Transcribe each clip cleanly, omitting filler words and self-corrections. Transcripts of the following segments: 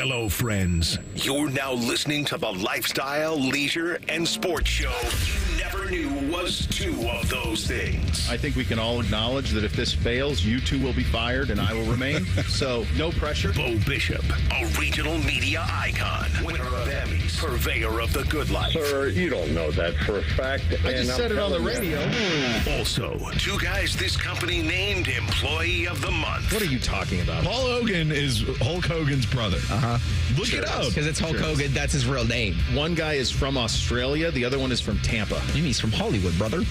Hello, friends. You're now listening to the lifestyle, leisure, and sports show you never knew was two of those things. I think we can all acknowledge that if this fails, you two will be fired and I will remain. So, no pressure. Bo Bishop, a regional media icon, winner of Emmys, purveyor of the good life. Sir, you don't know that for a fact. I just said it on the radio. Also, two guys this company named Employee of the Month. What are you talking about? Paul Hogan is Hulk Hogan's brother. Look it up. Because it's Hulk Hogan. That's his real name. One guy is from Australia. The other one is from Tampa. You mean he's from Hollywood, brother?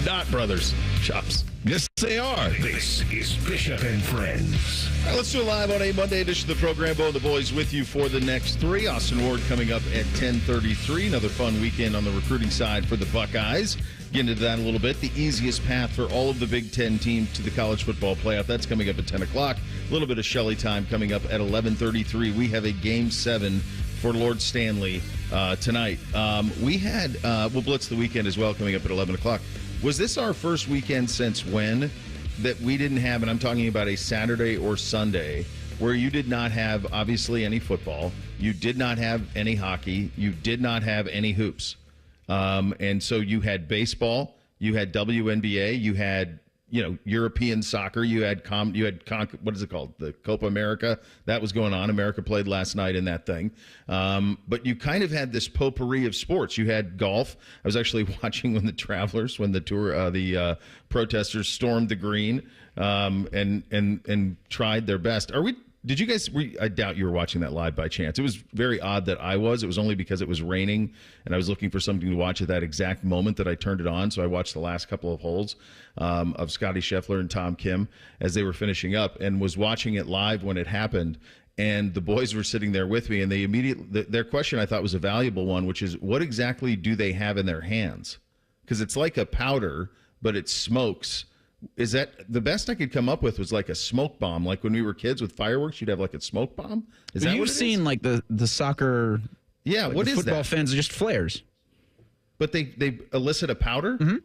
Not brothers. Chops. Yes, they are. This is Bishop and Friends. All right, let's do it live on a Monday edition of the program. Bo and the boys with you for the next three. Austin Ward coming up at 10:33. Another fun weekend on the recruiting side for the Buckeyes. Get into that a little bit. The easiest path for all of the Big Ten teams to the college football playoff. That's coming up at 10 o'clock. A little bit of Shelley time coming up at 11:33. We have a Game 7 for Lord Stanley tonight. We'll blitz the weekend as well coming up at 11 o'clock. Was this our first weekend since when that we didn't have, and I'm talking about a Saturday or Sunday, where you did not have, obviously, any football, you did not have any hockey, you did not have any hoops. And so you had baseball, you had WNBA, you had, European soccer, you had what is it called? The Copa America. That was going on. America played last night in that thing. But you kind of had this potpourri of sports. You had golf. I was actually watching when the protesters stormed the green and tried their best. Did you guys? I doubt you were watching that live by chance. It was very odd that I was. It was only because it was raining and I was looking for something to watch at that exact moment that I turned it on. So I watched the last couple of holes of Scotty Scheffler and Tom Kim as they were finishing up, and was watching it live when it happened. And the boys were sitting there with me, and their question I thought was a valuable one, which is, what exactly do they have in their hands? Because it's like a powder, but it smokes. Is that the best I could come up with? Was like a smoke bomb, like when we were kids with fireworks, you'd have like a smoke bomb. Is that you've what it seen is? like the soccer? Yeah, like what the is football that? fans are just flares. But they elicit a powder. Mm-hmm.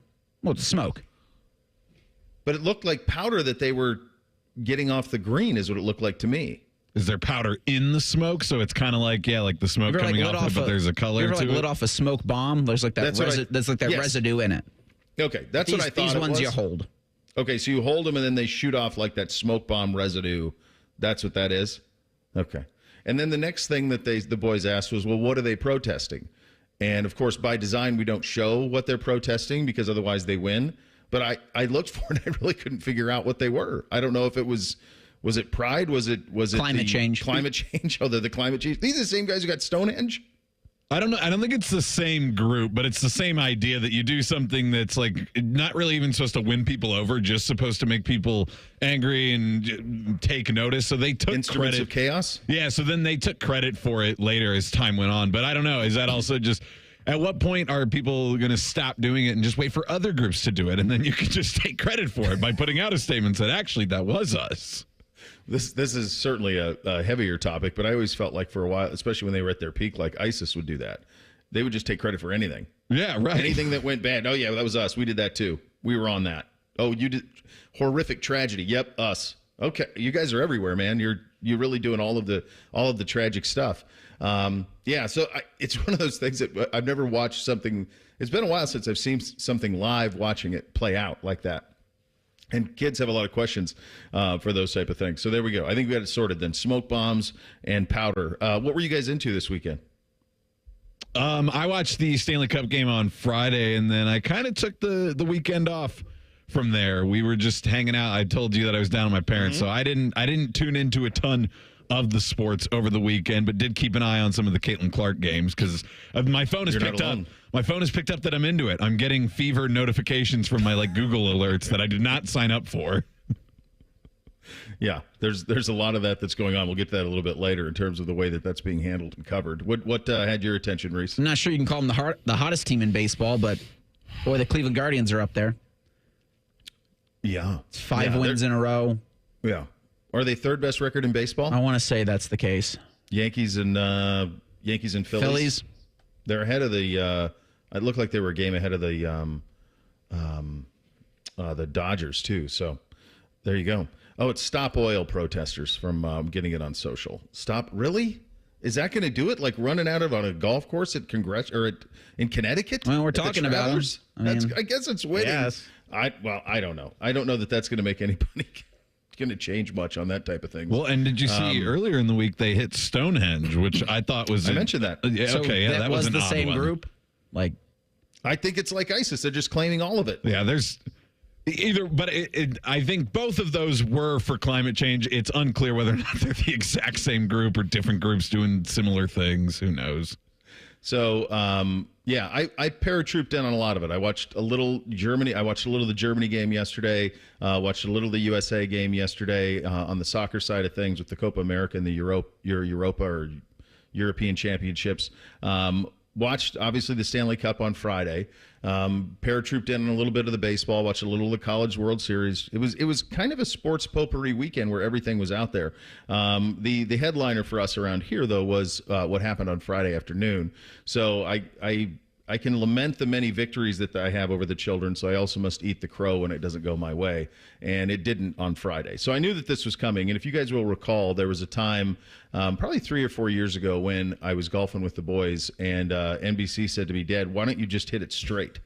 Well, it's smoke. But it looked like powder that they were getting off the green. Is what it looked like to me. Is there powder in the smoke? So it's kind of like the smoke coming off it, but there's a color you ever, to it? lit off a smoke bomb? There's like that. There's like that yes. residue in it. Okay, that's what I thought. These it ones was. you hold. Okay, so you hold them and then they shoot off like that smoke bomb residue. That's what that is? Okay. And then the next thing that the boys asked was, well, what are they protesting? And, of course, by design, we don't show what they're protesting because otherwise they win. But I looked for it. I really couldn't figure out what they were. I don't know if it was it pride? Was it climate change? Climate change? Oh, they're the climate change. These are the same guys who got Stonehenge? I don't know. I don't think it's the same group, but it's the same idea that you do something that's like not really even supposed to win people over, just supposed to make people angry and take notice. So they took Instruments credit. of chaos? Yeah, so then they took credit for it later as time went on. But I don't know. Is that also just at what point are people going to stop doing it and just wait for other groups to do it? And then you can just take credit for it by putting out a statement that actually that was us. This is certainly a heavier topic, but I always felt like for a while, especially when they were at their peak, like ISIS would do that. They would just take credit for anything. Yeah, right. Anything that went bad. Oh, yeah, that was us. We did that too. We were on that. Oh, you did horrific tragedy. Yep, us. Okay, you guys are everywhere, man. You're really doing all of the tragic stuff. Yeah, so it's one of those things that I've never watched something. It's been a while since I've seen something live, watching it play out like that. And kids have a lot of questions for those type of things. So there we go. I think we got it sorted then. Smoke bombs and powder. What were you guys into this weekend? I watched the Stanley Cup game on Friday, and then I kind of took the weekend off from there. We were just hanging out. I told you that I was down with my parents, so I didn't tune into a ton of the sports over the weekend, but did keep an eye on some of the Caitlin Clark games because my phone has picked up. My phone has picked up that I'm into it. I'm getting fever notifications from my Google alerts that I did not sign up for. Yeah, there's a lot of that's going on. We'll get to that a little bit later in terms of the way that's being handled and covered. What had your attention, Reese? I'm not sure you can call them the hottest team in baseball, but boy, the Cleveland Guardians are up there. Yeah, it's 5 wins in a row. Yeah. Are they third best record in baseball? I want to say that's the case. Yankees and Phillies. They're ahead of the. It looked like they were a game ahead of the Dodgers too. So there you go. Oh, it's Stop Oil protesters from getting it on social. Stop, really? Is that going to do it? Like running out on a golf course at in Connecticut? Well, we're At the talking about him. Travelers? I guess it's winning. Yes. I don't know. I don't know that that's going to make anybody going to change much on that type of thing. Well, and did you see earlier in the week they hit Stonehenge, which I thought was... I mentioned that. Yeah, So okay, yeah, that was an the odd same one. group? Like, I think it's like ISIS. They're just claiming all of it. Yeah, there's either, but I think both of those were for climate change. It's unclear whether or not they're the exact same group or different groups doing similar things. Who knows? So, yeah, I paratrooped in on a lot of it. I watched a little Germany. I watched a little of the Germany game yesterday. Watched a little of the USA game yesterday on the soccer side of things with the Copa America and the Europa or European Championships. Watched, obviously, the Stanley Cup on Friday. Paratrooped in on a little bit of the baseball. Watched a little of the College World Series. It was kind of a sports potpourri weekend where everything was out there. The headliner for us around here, though, was what happened on Friday afternoon. So I can lament the many victories that I have over the children, so I also must eat the crow when it doesn't go my way. And it didn't on Friday. So I knew that this was coming. And if you guys will recall, there was a time probably 3 or 4 years ago when I was golfing with the boys, and NBC said to me, "Dad, why don't you just hit it straight?"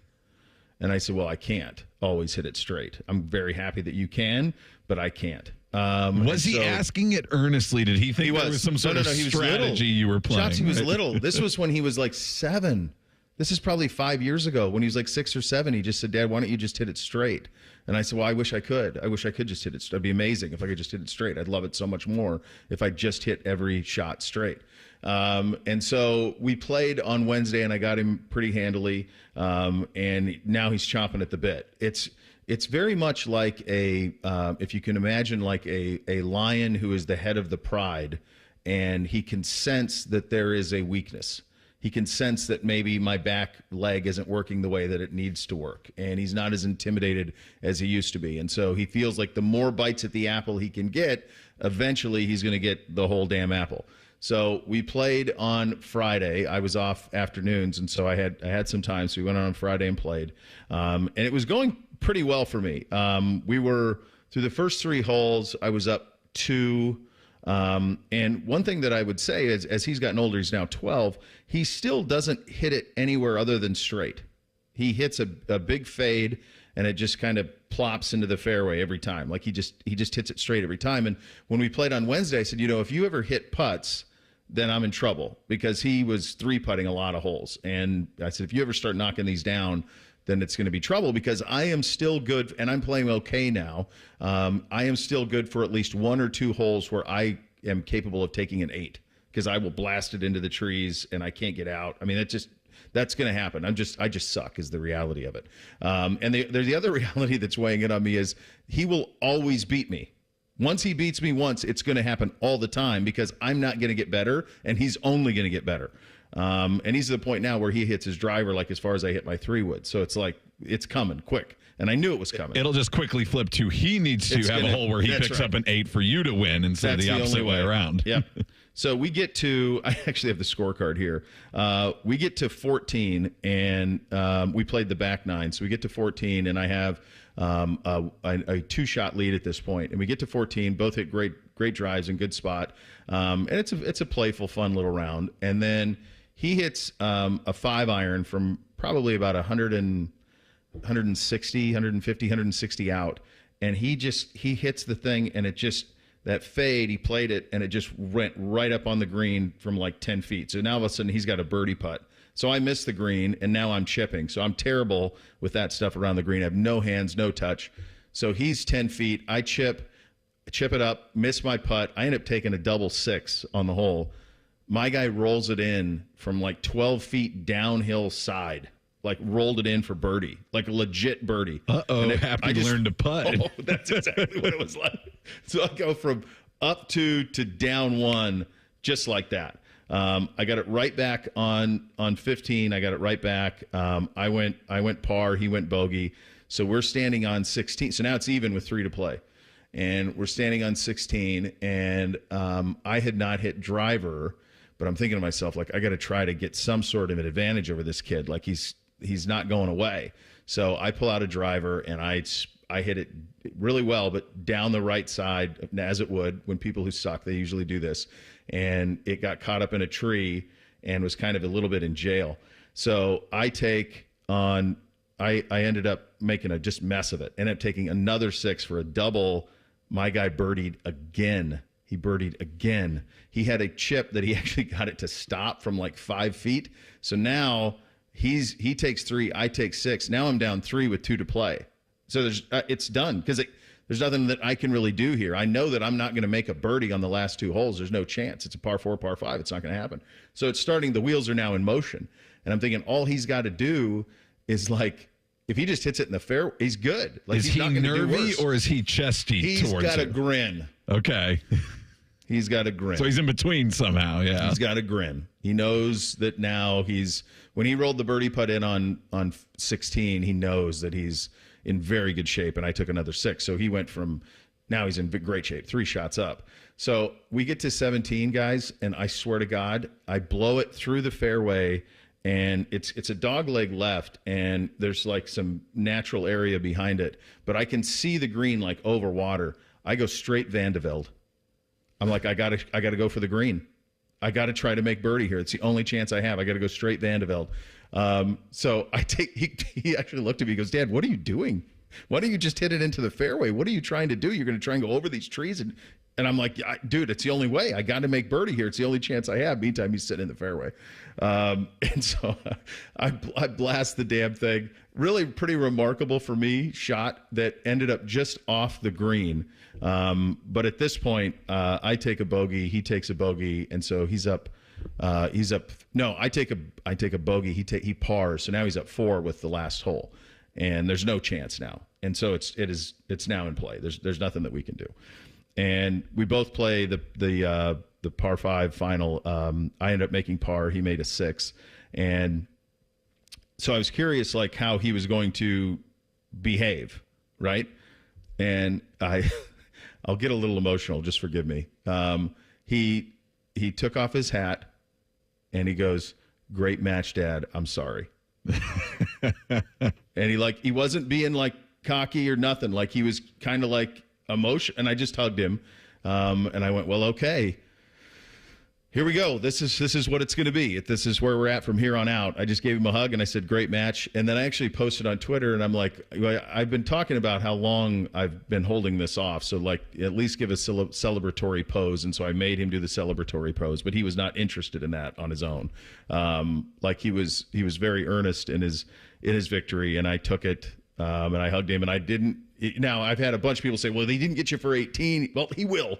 And I said, "Well, I can't always hit it straight. I'm very happy that you can, but I can't." Was he asking it earnestly? Did he think there was some sort of he was strategy little. you were playing? Shots, he was little. This was when he was like 7. This is probably 5 years ago when he was like 6 or 7. He just said, "Dad, why don't you just hit it straight?" And I said, "Well, I wish I could. I wish I could just hit it. It'd be amazing if I could just hit it straight. I'd love it so much more if I just hit every shot straight." And so we played on Wednesday, and I got him pretty handily. And now he's chomping at the bit. It's very much like if you can imagine, like a lion who is the head of the pride, and he can sense that there is a weakness. He can sense that maybe my back leg isn't working the way that it needs to work, and he's not as intimidated as he used to be. And so he feels like the more bites at the apple he can get, eventually he's going to get the whole damn apple. So we played on Friday. I was off afternoons, and so I had some time. So we went on Friday and played, and it was going pretty well for me. We were through the first 3 holes. I was up 2. And one thing that I would say is, as he's gotten older, he's now 12, he still doesn't hit it anywhere other than straight. He hits a big fade, and it just kind of plops into the fairway every time. Like he just hits it straight every time. And when we played on Wednesday, I said, if you ever hit putts, then I'm in trouble, because he was 3-putting a lot of holes. And I said, if you ever start knocking these down, then it's going to be trouble, because I am still good, and I'm playing okay now. I am still good for at least 1 or 2 holes where I am capable of taking an 8, because I will blast it into the trees and I can't get out. I mean, that's going to happen. I just suck is the reality of it. And the other reality that's weighing in on me is he will always beat me. Once he beats me once, it's going to happen all the time, because I'm not going to get better, and he's only going to get better. And he's at the point now where he hits his driver like as far as I hit my 3 wood. So it's like, it's coming quick. And I knew it was coming. It'll just quickly flip to he needs to have a hole where he picks up an 8 for you to win instead of the opposite way around. Yep. So we get to, I actually have the scorecard here. We get to 14, and we played the back 9. So we get to 14, and I have a 2-shot lead at this point. And we get to 14, both hit great drives and good spot. And it's a playful, fun little round. And then he hits a 5-iron from probably about 160 out, and he hits the thing, and it just, that fade, he played it, and it just went right up on the green from like 10 feet. So now all of a sudden he's got a birdie putt. So I missed the green, and now I'm chipping. So I'm terrible with that stuff around the green. I have no hands, no touch. So he's 10 feet. I chip it up, miss my putt. I end up taking a double 6 on the hole. My guy rolls it in from like 12 feet downhill side. Like rolled it in for birdie, like a legit birdie. Happy to learn to putt. Oh, that's exactly what it was like. So I go from up 2 to down 1, just like that. I got it right back on 15. I got it right back. I went par. He went bogey. So we're standing on 16. So now it's even with 3 to play, and we're standing on 16. And I had not hit driver, but I'm thinking to myself, like, I got to try to get some sort of an advantage over this kid. Like he's not going away. So I pull out a driver, and I I hit it really well, but down the right side, as it would when people who suck, they usually do this. And it got caught up in a tree and was kind of a little bit in jail. So I ended up making a just mess of it. Ended up taking another 6 for a double. My guy birdied again. He birdied again. He had a chip that he actually got it to stop from like 5 feet. So now he takes 3, I take 6. Now I'm down 3 with 2 to play. So it's done because there's nothing that I can really do here. I know that I'm not going to make a birdie on the last 2 holes. There's no chance. It's a par 4, par 5. It's not going to happen. So it's starting. The wheels are now in motion. And I'm thinking all he's got to do is like, if he just hits it in the fairway, he's good. Like, is he nervy or is he chesty? He's got a grin. Okay. He's got a grin. So he's in between somehow, yeah. He's got a grin. He knows that now when he rolled the birdie putt in on 16, he knows that he's in very good shape, and I took another 6. So he went from, now he's in great shape, 3 shots up. So we get to 17, guys, and I swear to God, I blow it through the fairway, and it's a dog leg left, and there's like some natural area behind it, but I can see the green like over water. I go straight Van de Velde. I'm like, I gotta go for the green. I gotta try to make birdie here. It's the only chance I have. I gotta go straight Van de Velde. So he actually looked at me and goes, Dad, what are you doing? Why don't you just hit it into the fairway? What are you trying to do? You're going to try and go over these trees? And I'm like, dude, it's the only way. I got to make birdie here. It's the only chance I have. Meantime, he's sitting in the fairway. And so I blast the damn thing. Really pretty remarkable for me shot that ended up just off the green. But at this point, I take a bogey. He takes a bogey. And so he's up. No, I take a bogey. He pars. So now he's up 4 with the last hole. And there's no chance now. And so it's now in play. There's nothing that we can do. And we both play the par 5 final. I ended up making par. He made a 6. And so I was curious like how he was going to behave, right? And I'll get a little emotional, just forgive me. He took off his hat and he goes, "Great match, Dad. I'm sorry." And he wasn't being like cocky or nothing. Like he was kind of like emotion. And I just hugged him. And I went, well, okay, here we go. This is what it's going to be. This is where we're at from here on out. I just gave him a hug and I said, great match. And then I actually posted on Twitter and I'm like, I've been talking about how long I've been holding this off. So like at least give a celebratory pose. And so I made him do the celebratory pose, but he was not interested in that on his own. Like he was very earnest in his victory, and I took it. And I hugged him, and I didn't. Now, I've had a bunch of people say, well, he didn't get you for 18. Well, he will.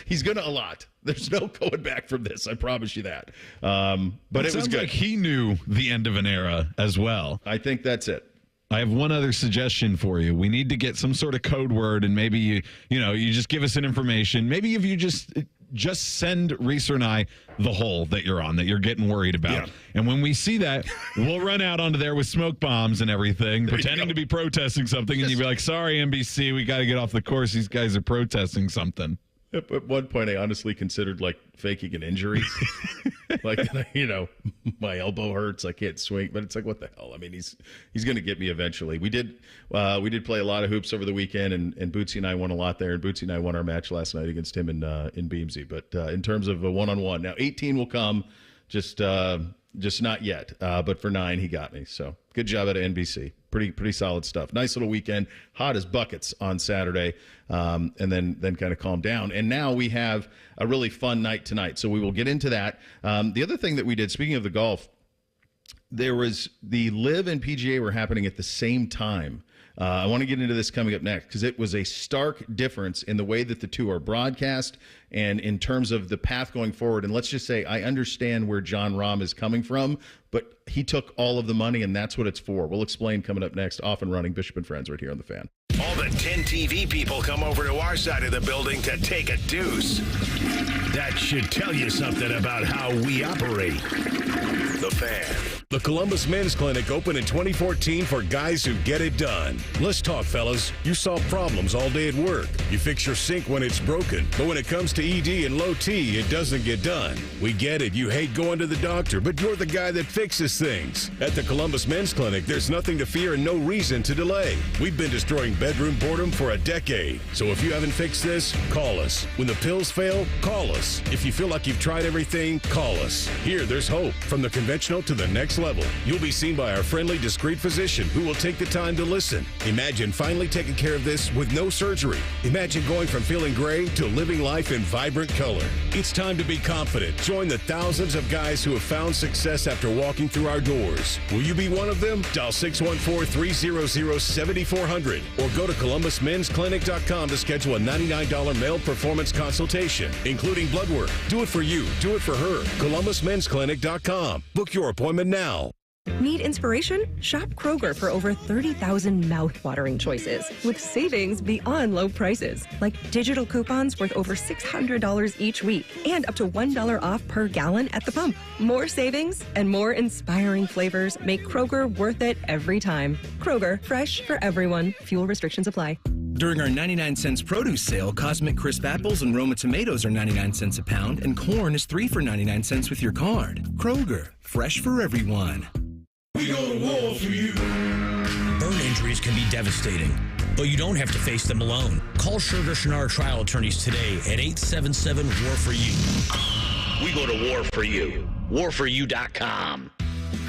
He's going to a lot. There's no going back from this. I promise you that. But it was good. Like he knew the end of an era as well. I think that's it. I have one other suggestion for you. We need to get some sort of code word, and maybe you just give us an information. Maybe if you just send Reeser and I the hole that you're on, that you're getting worried about. Yeah. And when we see that, we'll run out onto there with smoke bombs and everything, pretending to be protesting something, and you'd be like, sorry, NBC, we got to get off the course. These guys are protesting something. At one point, I honestly considered like faking an injury. Like, my elbow hurts. I can't swing. But it's like, what the hell? I mean, he's going to get me eventually. We did play a lot of hoops over the weekend, and Bootsy and I won a lot there. And Bootsy and I won our match last night against him in Beamsy. But in terms of a one-on-one, now 18 will come, just not yet. But for 9, he got me. So good job at NBC. Pretty solid stuff. Nice little weekend. Hot as buckets on Saturday, and then kind of calm down. And now we have a really fun night tonight. So we will get into that. The other thing that we did, speaking of the golf, there was the LIV and PGA were happening at the same time. I want to get into this coming up next because it was a stark difference in the way that the two are broadcast and in terms of the path going forward. And let's just say I understand where John Rahm is coming from, but he took all of the money, and that's what it's for. We'll explain coming up next. Off and Running, Bishop and Friends right here on The Fan. All the 10 TV people come over to our side of the building to take a deuce. That should tell you something about how we operate. The Fan. The Columbus Men's Clinic opened in 2014 for guys who get it done. Let's talk, fellas. You solve problems all day at work. You fix your sink when it's broken. But when it comes to ED and low T, it doesn't get done. We get it. You hate going to the doctor, but you're the guy that fixes things. At the Columbus Men's Clinic, there's nothing to fear and no reason to delay. We've been destroying bedroom boredom for a decade. So if you haven't fixed this, call us. When the pills fail, call us. If you feel like you've tried everything, call us. Here, there's hope. From the conventional to the next level. You'll be seen by our friendly, discreet physician who will take the time to listen. Imagine finally taking care of this with no surgery. Imagine going from feeling gray to living life in vibrant color. It's time to be confident. Join the thousands of guys who have found success after walking through our doors. Will you be one of them? Dial 614-300-7400 or go to ColumbusMen'sClinic.com to schedule a $99 male performance consultation, including blood work. Do it for you. Do it for her. ColumbusMen'sClinic.com. Book your appointment now. Need inspiration? Shop Kroger for over 30,000 mouth-watering choices with savings beyond low prices, like digital coupons worth over $600 each week and up to $1 off per gallon at the pump. More savings and more inspiring flavors make Kroger worth it every time. Kroger, fresh for everyone. Fuel restrictions apply. During our 99 cents produce sale, Cosmic Crisp apples and Roma tomatoes are 99 cents a pound, and corn is 3 for 99 cents with your card. Kroger, fresh for everyone. We go to war for you. Burn injuries can be devastating, but you don't have to face them alone. Call Sugar Shinar Trial Attorneys today at 877-WAR-FOR-YOU. We go to war for you. WarForYou.com.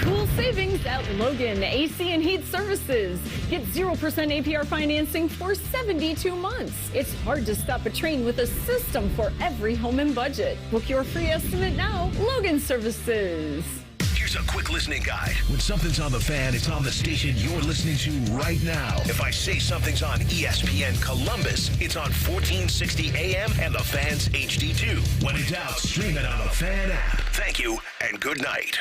Cool savings at Logan AC and Heat Services. Get 0% APR financing for 72 months. It's hard to stop a train with a system for every home and budget. Book your free estimate now. Logan Services. Here's a quick listening guide. When something's on the fan, it's on the station you're listening to right now. If I say something's on ESPN Columbus, it's on 1460 AM and the Fan's HD2. When in doubt, stream it on the Fan app. Thank you and good night.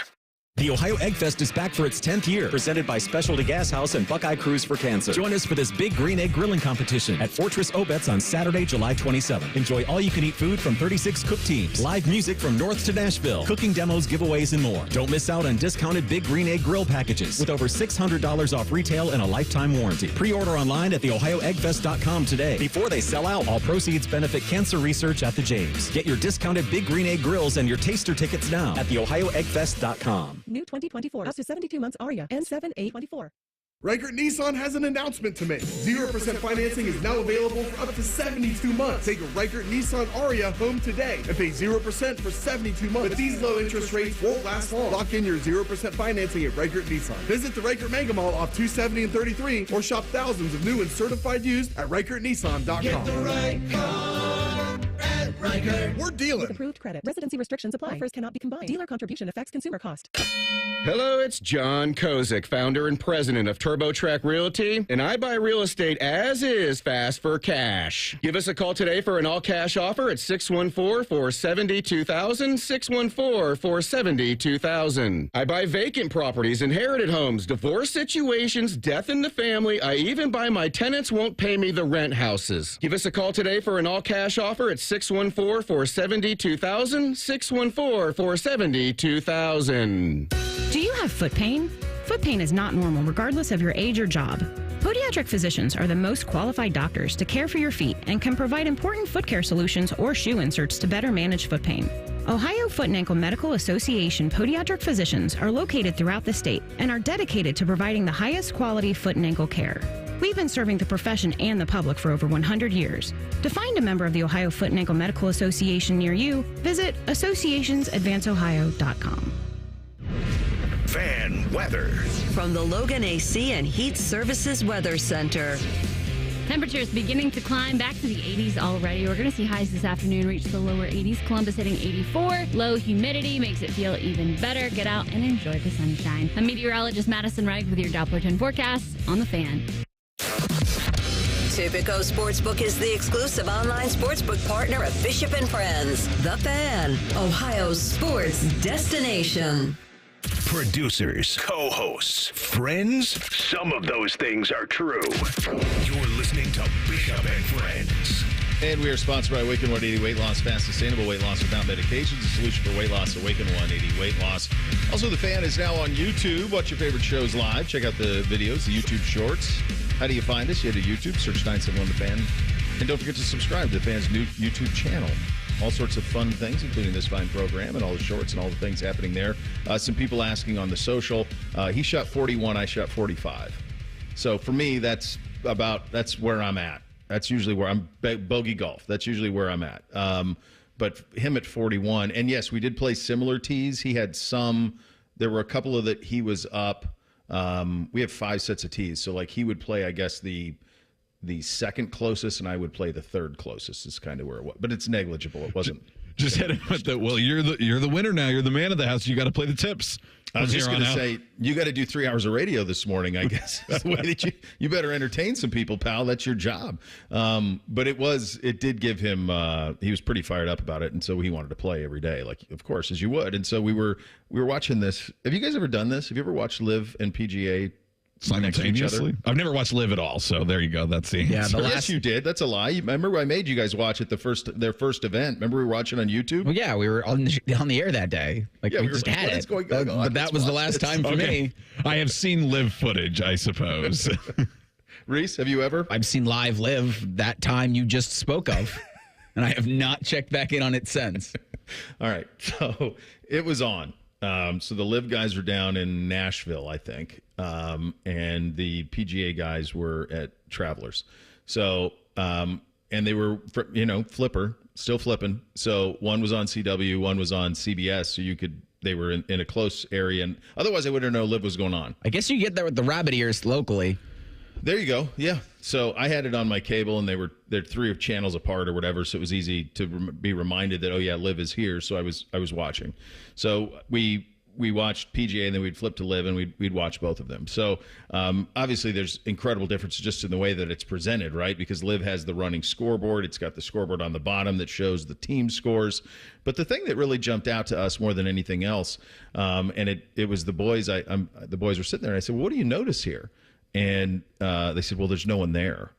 The Ohio Egg Fest is back for its 10th year, presented by Specialty Gas House and Buckeye Cruise for Cancer. Join us for this big green egg grilling competition at Fortress Obetz on Saturday, July 27th. Enjoy all-you-can-eat food from 36 cook teams, live music from North to Nashville, cooking demos, giveaways, and more. Don't miss out on discounted big green egg grill packages with over $600 off retail and a lifetime warranty. Pre-order online at theohioeggfest.com today. Before they sell out, all proceeds benefit cancer research at the James. Get your discounted big green egg grills and your taster tickets now at theohioeggfest.com. New 2024, up to 72 months Aria, N7A24. Reichert Nissan has an announcement to make. 0% financing is now available for up to 72 months. Take a Reichert Nissan Aria home today and pay 0% for 72 months. But these low interest rates won't last long. Lock in your 0% financing at Reichert Nissan. Visit the Reichert Mega Mall off 270 and 33 or shop thousands of new and certified used at ReichertNissan.com. Get the right car at Reichert. We're dealing. With approved credit. Residency restrictions apply. Offers cannot be combined. Dealer contribution affects consumer cost. Hello, it's John Kozik, founder and president of TurboTrack Realty, and I buy real estate as is fast for cash. Give us a call today for an all-cash offer at 614-470-2000, 614-470-2000. I buy vacant properties, inherited homes, divorce situations, death in the family. I even buy my tenants won't pay me the rent houses. Give us a call today for an all-cash offer at 614-470-2000, 614-470-2000. Do you have foot pain? Foot pain is not normal regardless of your age or job. Podiatric physicians are the most qualified doctors to care for your feet and can provide important foot care solutions or shoe inserts to better manage foot pain. Ohio Foot and Ankle Medical Association podiatric physicians are located throughout the state and are dedicated to providing the highest quality foot and ankle care. We've been serving the profession and the public for over 100 years. To find a member of the Ohio Foot and Ankle Medical Association near you, visit associationsadvanceohio.com. Fan weather. From the Logan AC and Heat Services Weather Center. Temperatures beginning to climb back to the 80s already. We're going to see highs this afternoon reach the lower 80s. Columbus hitting 84. Low humidity makes it feel even better. Get out and enjoy the sunshine. I'm meteorologist Madison Reich with your Doppler 10 forecast on the Fan. Tipico Sportsbook is the exclusive online sportsbook partner of Bishop & Friends. The Fan, Ohio's sports destination. Producers, co-hosts, friends, some of those things are true. You're listening to Bishop and Friends. And we are sponsored by Awaken 180 Weight Loss, fast, sustainable weight loss without medications. A solution for weight loss, Awaken 180 Weight Loss. Also, The Fan is now on YouTube. Watch your favorite shows live. Check out the videos, the YouTube shorts. How do you find us? You head to YouTube, search 971 The Fan. And don't forget to subscribe to The Fan's new YouTube channel. All sorts of fun things, including this fine program and all the shorts and all the things happening there. Some people asking on the social. He shot 41, I shot 45. So for me, that's where I'm at. That's usually where I'm bogey golf. That's usually where I'm at. But him at 41, and yes, we did play similar tees. He had some. There were a couple of that he was up. We have 5 sets of tees, so like he would play, I guess the second closest, and I would play the third closest. Is kind of where it was, but it's negligible. It wasn't. Just hit him with the. Well, you're the winner now. You're the man of the house. You got to play the tips. I was just going to say, you got to do 3 hours of radio this morning, I guess. The way that you better entertain some people, pal. That's your job. But it did give him, he was pretty fired up about it. And so he wanted to play every day, like, of course, as you would. And so we were watching this. Have you guys ever done this? Have you ever watched Live and PGA simultaneously? I've never watched Live at all, so there you go. That's the answer. Yes, you did. That's a lie. Remember, I made you guys watch at their first event. Remember, we were watching on YouTube. Well, yeah, we were on the air that day. Like we just had it. But that was the last time for me. I have seen Live footage, I suppose. Reese, have you ever? I've seen live Live that time you just spoke of, and I have not checked back in on it since. All right, so it was on. So the Live guys were down in Nashville, I think, and the PGA guys were at Travelers. So, and they were, flipper, still flipping. So one was on CW, one was on CBS. So they were in a close area, and otherwise I wouldn't know Live was going on. I guess you get that with the rabbit ears locally. There you go. Yeah. So I had it on my cable, and they're 3 channels apart or whatever. So it was easy to be reminded that, oh yeah, Live is here. So I was watching. So we watched PGA, and then we'd flip to Live, and we'd watch both of them. So obviously there's incredible difference just in the way that it's presented, right? Because Live has the running scoreboard. It's got the scoreboard on the bottom that shows the team scores. But the thing that really jumped out to us more than anything else, and it was the boys. The boys were sitting there, and I said, well, what do you notice here? And they said, well, there's no one there.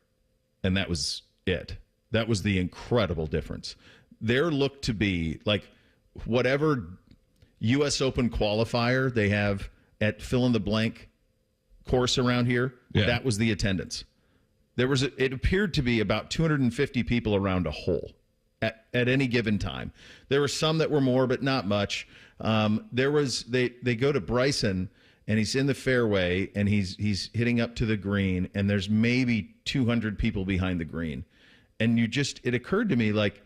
And that was it. That was the incredible difference. There looked to be like whatever U.S. Open qualifier they have at fill-in-the-blank course around here, that was the attendance. It appeared to be about 250 people around a hole at any given time. There were some that were more, but not much. They go to Bryson, and he's in the fairway, and he's hitting up to the green, and there's maybe 200 people behind the green. And it occurred to me, like,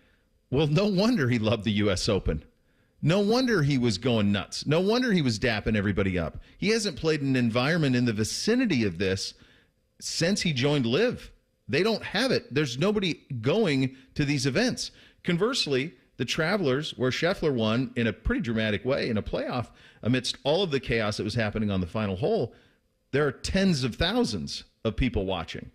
well, no wonder he loved the U.S. Open. No wonder he was going nuts. No wonder he was dapping everybody up. He hasn't played an environment in the vicinity of this since he joined Live. They don't have it. There's nobody going to these events. Conversely, the Travelers, where Scheffler won in a pretty dramatic way in a playoff, amidst all of the chaos that was happening on the final hole, there are tens of thousands of people watching.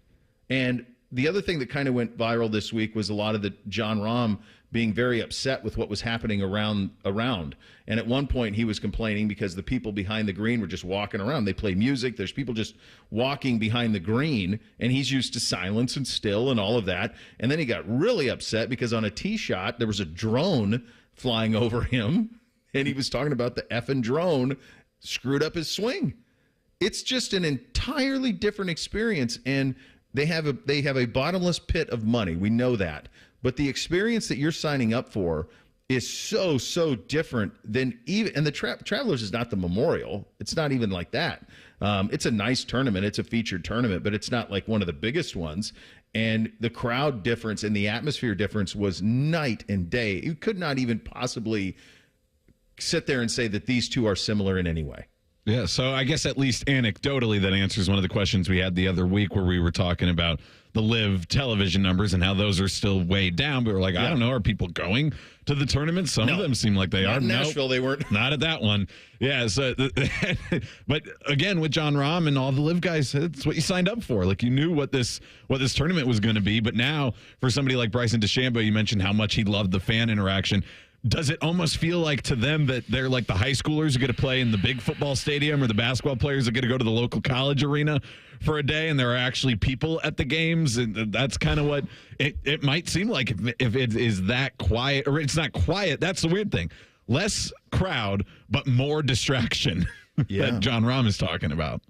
And the other thing that kind of went viral this week was a lot of the Jon Rahm being very upset with what was happening around. And at one point he was complaining because the people behind the green were just walking around. They play music. There's people just walking behind the green, and he's used to silence and still and all of that. And then he got really upset because on a tee shot, there was a drone flying over him, and he was talking about the effing drone screwed up his swing. It's just an entirely different experience, and they have a bottomless pit of money. We know that. But the experience that you're signing up for is so different than even, and the Travelers is not the Memorial. It's not even like that. It's a nice tournament. It's a featured tournament, but it's not like one of the biggest ones. And the crowd difference and the atmosphere difference was night and day. You could not even possibly sit there and say that these two are similar in any way. Yeah, so I guess at least anecdotally that answers one of the questions we had the other week where we were talking about the Live television numbers and how those are still way down. But we're like, I don't know, are people going to the tournament? Some of them seem like they are. In Nashville, they weren't. Not at that one. Yeah, so, but again, with Jon Rahm and all the Live guys, it's what you signed up for. Like, you knew what this tournament was going to be. But now, for somebody like Bryson DeChambeau, you mentioned how much he loved the fan interaction. does it almost feel like to them that they're like the high schoolers who get to play in the big football stadium or the basketball players that get to go to the local college arena for a day and there are actually people at the games? And that's kind of what it might seem like if it is that quiet, or it's not quiet. That's the weird thing. Less crowd, but more distraction that John Rahm is talking about.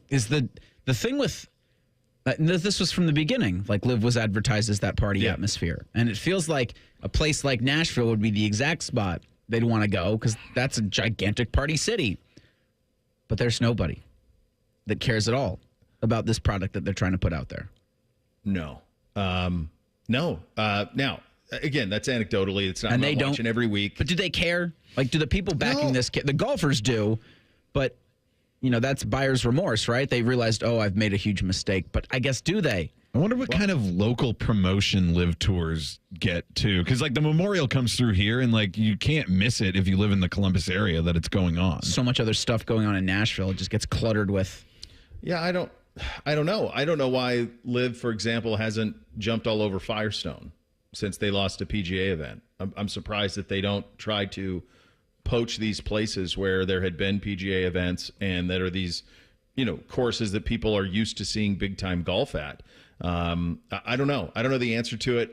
Is the thing with this was from the beginning, like Liv was advertised as that party atmosphere, and it feels like a place like Nashville would be the exact spot they'd want to go because that's a gigantic party city. But there's nobody that cares at all about this product that they're trying to put out there. No. Now, again, that's anecdotally. It's not. And they don't watching every week. But do they care? Like, do the people backing this? The golfers do, but that's buyer's remorse, right? They realized, I've made a huge mistake. But I guess do they? I wonder what kind of local promotion Live Tours get too, because like the Memorial comes through here, and like you can't miss it if you live in the Columbus area that it's going on. So much other stuff going on in Nashville, it just gets cluttered with. Yeah, I don't know. I don't know why Liv, for example, hasn't jumped all over Firestone since they lost a PGA event. I'm surprised that they don't try to poach these places where there had been PGA events and that are these, courses that people are used to seeing big time golf at. I don't know. I don't know the answer to it.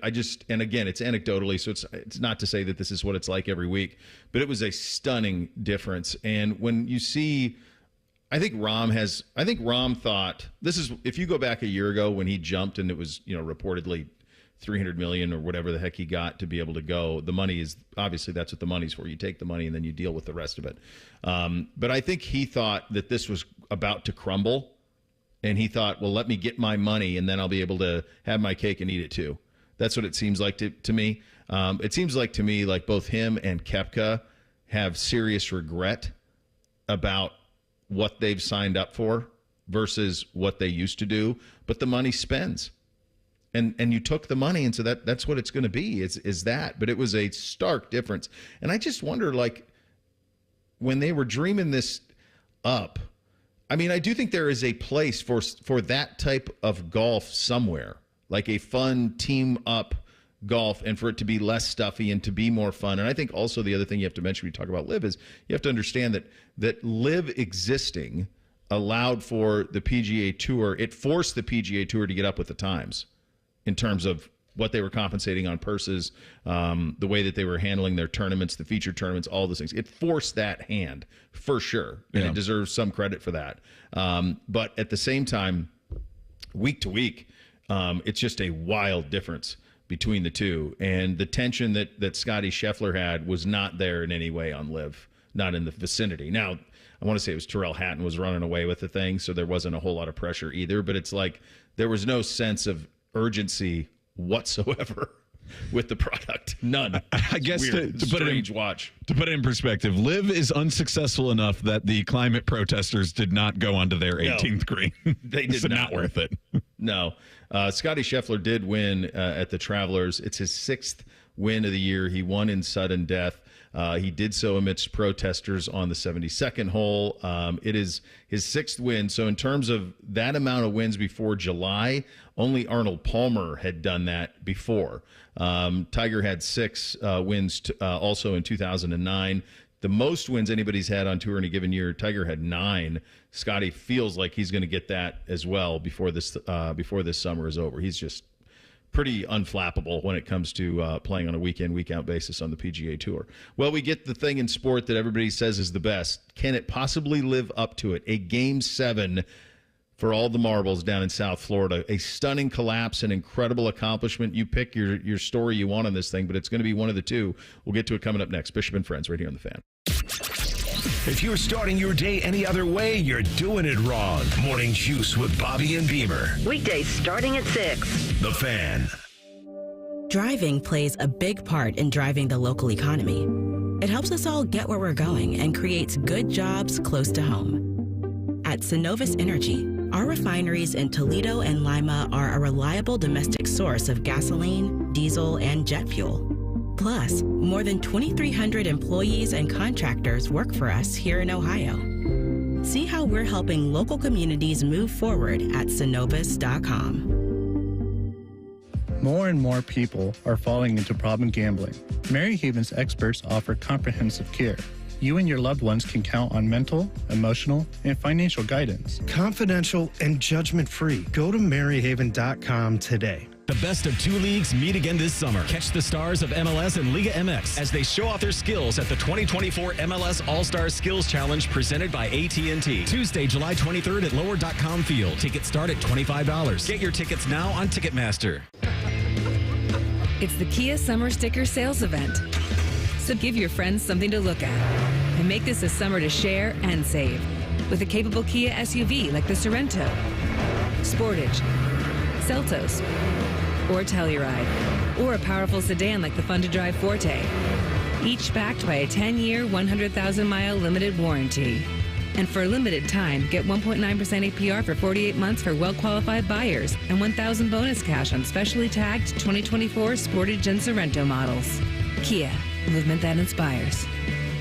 And again, it's anecdotally, so it's not to say that this is what it's like every week, but it was a stunning difference. And when you see, I think Rahm thought this is, if you go back a year ago when he jumped and it was, reportedly $300 million or whatever the heck he got to be able to go. The money is obviously that's what the money's for. You take the money and then you deal with the rest of it. But I think he thought that this was about to crumble. And he thought, well, let me get my money and then I'll be able to have my cake and eat it too. That's what it seems like to me. It seems like to me like both him and Koepka have serious regret about what they've signed up for versus what they used to do. But the money spends. And you took the money, and so that's what it's going to be, is that. But it was a stark difference. And I just wonder, like, when they were dreaming this up, I mean, I do think there is a place for that type of golf somewhere, like a fun team-up golf, and for it to be less stuffy and to be more fun. And I think also the other thing you have to mention when you talk about Liv is you have to understand that Liv existing allowed for the PGA Tour. It forced the PGA Tour to get up with the times in terms of what they were compensating on purses, the way that they were handling their tournaments, the featured tournaments, all those things. It forced that hand for sure, and it deserves some credit for that. But at the same time, week to week, it's just a wild difference between the two. And the tension that Scotty Scheffler had was not there in any way on Liv, not in the vicinity. Now, I want to say it was Tyrrell Hatton was running away with the thing, so there wasn't a whole lot of pressure either. But it's like there was no sense of urgency whatsoever with the product. None. I guess to put it in perspective, Liv is unsuccessful enough that the climate protesters did not go onto their 18th green. They did so not worth it. No. Scotty Scheffler did win at the Travelers. It's his 6th win of the year. He won in sudden death. He did so amidst protesters on the 72nd hole. It is his 6th win. So in terms of that amount of wins before July, only Arnold Palmer had done that before. Tiger had 6 wins also in 2009. The most wins anybody's had on tour in a given year, Tiger had 9. Scotty feels like he's going to get that as well before this summer is over. He's just pretty unflappable when it comes to playing on a week-in, week-out basis on the PGA Tour. Well, we get the thing in sport that everybody says is the best. Can it possibly live up to it? A Game 7 for all the marbles down in South Florida. A stunning collapse, an incredible accomplishment. You pick your story you want on this thing, but it's going to be one of the two. We'll get to it coming up next. Bishop and Friends right here on The Fan. If you're starting your day any other way, you're doing it wrong. Morning Juice with Bobby and Beamer. Weekdays starting at 6. The Fan. Driving plays a big part in driving the local economy. It helps us all get where we're going and creates good jobs close to home. At Synovus Energy, our refineries in Toledo and Lima are a reliable domestic source of gasoline, diesel, and jet fuel. Plus, more than 2,300 employees and contractors work for us here in Ohio. See how we're helping local communities move forward at Synovus.com. More and more people are falling into problem gambling. Mary Haven's experts offer comprehensive care. You and your loved ones can count on mental, emotional, and financial guidance. Confidential and judgment-free. Go to maryhaven.com today. The best of two leagues meet again this summer. Catch the stars of MLS and Liga MX as they show off their skills at the 2024 MLS All-Star Skills Challenge presented by AT&T. Tuesday, July 23rd at lower.com field. Tickets start at $25. Get your tickets now on Ticketmaster. It's the Kia Summer Sticker Sales Event. So give your friends something to look at and make this a summer to share and save with a capable Kia SUV like the Sorento, Sportage, Seltos, or Telluride, or a powerful sedan like the fun-to-drive Forte, each backed by a 10-year, 100,000-mile limited warranty. And for a limited time, get 1.9% APR for 48 months for well-qualified buyers and $1,000 bonus cash on specially tagged 2024 Sportage and Sorento models. Kia, movement that inspires.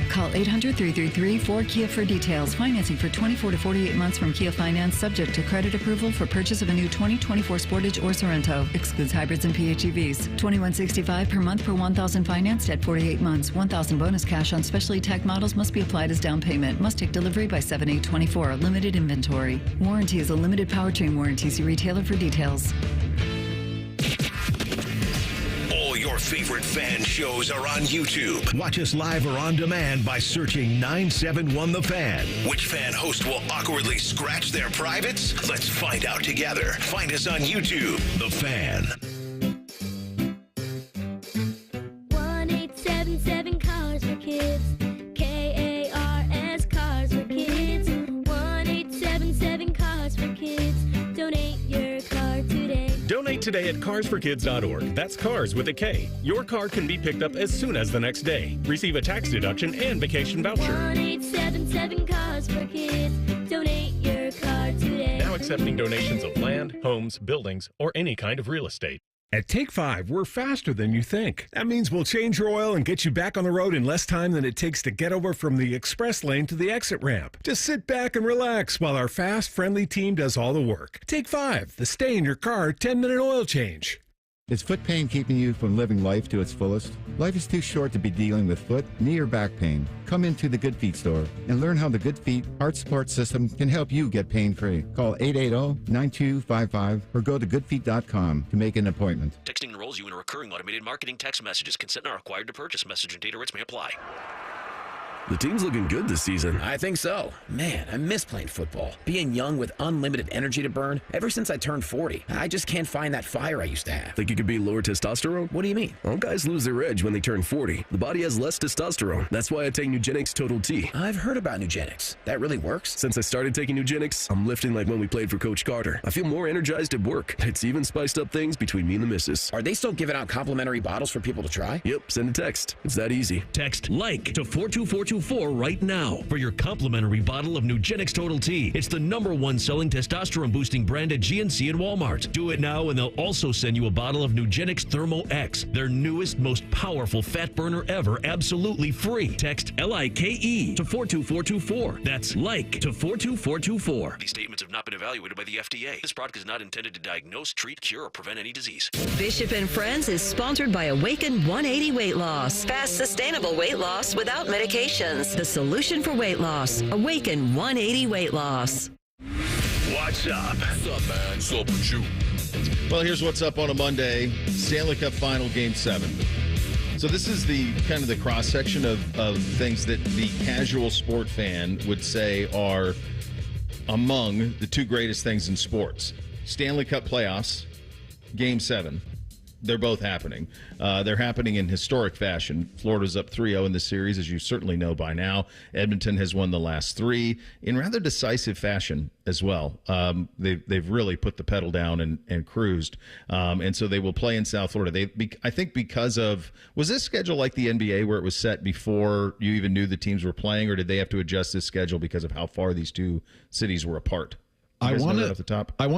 Call 800-333-4KIA for details. Financing for 24 to 48 months from Kia Finance, subject to credit approval for purchase of a new 2024 Sportage or Sorento. Excludes hybrids and PHEVs. $21.65 per month per $1,000 financed at 48 months. $1,000 bonus cash on specially tagged models must be applied as down payment. Must take delivery by 7/8/24. Limited inventory. Warranty is a limited powertrain warranty. See retailer for details. Your favorite fan shows are on YouTube. Watch us live or on demand by searching 971 The Fan. Which fan host will awkwardly scratch their privates? Let's find out together. Find us on YouTube, The Fan. 1-877 Cars for Kids. KARS Cars for Kids. 1-877 Cars for Kids. Donate your car today. Donate today at carsforkids.org. That's cars with a K. Your car can be picked up as soon as the next day. Receive a tax deduction and vacation voucher. 1-877 Cars for Kids. Donate your car today. Now accepting donations of land, homes, buildings, or any kind of real estate. At Take 5, we're faster than you think. That means we'll change your oil and get you back on the road in less time than it takes to get over from the express lane to the exit ramp. Just sit back and relax while our fast, friendly team does all the work. Take 5, the stay in your car 10-minute oil change. Is foot pain keeping you from living life to its fullest? Life is too short to be dealing with foot, knee, or back pain. Come into the Good Feet store and learn how the Good Feet heart support system can help you get pain-free. Call 880-9255 or go to goodfeet.com to make an appointment. Texting enrolls you in a recurring automated marketing text messages. Consent not required to purchase. Message and data rates may apply. The team's looking good this season. I think so. Man, I miss playing football. Being young with unlimited energy to burn. Ever since I turned 40, I just can't find that fire I used to have. Think it could be lower testosterone? What do you mean? All guys lose their edge when they turn 40. The body has less testosterone. That's why I take Nugenix Total T. I've heard about Nugenix. That really works? Since I started taking Nugenix, I'm lifting like when we played for Coach Carter. I feel more energized at work. It's even spiced up things between me and the missus. Are they still giving out complimentary bottles for people to try? Yep, send a text. It's that easy. Text LIKE to 42424 right now for your complimentary bottle of Nugenix Total T. It's the #1 selling testosterone boosting brand at GNC and Walmart. Do it now and they'll also send you a bottle of Nugenix Thermo X, their newest, most powerful fat burner ever, absolutely free. Text LIKE to 42424. That's LIKE to 42424. These statements have not been evaluated by the FDA. This product is not intended to diagnose, treat, cure, or prevent any disease. Bishop and Friends is sponsored by Awaken 180 Weight Loss. Fast, sustainable weight loss without medications. The solution for weight loss. Awaken 180 Weight Loss. What's up? What's up, man? What's up with you? Well, here's what's up on a Monday. Stanley Cup Final Game 7. So this is the kind of the cross-section of things that the casual sport fan would say are among the two greatest things in sports. Stanley Cup playoffs, Game 7. They're both happening. They're happening in historic fashion. Florida's up 3-0 in the series, as you certainly know by now. Edmonton has won the last 3 in rather decisive fashion as well. They've really put the pedal down and cruised. And so they will play in South Florida. I think because of, was this schedule like the NBA where it was set before you even knew the teams were playing, or did they have to adjust this schedule because of how far these two cities were apart? I want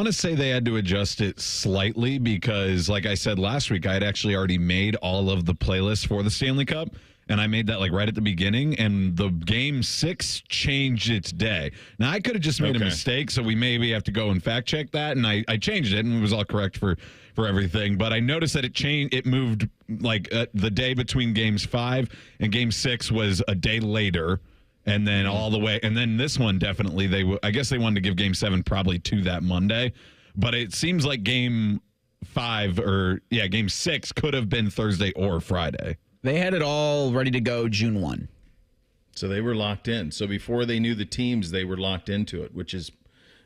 to say they had to adjust it slightly because, like I said last week, I had actually already made all of the playlists for the Stanley Cup. and I made that like right at the beginning, and the game 6 changed its day. Now, I could have just made a mistake, so we maybe have to go and fact check that, and I changed it, and it was all correct for everything. But I noticed that it moved like the day between games 5 and game 6 was a day later. And then all the way, and then this one definitely I guess they wanted to give Game 7 probably to that Monday, but it seems like Game 6 could have been Thursday or Friday. They had it all ready to go June 1. So they were locked in. So before they knew the teams, they were locked into it, which is,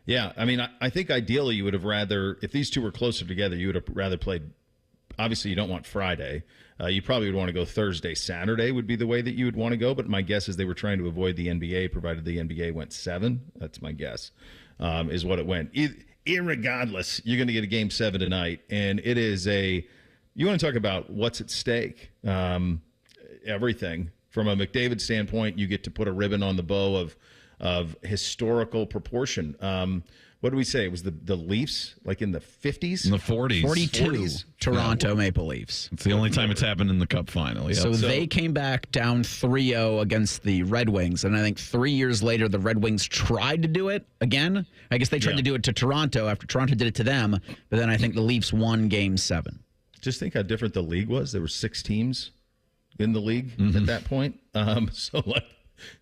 I mean, I think ideally you would have rather, if these two were closer together, you would have rather played. Obviously, you don't want Friday. You probably would want to go Thursday, Saturday would be the way that you would want to go. But my guess is they were trying to avoid the NBA, provided the NBA went 7. That's my guess, is what it went. Irregardless, you're going to get a Game 7 tonight. And it is you want to talk about what's at stake. Everything. From a McDavid standpoint, you get to put a ribbon on the bow of historical proportion. What do we say? It was the Leafs, like in the 50s? In the 40s. 42, Toronto Maple Leafs. It's the only time it's happened in the Cup final. Yep. So they came back down 3-0 against the Red Wings, and I think 3 years later, the Red Wings tried to do it again. I guess they tried to do it to Toronto after Toronto did it to them, but then I think the Leafs won Game 7. Just think how different the league was. There were 6 teams in the league at that point. So like,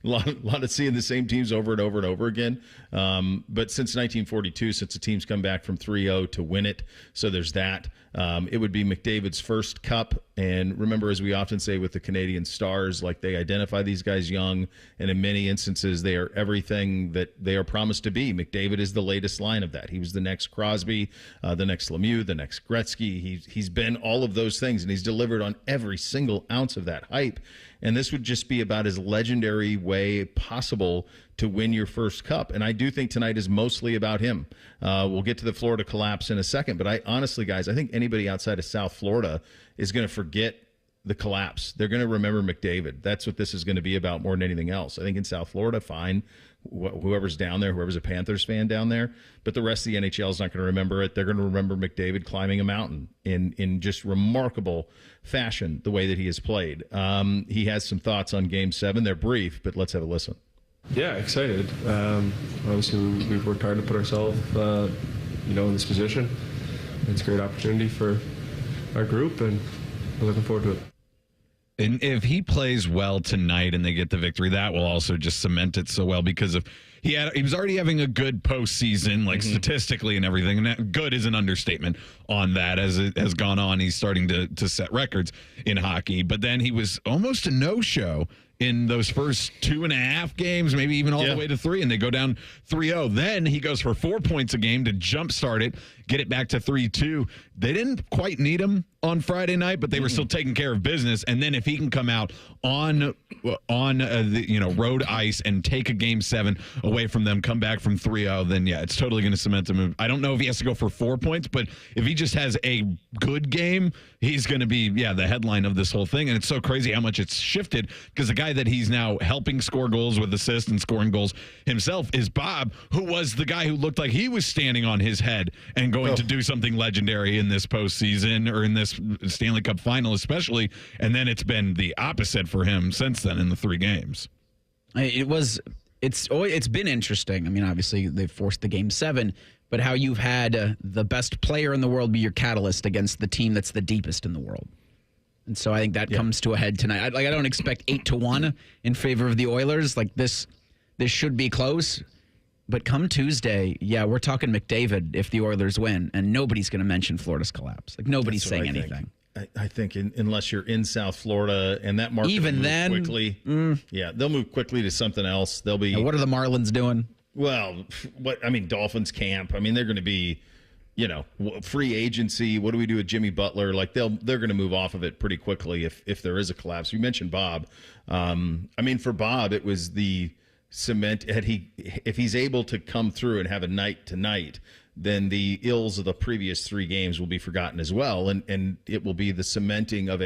a lot of seeing the same teams over and over and over again. But since 1942, since the teams come back from 3-0 to win it, so there's that. It would be McDavid's first cup. And remember, as we often say with the Canadian Stars, like they identify these guys young, and in many instances, they are everything that they are promised to be. McDavid is the latest line of that. He was the next Crosby, the next Lemieux, the next Gretzky. He's been all of those things, and he's delivered on every single ounce of that hype. And this would just be about as legendary way possible to win your first cup. And I do think tonight is mostly about him. We'll get to the Florida collapse in a second. But I honestly, guys, I think anybody outside of South Florida is going to forget the collapse. They're going to remember McDavid. That's what this is going to be about more than anything else. I think in South Florida, fine. Whoever's down there, whoever's a Panthers fan down there, but the rest of the NHL is not going to remember it. They're going to remember McDavid climbing a mountain in just remarkable fashion, the way that he has played. He has some thoughts on Game 7. They're brief, but let's have a listen. Yeah, excited. Obviously, we've worked hard to put ourselves, in this position. It's a great opportunity for our group, and we're looking forward to it. And if he plays well tonight and they get the victory, that will also just cement it so well, because of he was already having a good postseason, like statistically and everything. And that good is an understatement on that. As it has gone on, he's starting to set records in hockey. But then he was almost a no-show in those first 2.5 games, maybe even all the way to 3, and they go down 3-0. Then he goes for 4 points a game to jumpstart it, get it back to 3-2. They didn't quite need him on Friday night, but they were still taking care of business. And then if he can come out on the road ice and take a Game 7 away from them, come back from 3-0, then it's totally going to cement him. I don't know if he has to go for 4 points, but if he just has a good game, he's going to be the headline of this whole thing. And it's so crazy how much it's shifted, because the guy that he's now helping score goals with assists and scoring goals himself is Bob, who was the guy who looked like he was standing on his head and going to do something legendary in this postseason, or in this Stanley Cup final especially. And then it's been the opposite for him since then in the 3 games. It's been interesting. I mean, obviously they forced the Game 7, but how you've had the best player in the world be your catalyst against the team that's the deepest in the world. And so I think that comes to a head tonight. I don't expect 8-1 in favor of the Oilers. Like this should be close. But come Tuesday, we're talking McDavid if the Oilers win, and nobody's going to mention Florida's collapse. Like nobody's saying anything. I think unless you're in South Florida, and that market even will move then quickly. They'll move quickly to something else. They'll be. What are the Marlins doing? Well, Dolphins camp. I mean, they're going to be, free agency. What do we do with Jimmy Butler? Like they're going to move off of it pretty quickly if there is a collapse. You mentioned Bob. For Bob, it was the cement. If he's able to come through and have a night tonight, then the ills of the previous 3 games will be forgotten as well, and it will be the cementing of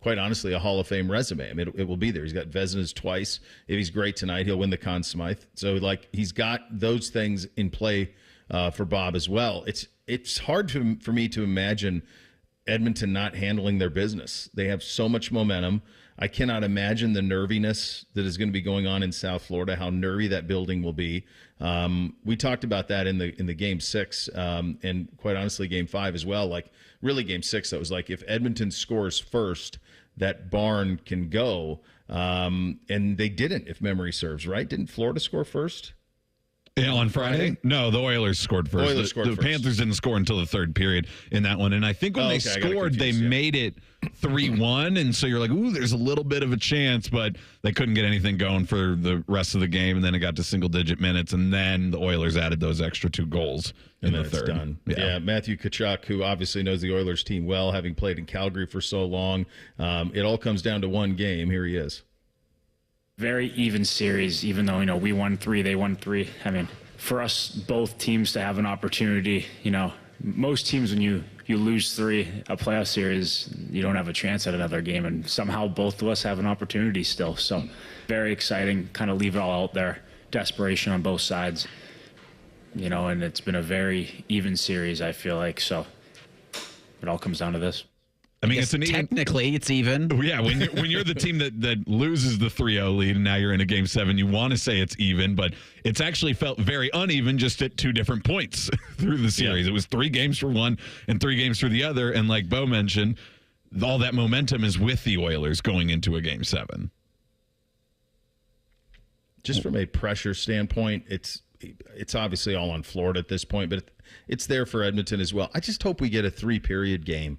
quite honestly, a Hall of Fame resume. I mean, it will be there. He's got Vezinas twice. If he's great tonight, he'll win the Conn Smythe. So, he's got those things in play for Bob as well. It's hard for me to imagine Edmonton not handling their business. They have so much momentum. I cannot imagine the nerviness that is going to be going on in South Florida, how nervy that building will be. We talked about that in the Game 6, and quite honestly, Game 5 as well. Like, really, Game 6, that was like, if Edmonton scores first, that barn can go. And they didn't, if memory serves, right? Didn't Florida score first? Yeah, on Friday? No, the Oilers scored first. The Panthers didn't score until the third period in that one. And I think when they scored, they made it 3-1. And so you're like, ooh, there's a little bit of a chance, but they couldn't get anything going for the rest of the game. And then it got to single-digit minutes. And then the Oilers added those extra 2 goals in the third. Done. Yeah, Matthew Tkachuk, who obviously knows the Oilers team well, having played in Calgary for so long. It all comes down to one game. Here he is. Very even series, even though, we won 3, they won 3. I mean, for us, both teams to have an opportunity, most teams, when you lose 3, a playoff series, you don't have a chance at another game. And somehow both of us have an opportunity still. So very exciting, kind of leave it all out there. Desperation on both sides, and it's been a very even series, I feel like. So it all comes down to this. I mean, technically it's even. Yeah, when you're the team that loses the 3-0 lead and now you're in a Game 7, you want to say it's even, but it's actually felt very uneven just at 2 different points through the series. Yeah. It was 3 games for one and 3 games for the other, and like Bo mentioned, all that momentum is with the Oilers going into a Game 7. Just from a pressure standpoint, it's obviously all on Florida at this point, but it's there for Edmonton as well. I just hope we get a 3-period game.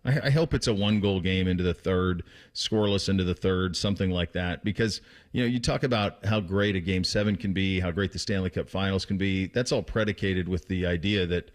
I hope it's a 1-goal game into the third, scoreless into the third, something like that. Because, you talk about how great a Game 7 can be, how great the Stanley Cup Finals can be. That's all predicated with the idea that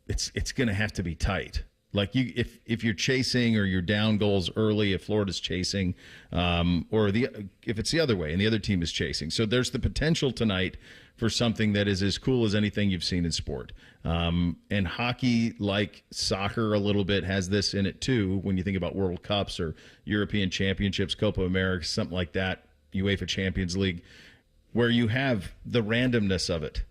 it's going to have to be tight. Like, if you're chasing or you're down goals early, if Florida's chasing, or if it's the other way and the other team is chasing. So there's the potential tonight for something that is as cool as anything you've seen in sport. And hockey, like soccer a little bit, has this in it too. When you think about World Cups or European Championships, Copa America, something like that, UEFA Champions League, where you have the randomness of it.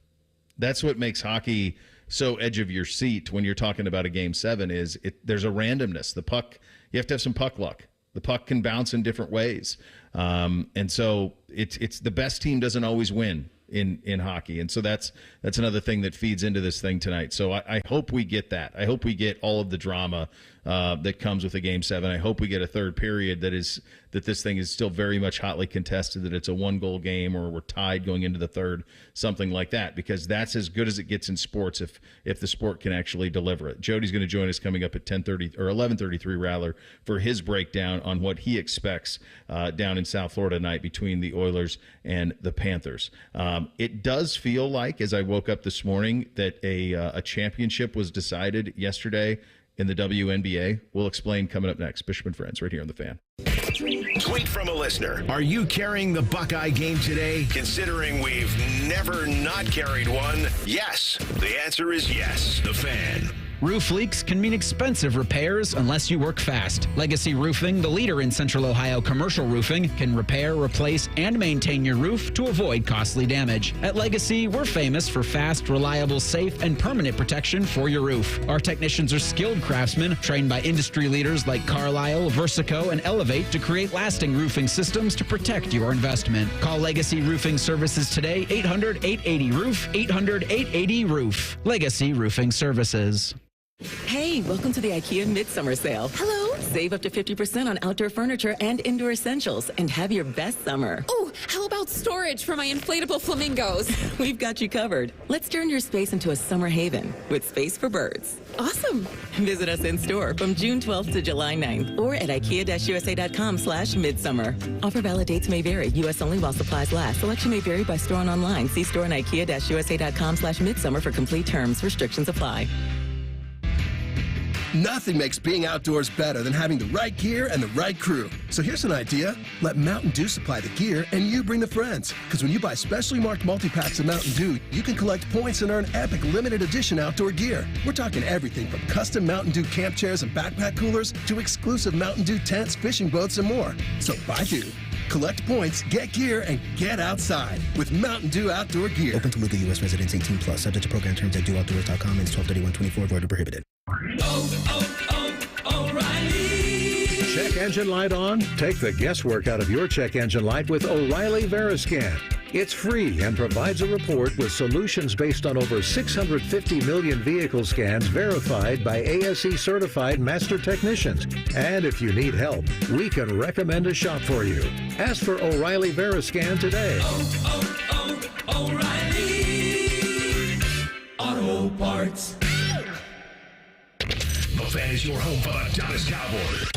That's what makes hockey so edge of your seat when you're talking about a Game 7 is there's a randomness. The puck, you have to have some puck luck. The puck can bounce in different ways. And so it's the best team doesn't always win in hockey. And so that's another thing that feeds into this thing tonight. So I hope we get that. I hope we get all of the drama that comes with a Game 7. I hope we get a third period that this thing is still very much hotly contested, that it's a 1-goal game or we're tied going into the third, something like that, because that's as good as it gets in sports if the sport can actually deliver it. Jody's going to join us coming up at 10:30 or 11:33 rather for his breakdown on what he expects down in South Florida tonight between the Oilers and the Panthers. It does feel like, as I woke up this morning, that a championship was decided yesterday in the WNBA. We'll explain coming up next. Bishop and Friends right here on The Fan. Tweet from a listener. Are you carrying the Buckeye game today? Considering we've never not carried one, yes. The answer is yes. The Fan. Roof leaks can mean expensive repairs unless you work fast. Legacy Roofing, the leader in Central Ohio commercial roofing, can repair, replace, and maintain your roof to avoid costly damage. At Legacy, we're famous for fast, reliable, safe, and permanent protection for your roof. Our technicians are skilled craftsmen trained by industry leaders like Carlisle, Versico, and Elevate to create lasting roofing systems to protect your investment. Call Legacy Roofing Services today, 800-880-ROOF, 800-880-ROOF. Legacy Roofing Services. Hey, welcome to the IKEA Midsummer Sale. Hello. Save up to 50% on outdoor furniture and indoor essentials and have your best summer. Oh, how about storage for my inflatable flamingos? We've got you covered. Let's turn your space into a summer haven with space for birds. Awesome. Visit us in store from June 12th to July 9th or at IKEA-USA.com/midsummer. Offer valid dates may vary. U.S. only while supplies last. Selection may vary by store and online. See store and IKEA-USA.com/midsummer for complete terms. Restrictions apply. Nothing makes being outdoors better than having the right gear and the right crew. So here's an idea. Let Mountain Dew supply the gear and you bring the friends. Because when you buy specially marked multi-packs of Mountain Dew, you can collect points and earn epic limited edition outdoor gear. We're talking everything from custom Mountain Dew camp chairs and backpack coolers to exclusive Mountain Dew tents, fishing boats, and more. So buy Dew, collect points, get gear, and get outside with Mountain Dew outdoor gear. Open to legal U.S. residents 18+. Subject to program terms at DewOutdoors.com and 12/31/24. Void or prohibited. O'Reilly. check engine light on? Take the guesswork out of your check engine light with O'Reilly Veriscan. It's free and provides a report with solutions based on over 650 million vehicle scans verified by ASE certified master technicians. And if you need help, we can recommend a shop for you. Ask for O'Reilly Veriscan today. O'Reilly Auto Parts. The Fan is your home for the Dallas Cowboys.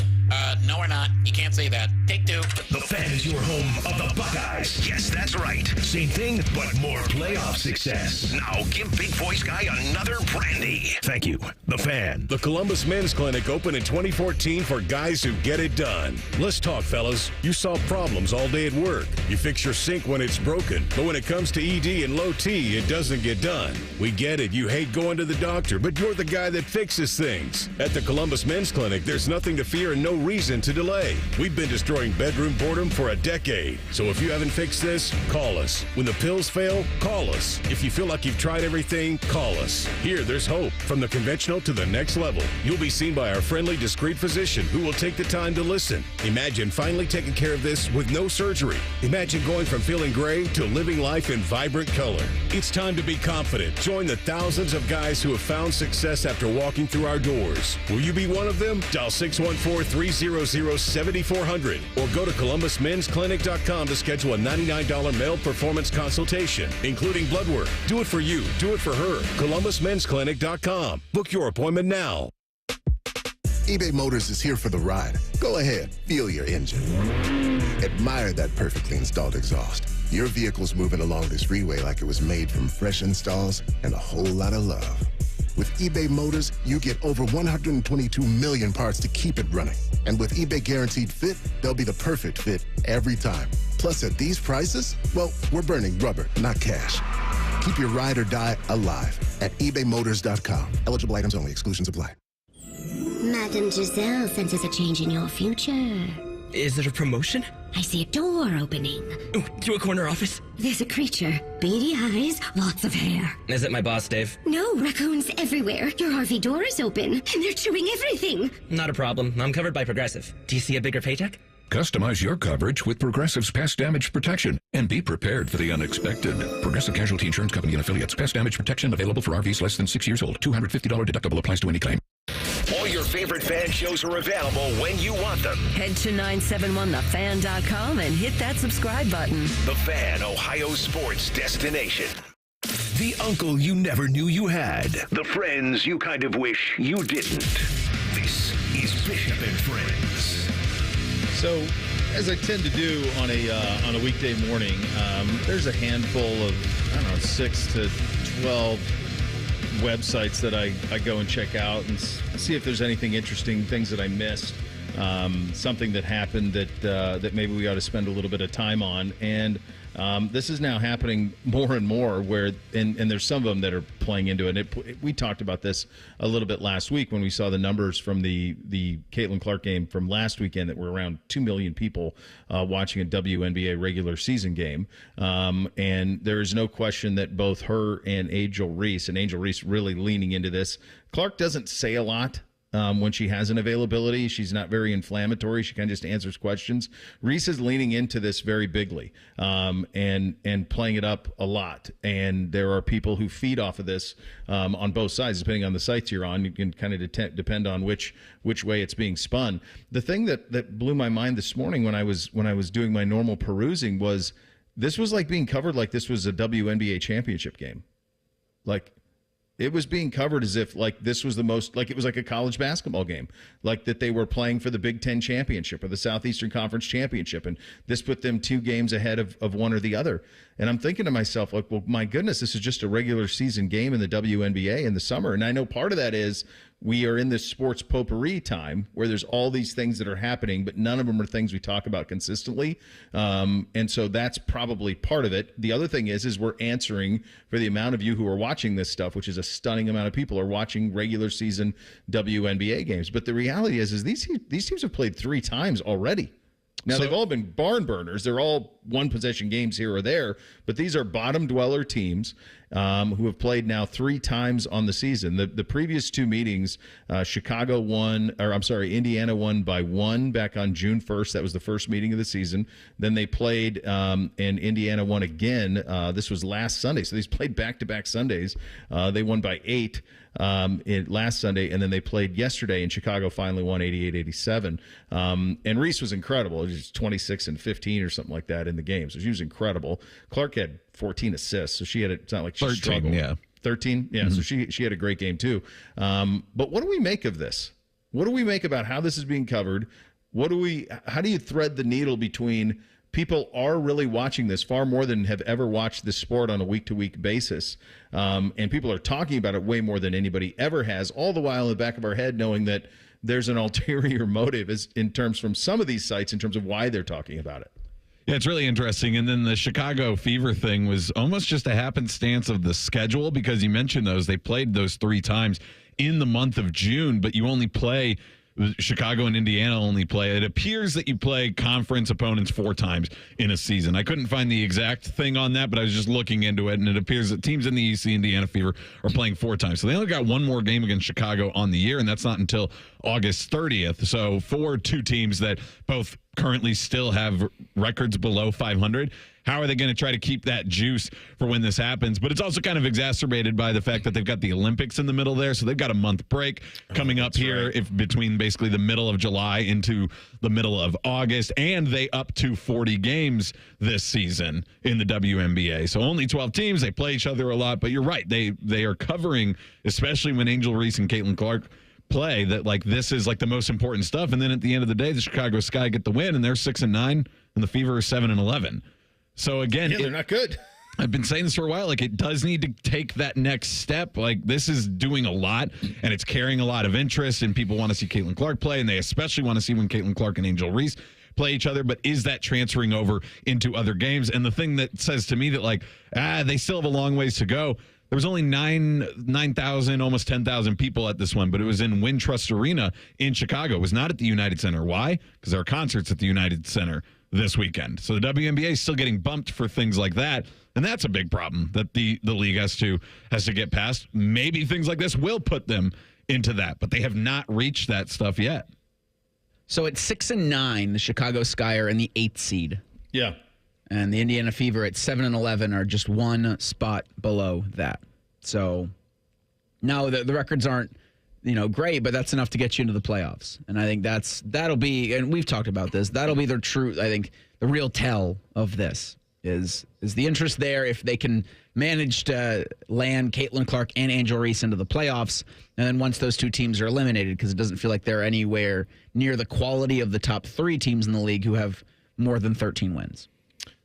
No, we're not. You can't say that. Take two. The Fan is your home of the Buckeyes. Yes, that's right. Same thing, but more playoff success. Now give Big Voice Guy another brandy. Thank you. The Fan. The Columbus Men's Clinic opened in 2014 for guys who get it done. Let's talk, fellas. You solve problems all day at work. You fix your sink when it's broken. But when it comes to ED and low T, it doesn't get done. We get it. You hate going to the doctor, but you're the guy that fixes things. At the Columbus Men's Clinic, there's nothing to fear and no reason to delay. We've been destroying bedroom boredom for a decade. So if you haven't fixed this, call us. When the pills fail, call us. If you feel like you've tried everything, call us. Here, there's hope. From the conventional to the next level. You'll be seen by our friendly, discreet physician who will take the time to listen. Imagine finally taking care of this with no surgery. Imagine going from feeling gray to living life in vibrant color. It's time to be confident. Join the thousands of guys who have found success after walking through our doors. Will you be one of them? Dial 614-300-7400 or go to ColumbusMen'sClinic.com to schedule a $99 male performance consultation, including blood work. Do it for you. Do it for her. ColumbusMen'sClinic.com. Book your appointment now. eBay Motors is here for the ride. Go ahead, feel your engine. Admire that perfectly installed exhaust. Your vehicle's moving along this freeway like it was made from fresh installs and a whole lot of love. With eBay Motors, you get over 122 million parts to keep it running. And with eBay Guaranteed Fit, they'll be the perfect fit every time. Plus, at these prices, well, we're burning rubber, not cash. Keep your ride or die alive at ebaymotors.com. Eligible items only. Exclusions apply. Madame Giselle senses a change in your future. Is it a promotion? I see a door opening. Ooh, to a corner office? There's a creature. Beady eyes, lots of hair. Is it my boss, Dave? No, raccoons everywhere. Your RV door is open, and they're chewing everything. Not a problem. I'm covered by Progressive. Do you see a bigger paycheck? Customize your coverage with Progressive's Pest Damage Protection and be prepared for the unexpected. Progressive Casualty Insurance Company and Affiliates. Pest damage protection available for RVs less than 6 years old. $250 deductible applies to any claim. All your favorite fan shows are available when you want them. Head to 971thefan.com and hit that subscribe button. The Fan, Ohio sports destination. The uncle you never knew you had. The friends you kind of wish you didn't. This is Bishop and Friends. So, as I tend to do on a weekday morning, there's a handful of, 6 to 12 websites that I go and check out and see if there's anything interesting, things that I missed, something that happened that maybe we ought to spend a little bit of time on. And this is now happening more and more where, and there's some of them that are playing into it. We talked about this a little bit last week when we saw the numbers from the Caitlin Clark game from last weekend that were around 2 million people watching a WNBA regular season game. And there is no question that both her and Angel Reese really leaning into this. Clark doesn't say a lot. When she has an availability, she's not very inflammatory. She kind of just answers questions. Reese is leaning into this very bigly and playing it up a lot. And there are people who feed off of this on both sides, depending on the sites you're on. You can kind of depend on which way it's being spun. The thing that blew my mind this morning when I was doing my normal perusing was this was like being covered like this was a WNBA championship game, like. It was being covered as if like this was the most, like it was like a college basketball game, like that they were playing for the Big Ten championship or the Southeastern Conference championship. And this put them 2 games ahead of one or the other. And I'm thinking to myself, like, well, my goodness, this is just a regular season game in the WNBA in the summer. And I know part of that is we are in this sports potpourri time where there's all these things that are happening, but none of them are things we talk about consistently. And so that's probably part of it. The other thing is we're answering for the amount of you who are watching this stuff, which is a stunning amount of people are watching regular season WNBA games. But the reality is these teams have played 3 times already. Now, they've all been barn burners. They're all one-possession games here or there, but these are bottom-dweller teams who have played now 3 times on the season. The previous 2 meetings, Indiana won by 1 back on June 1st. That was the first meeting of the season. Then they played, and Indiana won again. This was last Sunday, so these played back-to-back Sundays. They won by 8 last Sunday, and then they played yesterday, and Chicago finally won 88-87. And Reese was incredible. It was 26 and 15 or something like that in the game, so she was incredible. Clark had 14 assists, so she had it's not like she 13, struggled. yeah. 13? Yeah, so she had a great game too. But what do we make of this? What do we make about how this is being covered? How do you thread the needle between people are really watching this far more than have ever watched this sport on a week-to-week basis, and people are talking about it way more than anybody ever has, all the while in the back of our head knowing that there's an ulterior motive in terms from some of these sites in terms of why they're talking about it. Yeah, it's really interesting. And then the Chicago Fever thing was almost just a happenstance of the schedule, because you mentioned those. They played those 3 times in the month of June, but you only play Chicago and Indiana only play. It appears that you play conference opponents 4 times in a season. I couldn't find the exact thing on that, but I was just looking into it, and it appears that teams in the EC Indiana Fever are playing 4 times. So they only got 1 more game against Chicago on the year, and that's not until August 30th. So for 2 teams that both currently still have records below 500, how are they going to try to keep that juice for when this happens? But it's also kind of exacerbated by the fact that they've got the Olympics in the middle there. So they've got a month break coming up here between basically the middle of July into the middle of August. And they up to 40 games this season in the WNBA. So only 12 teams. They play each other a lot. But you're right. They are covering, especially when Angel Reese and Caitlin Clark play, that like this is like the most important stuff. And then at the end of the day, the Chicago Sky get the win, and they're 6-9, and the Fever are 7-11. So again, they're not good. I've been saying this for a while. Like, it does need to take that next step. Like, this is doing a lot, and it's carrying a lot of interest, and people want to see Caitlin Clark play, and they especially want to see when Caitlin Clark and Angel Reese play each other. But is that transferring over into other games? And the thing that says to me that, like, they still have a long ways to go. There was only 9,000, almost 10,000 people at this one, but it was in Wintrust Arena in Chicago. It was not at the United Center. Why? Because there are concerts at the United Center this weekend. So the WNBA is still getting bumped for things like that, and that's a big problem that the league has to get past. Maybe things like this will put them into that, but they have not reached that stuff yet. So at 6-9, the Chicago Sky are in the 8th seed. Yeah. And the Indiana Fever at 7-11 are just 1 spot below that. So, no, the records aren't, great, but that's enough to get you into the playoffs. And I think that'll be, and we've talked about this, that'll be the true, I think, the real tell of this is the interest there if they can manage to land Caitlin Clark and Angel Reese into the playoffs. And then once those 2 teams are eliminated, because it doesn't feel like they're anywhere near the quality of the top 3 teams in the league who have more than 13 wins.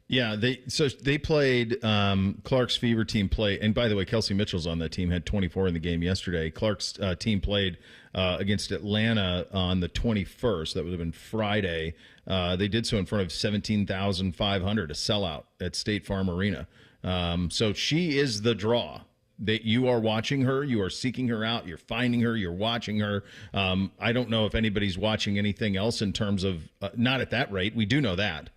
Yeah, they played Clark's Fever team and by the way, Kelsey Mitchell's on that team, had 24 in the game yesterday. Clark's team played against Atlanta on the 21st. That would have been Friday. They did so in front of 17,500, a sellout at State Farm Arena. So she is the draw. That you are watching her, you are seeking her out, you're finding her, you're watching her. I don't know if anybody's watching anything else in terms of not at that rate. We do know that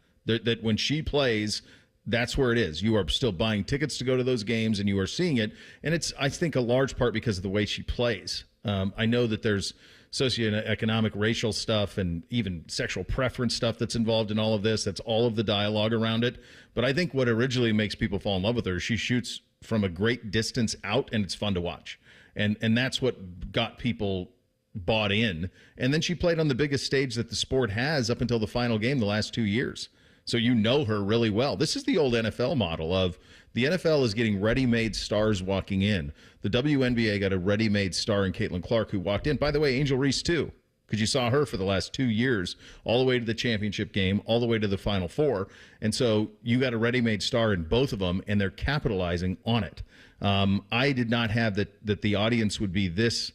when she plays, that's where it is. You are still buying tickets to go to those games, and you are seeing it. And it's, I think, a large part because of the way she plays. I know that there's socioeconomic, racial stuff, and even sexual preference stuff that's involved in all of this. That's all of the dialogue around it. But I think what originally makes people fall in love with her is she shoots from a great distance out, and it's fun to watch. And that's what got people bought in. And then she played on the biggest stage that the sport has up until the final game the last 2 years. So you know her really well. This is the old NFL model of the NFL is getting ready-made stars walking in. The WNBA got a ready-made star in Caitlin Clark who walked in. By the way, Angel Reese too, because you saw her for the last 2 years, all the way to the championship game, all the way to the Final Four. And so you got a ready-made star in both of them, and they're capitalizing on it. I did not have that the audience would be this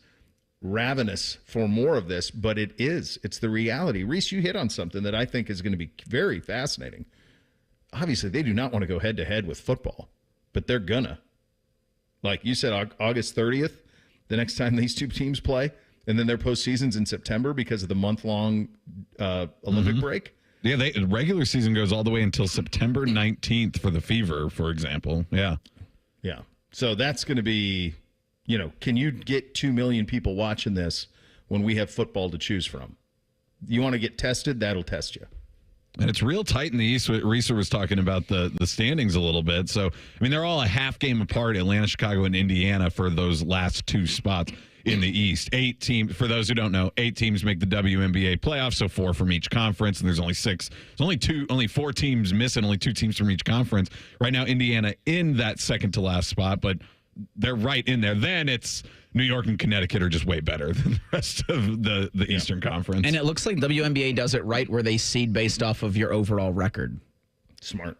ravenous for more of this, but it is. It's the reality. Reese, you hit on something that I think is going to be very fascinating. Obviously, they do not want to go head-to-head with football, but they're gonna. Like you said, August 30th, the next time these 2 teams play, and then their postseason's in September because of the month-long Olympic break. Yeah, the regular season goes all the way until September 19th for the Fever, for example. Yeah. Yeah. So that's going to be, can you get 2 million people watching this when we have football to choose from? You want to get tested? That'll test you. And it's real tight in the East. Reeser was talking about the standings a little bit. So, they're all a half game apart, Atlanta, Chicago, and Indiana for those last 2 spots in the East. 8 teams, for those who don't know, 8 teams make the WNBA playoffs, so 4 from each conference, and there's only 6. There's only 4 teams missing, only 2 teams from each conference. Right now, Indiana in that second to last spot, but they're right in there. Then it's New York and Connecticut are just way better than the rest of the Eastern Conference. And it looks like WNBA does it right where they seed based off of your overall record. Smart.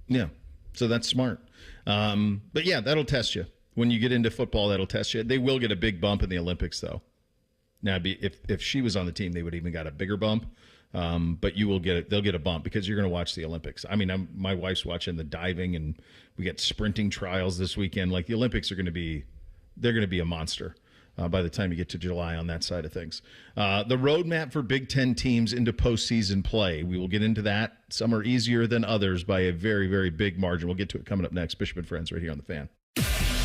Yeah. So that's smart. But yeah, that'll test you. When you get into football, that'll test you. They will get a big bump in the Olympics, though. Now, if she was on the team, they would even got a bigger bump. But they'll get a bump because you're going to watch the Olympics. My wife's watching the diving, and we got sprinting trials this weekend. Like, the Olympics they're going to be a monster by the time you get to July on that side of things. The roadmap for Big Ten teams into postseason play. We will get into that. Some are easier than others by a very, very big margin. We'll get to it coming up next. Bishop and Friends right here on The Fan.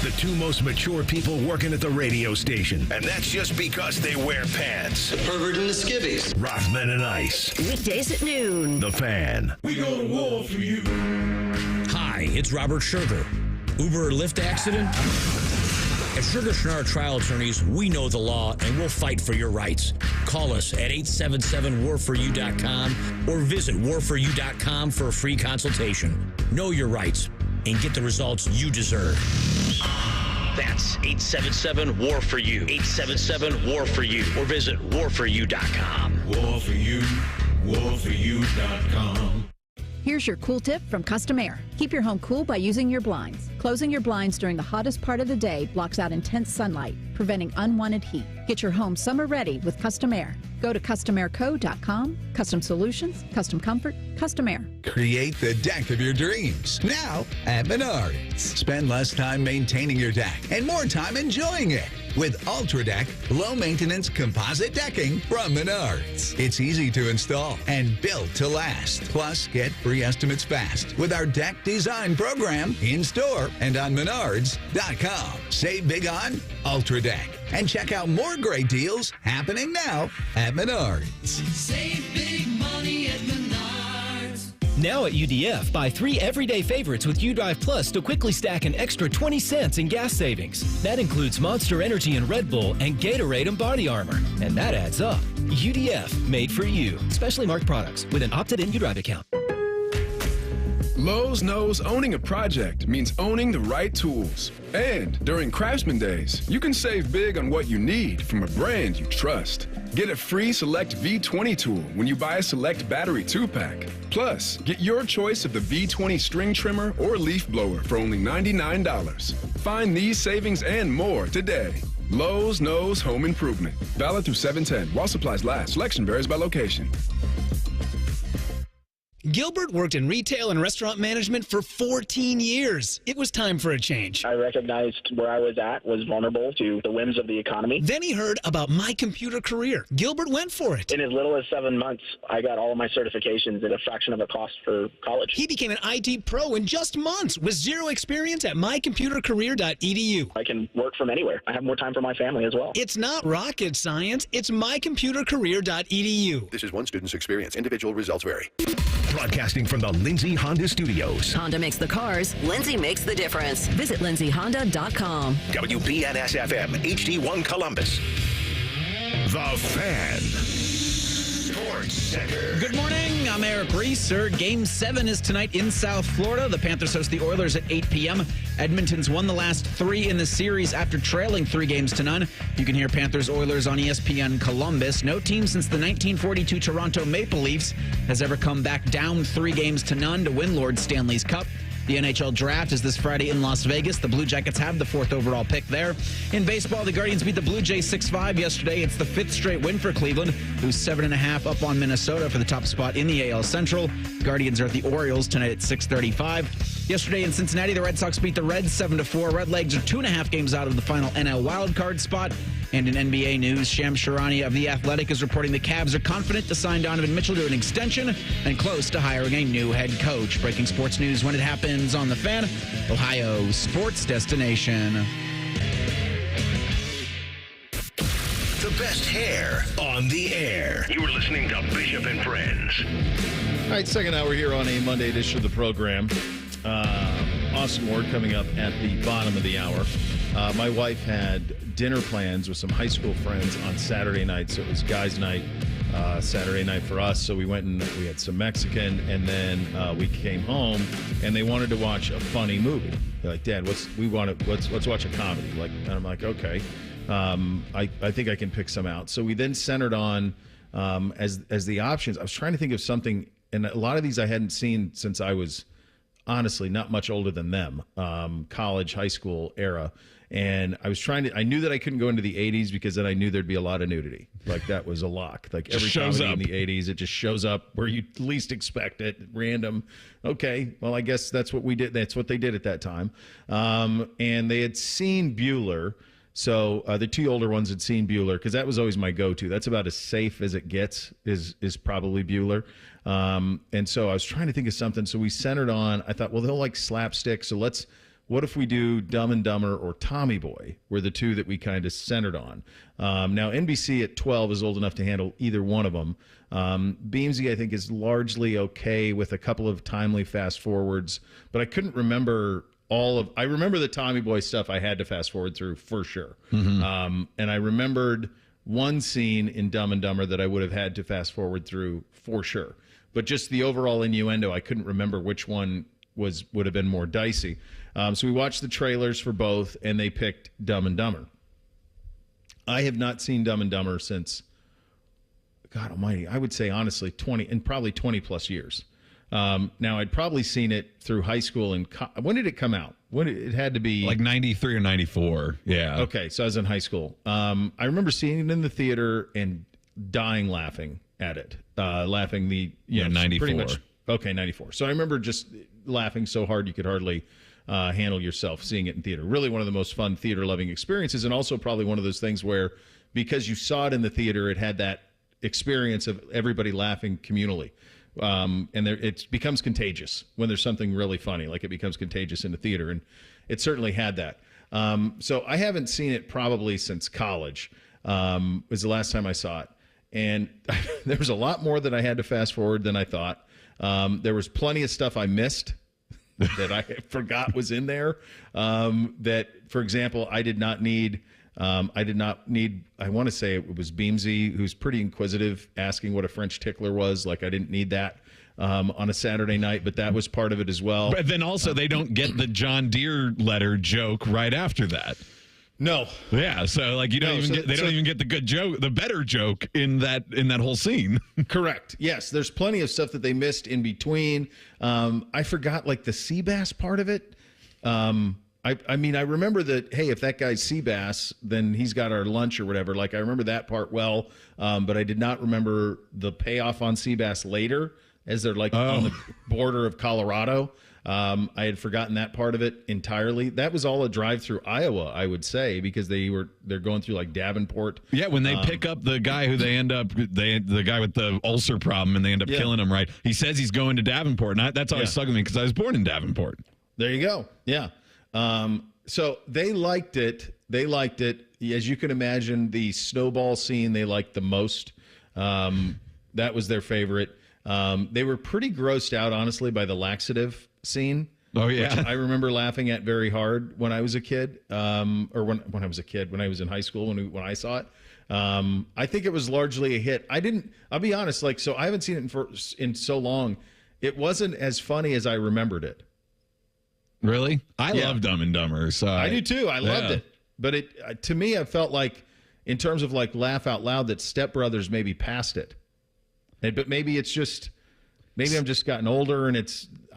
The 2 most mature people working at the radio station. And that's just because they wear pants. The pervert and the skivvies. Rothman and Ice. Weekdays at noon. The Fan. We go to war for you. Hi, it's Robert Sugar. Uber or Lyft accident? At Sugar Schnarr Trial Attorneys, we know the law and we'll fight for your rights. Call us at 877-WARFORYOU.com or visit warforyou.com for a free consultation. Know your rights and get the results you deserve. That's 877-WAR-FOR-YOU. 877-WAR-FOR-YOU. Or visit warforyou.com. War for you. Warforyou.com. Here's your cool tip from Custom Air. Keep your home cool by using your blinds. Closing your blinds during the hottest part of the day blocks out intense sunlight, preventing unwanted heat. Get your home summer ready with Custom Air. Go to customairco.com. Custom solutions, custom comfort, Custom Air. Create the deck of your dreams now at Menards. Spend less time maintaining your deck and more time enjoying it with Ultra Deck low-maintenance composite decking from Menards. It's easy to install and built to last. Plus, get free estimates fast with our deck design program in-store and on Menards.com. Save big on Ultra Deck and check out more great deals happening now at Menards. Save big money at Menards. Now at UDF, buy 3 everyday favorites with UDrive Plus to quickly stack an extra 20 cents in gas savings. That includes Monster Energy and Red Bull and Gatorade and Body Armor. And that adds up. UDF, made for you. Specially marked products with an opted-in UDrive account. Lowe's knows owning a project means owning the right tools. And during Craftsman Days, you can save big on what you need from a brand you trust. Get a free Select V20 tool when you buy a Select Battery 2-pack. Plus, get your choice of the V20 string trimmer or leaf blower for only $99. Find these savings and more today. Lowe's knows home improvement. Valid through 7/10 while supplies last. Selection varies by location. Gilbert worked in retail and restaurant management for 14 years. It was time for a change. I recognized where I was at was vulnerable to the whims of the economy. Then he heard about My Computer Career. Gilbert went for it. In as little as 7 months, I got all of my certifications at a fraction of the cost for college. He became an IT pro in just months with zero experience at mycomputercareer.edu. I can work from anywhere. I have more time for my family as well. It's not rocket science. It's mycomputercareer.edu. This is one student's experience. Individual results vary. Broadcasting from the Lindsay Honda Studios. Honda makes the cars. Lindsay makes the difference. Visit lindsayhonda.com. WBNS-FM, HD1 Columbus. The Fan. Sports Center. Good morning. I'm Eric Reeser. Game 7 is tonight in South Florida. The Panthers host the Oilers at 8 p.m. Edmonton's won the last 3 in the series after trailing 3-0. You can hear Panthers-Oilers on ESPN Columbus. No team since the 1942 Toronto Maple Leafs has ever come back down 3-0 to win Lord Stanley's Cup. The NHL Draft is this Friday in Las Vegas. The Blue Jackets have the 4th overall pick there. In baseball, the Guardians beat the Blue Jays 6-5 yesterday. It's the 5th straight win for Cleveland, who's 7.5 up on Minnesota for the top spot in the AL Central. The Guardians are at the Orioles tonight at 6:35. Yesterday in Cincinnati, the Red Sox beat the Reds 7-4. Redlegs are 2.5 games out of the final NL wildcard spot. And in NBA news, Shams Charania of The Athletic is reporting the Cavs are confident to sign Donovan Mitchell to an extension and close to hiring a new head coach. Breaking sports news when it happens on The Fan, Ohio sports destination. The best hair on the air. You're listening to Bishop and Friends. All right, second hour here on a Monday edition of the program. Austin Ward coming up at the bottom of the hour. My wife had dinner plans with some high school friends on Saturday night, so it was guys' night Saturday night for us. So we went and we had some Mexican, and then we came home, and they wanted to watch a funny movie. They're like, Dad, let's watch a comedy. And I'm like, okay. I think I can pick some out. So we then centered on as the options. I was trying to think of something, and a lot of these I hadn't seen since I was honestly not much older than them, college, high school era. And I was I knew that I couldn't go into the 80s because then I knew thered be a lot of nudity. Like that was a lock. Like every comedy in the 80s, it just shows up where you least expect it, random. Okay, well, I guess that's what we did. That's what they did at that time. And they had seen Bueller. So the two older ones had seen Bueller because that was always my go-to. That's about as safe as it gets is probably Bueller. And so I was trying to think of something. So we centered on, I thought, well, they'll like slapstick. So what if we do Dumb and Dumber or Tommy Boy were the two that we kind of centered on. Now, NBC at 12 is old enough to handle either one of them. Beamsy, I think, is largely okay with a couple of timely fast forwards, but I couldn't remember I remember the Tommy Boy stuff I had to fast forward through for sure. Mm-hmm. And I remembered one scene in Dumb and Dumber that I would have had to fast forward through for sure. But just the overall innuendo, I couldn't remember which one would have been more dicey. So we watched the trailers for both, and they picked Dumb and Dumber. I have not seen Dumb and Dumber since, God almighty, I would say honestly 20 plus years. Now, I'd probably seen it through high school. And when did it come out? It had to be like 93 or 94. Yeah. Okay, so I was in high school. I remember seeing it in the theater and dying laughing at it. 94. Pretty much. Okay, 94. So I remember just laughing so hard you could hardly handle yourself seeing it in theater. Really one of the most fun theater-loving experiences, and also probably one of those things where because you saw it in the theater, it had that experience of everybody laughing communally. And it becomes contagious when there's something really funny, like it becomes contagious in the theater, and it certainly had that. So I haven't seen it probably since college was the last time I saw it, and there was a lot more that I had to fast forward than I thought. There was plenty of stuff I missed that I forgot was in there. That, for example, I did not need. I want to say it was Beamsy, who's pretty inquisitive, asking what a French tickler was. Like, I didn't need that on a Saturday night, but that was part of it as well. But then also they don't get the John Deere letter joke right after that. No. Yeah, so like they don't even get the good joke, the better joke in that whole scene. Correct. Yes, there's plenty of stuff that they missed in between. I forgot like the sea bass part of it. I mean, I remember that, hey, if that guy's sea bass, then he's got our lunch or whatever. Like, I remember that part well, but I did not remember the payoff on sea bass later as they're like on the border of Colorado. I had forgotten that part of it entirely. That was all a drive through Iowa, I would say, because they're going through like Davenport. Yeah, when they pick up the guy who the guy with the ulcer problem, and they end up killing him, right? He says he's going to Davenport, and that's always stuck with me because I was born in Davenport. There you go. Yeah. So they liked it. As you can imagine, the snowball scene they liked the most. That was their favorite. They were pretty grossed out, honestly, by the laxative scene. Oh, yeah. Which I remember laughing at very hard when I was a kid, or when I was in high school, when I saw it. I think it was largely a hit. I'll be honest, so I haven't seen it in so long. It wasn't as funny as I remembered it. Really? I love Dumb and Dumber. So I do too. I loved it. But to me, I felt like, in terms of like laugh out loud, that Step Brothers maybe passed it. But maybe it's just, maybe I'm just gotten older, and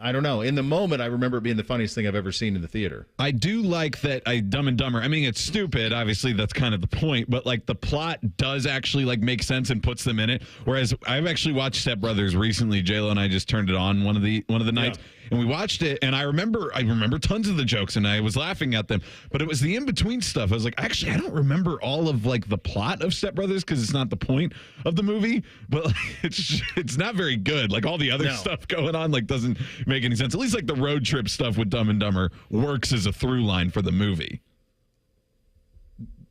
I don't know. In the moment, I remember it being the funniest thing I've ever seen in the theater. I do like that Dumb and Dumber. I mean, it's stupid. Obviously, that's kind of the point. But like the plot does actually like make sense and puts them in it. Whereas I've actually watched Step Brothers recently. JLo and I just turned it on one of the nights. And we watched it, and I remember tons of the jokes, and I was laughing at them. But it was the in-between stuff. I was like, actually, I don't remember all of like the plot of Step Brothers because it's not the point of the movie. But like, it's not very good. Like all the other stuff going on like doesn't make any sense. At least like the road trip stuff with Dumb and Dumber works as a through line for the movie.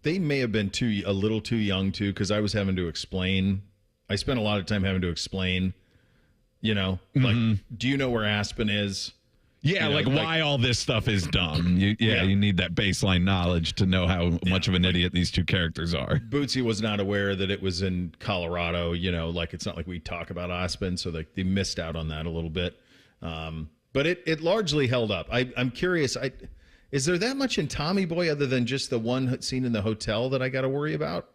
They may have been a little too young too, because I was having to explain. I spent a lot of time having to explain. Like, do you know where Aspen is? Yeah, like why all this stuff is dumb. You need that baseline knowledge to know how much of an idiot these two characters are. Bootsy was not aware that it was in Colorado. Like it's not like we talk about Aspen, so they missed out on that a little bit. But it largely held up. I'm curious. Is there that much in Tommy Boy other than just the one scene in the hotel that I got to worry about?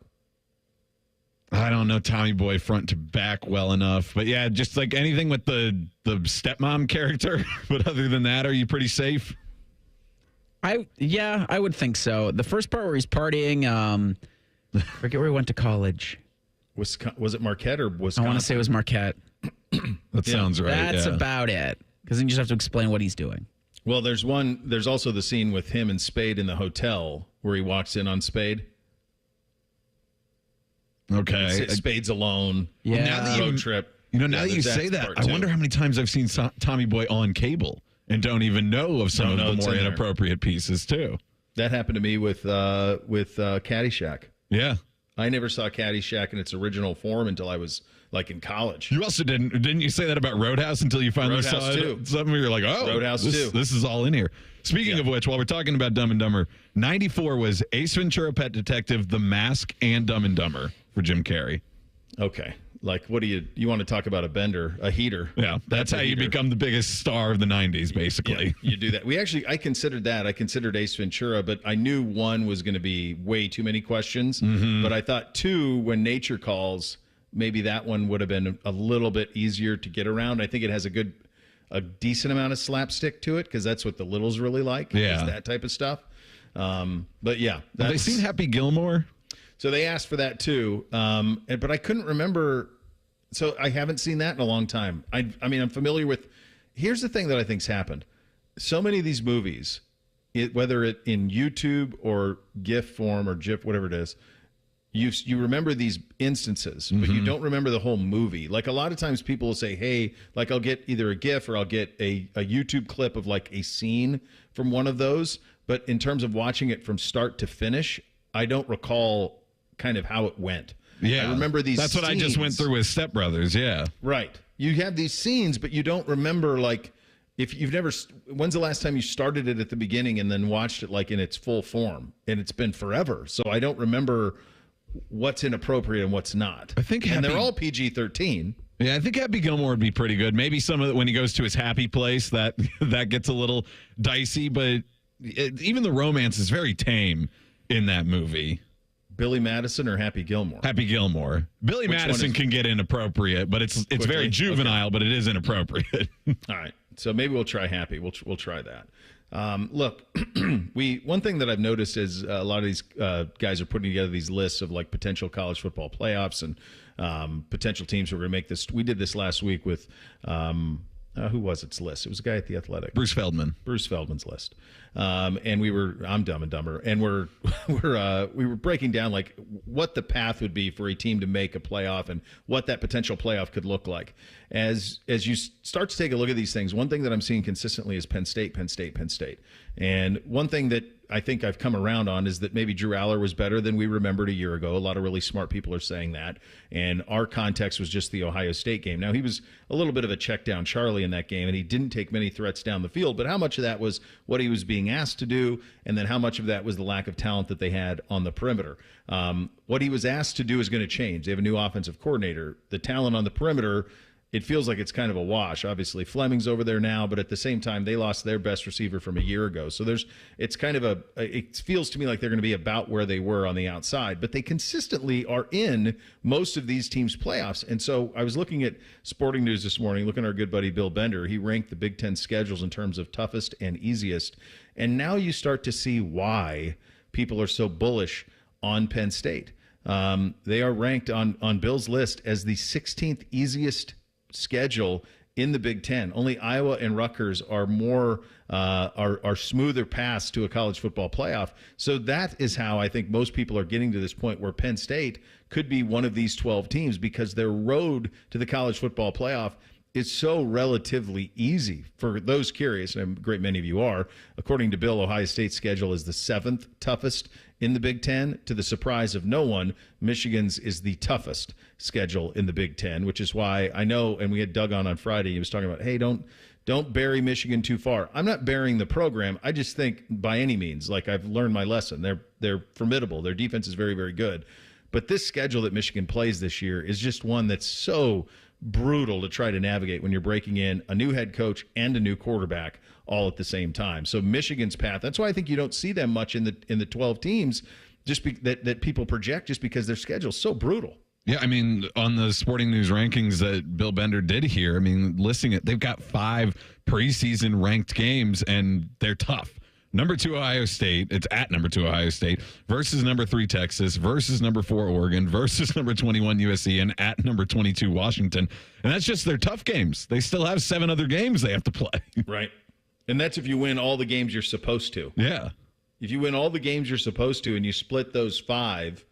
I don't know Tommy Boy front to back well enough. But yeah, just like anything with the stepmom character. But other than that, are you pretty safe? I would think so. The first part where he's partying, I forget where he went to college. Was it Marquette or Wisconsin? I want to say it was Marquette. That sounds right. That's about it. Because then you just have to explain what he's doing. Well, there's also the scene with him and Spade in the hotel where he walks in on Spade. Okay. Spade's alone. Yeah. Now that road trip. Now that you say that, I wonder how many times I've seen Tommy Boy on cable and don't even know of some of the more inappropriate pieces too. That happened to me with Caddyshack. Yeah. I never saw Caddyshack in its original form until I was like in college. You also didn't you say that about Roadhouse until you finally saw it? Something where you're like, oh, Roadhouse 2. This is all in here. Speaking of which, while we're talking about Dumb and Dumber, 94 was Ace Ventura, Pet Detective, The Mask, and Dumb and Dumber for Jim Carrey. Okay. Like, what do you want to talk about a heater? Yeah, that's how you become the biggest star of the 90s, basically. Yeah, you do that. I considered that. I considered Ace Ventura, but I knew 1 was going to be way too many questions. Mm-hmm. But I thought 2, When Nature Calls, maybe that one would have been a little bit easier to get around. I think it has a decent amount of slapstick to it because that's what the littles really like. Yeah. Is that type of stuff. But yeah. Have they seen Happy Gilmore? So they asked for that too. But I couldn't remember. So I haven't seen that in a long time. I mean, I'm familiar with. Here's the thing that I think's happened. So many of these movies, whether it in YouTube or GIF form or GIF, whatever it is, you remember these instances, but you don't remember the whole movie. Like a lot of times people will say, hey, like I'll get either a GIF or I'll get a YouTube clip of like a scene from one of those. But in terms of watching it from start to finish, I don't recall kind of how it went. Yeah. I remember these That's what I just went through with Step Brothers, yeah. Right. You have these scenes, but you don't remember, like, if you've never, when's the last time you started it at the beginning and then watched it, like, in its full form? And it's been forever. So I don't remember what's inappropriate and what's not. I think and they're all PG-13. Yeah, I think Happy Gilmore would be pretty good. Maybe some of it when he goes to his happy place, that gets a little dicey, but even the romance is very tame in that movie. Billy Madison or Happy Gilmore? Happy Gilmore. Billy Madison can get inappropriate, but it's very juvenile, but it is inappropriate. All right. So maybe we'll try Happy. We'll try that. Look, one thing that I've noticed is a lot of these guys are putting together these lists of like potential college football playoffs and potential teams who are going to make this. We did this last week with who was its list? It was a guy at The Athletic. Bruce Feldman's list. And I'm Dumb and Dumber, and we were breaking down like what the path would be for a team to make a playoff and what that potential playoff could look like. As you start to take a look at these things, one thing that I'm seeing consistently is Penn State. And one thing that I think I've come around on is that maybe Drew Aller was better than we remembered a year ago. A lot of really smart people are saying that. And our context was just the Ohio State game. Now, he was a little bit of a check down Charlie in that game, and he didn't take many threats down the field. But how much of that was what he was being asked to do, and then how much of that was the lack of talent that they had on the perimeter? What he was asked to do is going to change. They have a new offensive coordinator. The talent on the perimeter it feels like it's kind of a wash. Obviously, Fleming's over there now, but at the same time, they lost their best receiver from a year ago. So it feels to me like they're going to be about where they were on the outside, but they consistently are in most of these teams' playoffs. And so I was looking at Sporting News this morning, looking at our good buddy Bill Bender. He ranked the Big Ten schedules in terms of toughest and easiest. And now you start to see why people are so bullish on Penn State. They are ranked on Bill's list as the 16th easiest schedule in the Big Ten. Only Iowa and Rutgers are are smoother paths to a college football playoff. So that is how I think most people are getting to this point where Penn State could be one of these 12 teams, because their road to the college football playoff is so relatively easy. For those curious, and a great many of you are, according to Bill, Ohio State's schedule is the 7th toughest in the Big Ten. To the surprise of no one, Michigan's is the toughest schedule in the Big Ten, which is why I know, and we had Doug on Friday, he was talking about, hey, don't bury Michigan too far. I'm not burying the program. I just think by any means, like, I've learned my lesson. They're formidable. Their defense is very, very good. But this schedule that Michigan plays this year is just one that's so brutal to try to navigate when you're breaking in a new head coach and a new quarterback all at the same time. So Michigan's path, that's why I think you don't see them much in the 12 teams that people project, just because their schedule's so brutal. Yeah, I mean, on the Sporting News rankings that Bill Bender did here, I mean, listing it, they've got 5 preseason ranked games, and they're tough. Number 2, Ohio State. It's at number 2, Ohio State versus number 3, Texas versus number 4, Oregon versus number 21, USC, and at number 22, Washington. And that's just their tough games. They still have 7 other games they have to play. Right. And that's if you win all the games you're supposed to. Yeah. If you win all the games you're supposed to and you split those 5,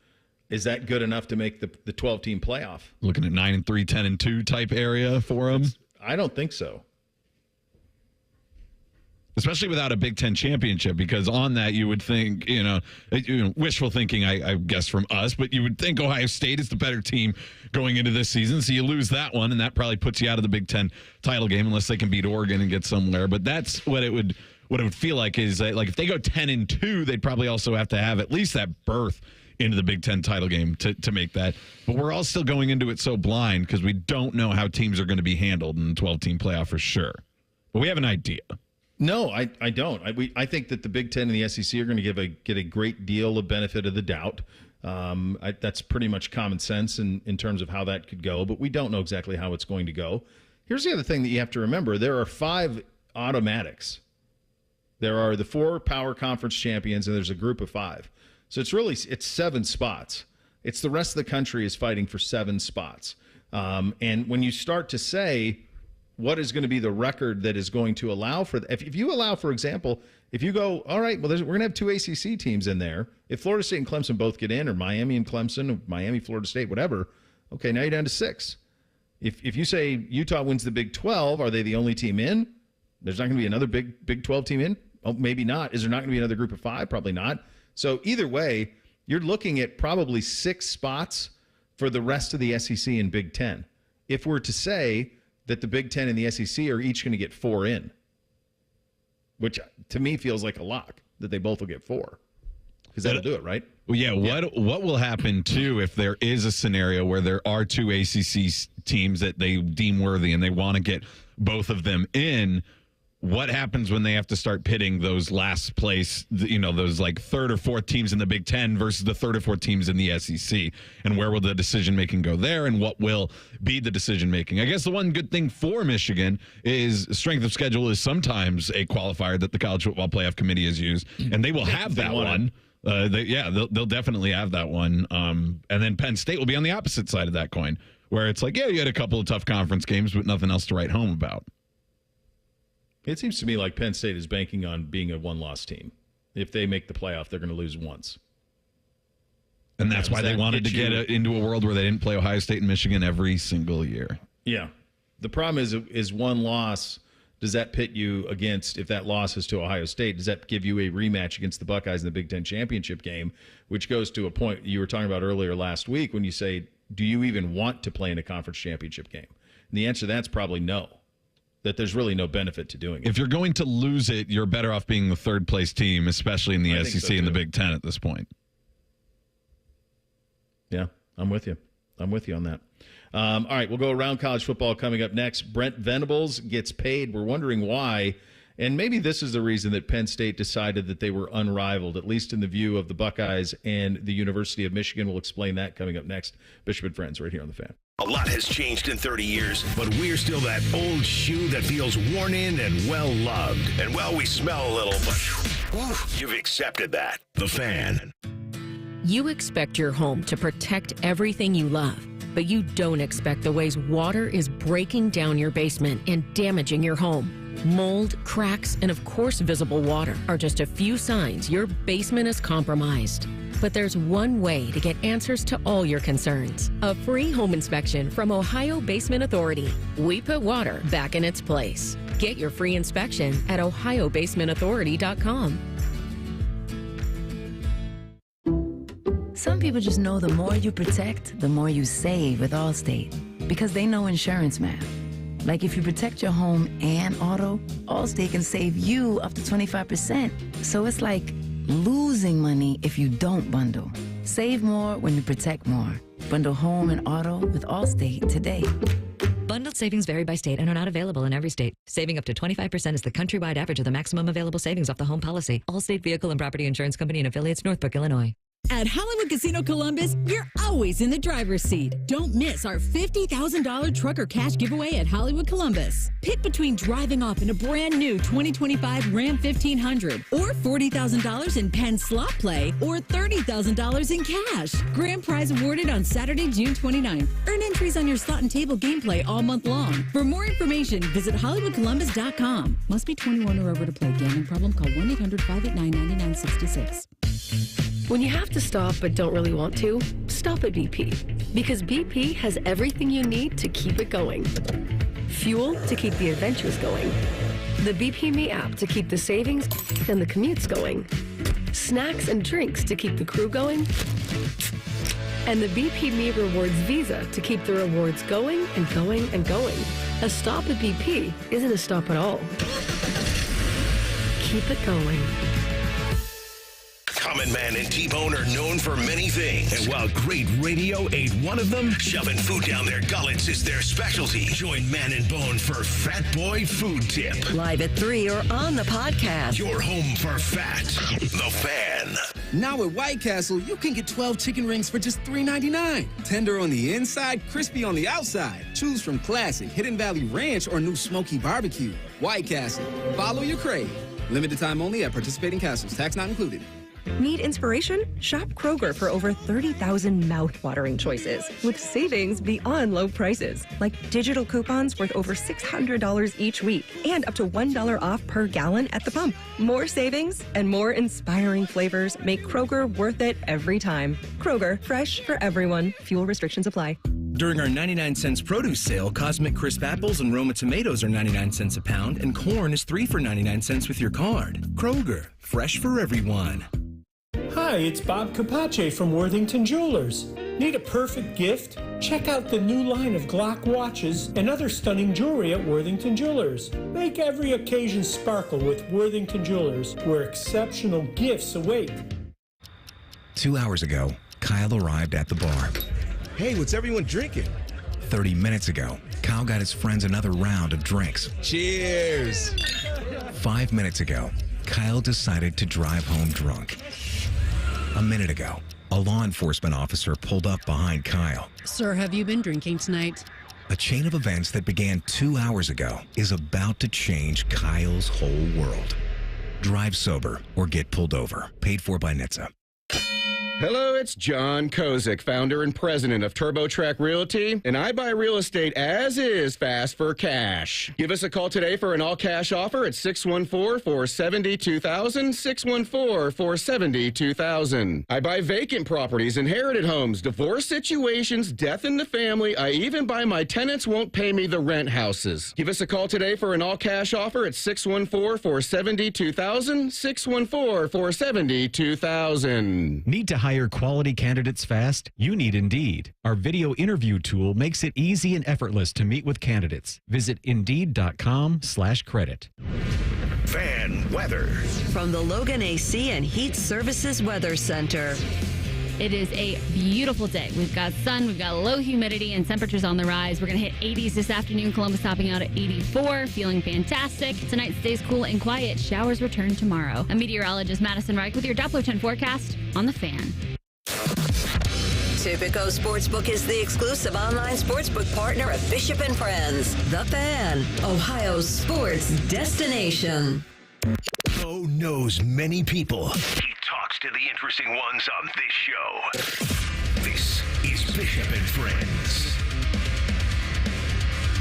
is that good enough to make the 12-team playoff? Looking at 9-3, 10-2 type area for them? I don't think so. Especially without a Big Ten championship, because on that you would think, wishful thinking, I guess, from us, but you would think Ohio State is the better team going into this season. So you lose that one, and that probably puts you out of the Big Ten title game unless they can beat Oregon and get somewhere. But that's what it would feel like is that, like, if they go 10-2, they'd probably also have to have at least that berth into the Big Ten title game to make that. But we're all still going into it so blind because we don't know how teams are going to be handled in the 12-team playoff for sure. But we have an idea. No, I don't. I think that the Big Ten and the SEC are going to get a great deal of benefit of the doubt. That's pretty much common sense in terms of how that could go, but we don't know exactly how it's going to go. Here's the other thing that you have to remember. There are 5 automatics. There are the 4 power conference champions, and there's a group of 5. So it's 7 spots. It's the rest of the country is fighting for 7 spots. And when you start to say, what is going to be the record that is going to allow for if you allow, for example, if you go, all right, well, we're going to have 2 ACC teams in there. If Florida State and Clemson both get in, or Miami and Clemson, or Miami, Florida State, whatever, okay, now you're down to 6. If you say Utah wins the Big 12, are they the only team in? There's not going to be another Big 12 team in? Oh, maybe not. Is there not going to be another group of 5? Probably not. So either way, you're looking at probably 6 spots for the rest of the SEC and Big 10. If we're to say that the Big Ten and the SEC are each going to get 4 in, which to me feels like a lock that they both will get 4, because that'll do it, right? Well, yeah. What will happen too if there is a scenario where there are 2 ACC teams that they deem worthy and they want to get both of them in? What happens when they have to start pitting those last place, those like 3rd or 4th teams in the Big Ten versus the 3rd or 4th teams in the SEC? And where will the decision-making go there, and what will be the decision-making? I guess the one good thing for Michigan is strength of schedule is sometimes a qualifier that the College Football Playoff Committee has used, and they will have that one. They'll definitely have that one. And then Penn State will be on the opposite side of that coin, where it's like, yeah, you had a couple of tough conference games, but nothing else to write home about. It seems to me like Penn State is banking on being a one-loss team. If they make the playoff, they're going to lose once. And that's why they wanted to get into a world where they didn't play Ohio State and Michigan every single year. Yeah. The problem is one loss. Does that pit you against, if that loss is to Ohio State, does that give you a rematch against the Buckeyes in the Big Ten championship game, which goes to a point you were talking about earlier last week when you say, do you even want to play in a conference championship game? And the answer to that's probably no. That there's really no benefit to doing it. If you're going to lose it, you're better off being the 3rd place team, especially in the SEC and the Big Ten at this point. Yeah, I'm with you. I'm with you on that. All right, we'll go around college football coming up next. Brent Venables gets paid. We're wondering why. And maybe this is the reason that Penn State decided that they were unrivaled, at least in the view of the Buckeyes and the University of Michigan. We'll explain that coming up next. Bishop and Friends right here on The Fan. A lot has changed in 30 years, but we're still that old shoe that feels worn in and well-loved. And, well, we smell a little, but whew, you've accepted that. The Fan. You expect your home to protect everything you love, but you don't expect the ways water is breaking down your basement and damaging your home. Mold, cracks, and of course visible water are just a few signs your basement is compromised. But there's one way to get answers to all your concerns. A free home inspection from Ohio Basement Authority. We put water back in its place. Get your free inspection at ohiobasementauthority.com. Some people just know the more you protect, the more you save with Allstate, because they know insurance math. Like if you protect your home and auto, Allstate can save you up to 25%. So it's like losing money if you don't bundle. Save more when you protect more. Bundle home and auto with Allstate today. Bundled savings vary by state and are not available in every state. Saving up to 25% is the countrywide average of the maximum available savings off the home policy. Allstate Vehicle and Property Insurance Company and affiliates, Northbrook, Illinois. At Hollywood Casino Columbus, you're always in the driver's seat. Don't miss our $50,000 trucker cash giveaway at Hollywood Columbus. Pick between driving off in a brand new 2025 Ram 1500 or $40,000 in Penn slot play or $30,000 in cash. Grand prize awarded on Saturday, June 29th. Earn entries on your slot and table gameplay all month long. For more information, visit HollywoodColumbus.com. Must be 21 or over to play. Gambling problem? Call 1-800-589-9966. When you have to stop but don't really want to, stop at BP. Because BP has everything you need to keep it going. Fuel to keep the adventures going. The BP Me app to keep the savings and the commutes going. Snacks and drinks to keep the crew going. And the BP Me Rewards Visa to keep the rewards going and going and going. A stop at BP isn't a stop at all. Keep it going. Common Man and T-Bone are known for many things. And while great radio ain't one of them, shoving food down their gullets is their specialty. Join Man and Bone for Fat Boy Food Tip. Live at 3 or on the podcast. Your home for fat. The Fan. Now at White Castle, you can get 12 chicken rings for just $3.99. Tender on the inside, crispy on the outside. Choose from classic, Hidden Valley Ranch, or new smoky barbecue. White Castle. Follow your crave. Limited time only at participating castles. Tax not included. Need inspiration? Shop Kroger for over 30,000 mouth-watering choices with savings beyond low prices, like digital coupons worth over $600 each week and up to $1 off per gallon at the pump. More savings and more inspiring flavors make Kroger worth it every time. Kroger, fresh for everyone. Fuel restrictions apply. During our 99 cents produce sale, Cosmic Crisp apples and Roma tomatoes are 99 cents a pound, and corn is 3 for 99 cents with your card. Kroger, fresh for everyone. Hi, it's Bob Capace from Worthington Jewelers. Need a perfect gift? Check out the new line of Glock watches and other stunning jewelry at Worthington Jewelers. Make every occasion sparkle with Worthington Jewelers, where exceptional gifts await. 2 hours ago, Kyle arrived at the bar. Hey, what's everyone drinking? 30 minutes ago, Kyle got his friends another round of drinks. Cheers! 5 minutes ago, Kyle decided to drive home drunk. A minute ago, a law enforcement officer pulled up behind Kyle. Sir, have you been drinking tonight? A chain of events that began 2 hours ago is about to change Kyle's whole world. Drive sober or get pulled over. Paid for by NHTSA. Hello, it's John Kozik, founder and president of TurboTrack Realty, and I buy real estate as is fast for cash. Give us a call today for an all-cash offer at 614-470-2000, 614-470-2000. I buy vacant properties, inherited homes, divorce situations, death in the family. I even buy my tenants won't pay me the rent houses. Give us a call today for an all-cash offer at 614-470-2000, 614-470-2000. Need to hire quality candidates fast? You need Indeed. Our video interview tool makes it easy and effortless to meet with candidates. Visit Indeed.com/credit. Fan weather. From the Logan AC and Heat Services Weather Center. It is a beautiful day. We've got sun, we've got low humidity, and temperatures on the rise. We're going to hit 80s this afternoon. Columbus topping out at 84, feeling fantastic. Tonight stays cool and quiet. Showers return tomorrow. A meteorologist, Madison Reich, with your Doppler 10 forecast on The Fan. Tipico Sportsbook is the exclusive online sportsbook partner of Bishop and Friends. The Fan, Ohio's sports destination. Bo knows many people. He talks to the interesting ones on this show. This is Bishop and Friends.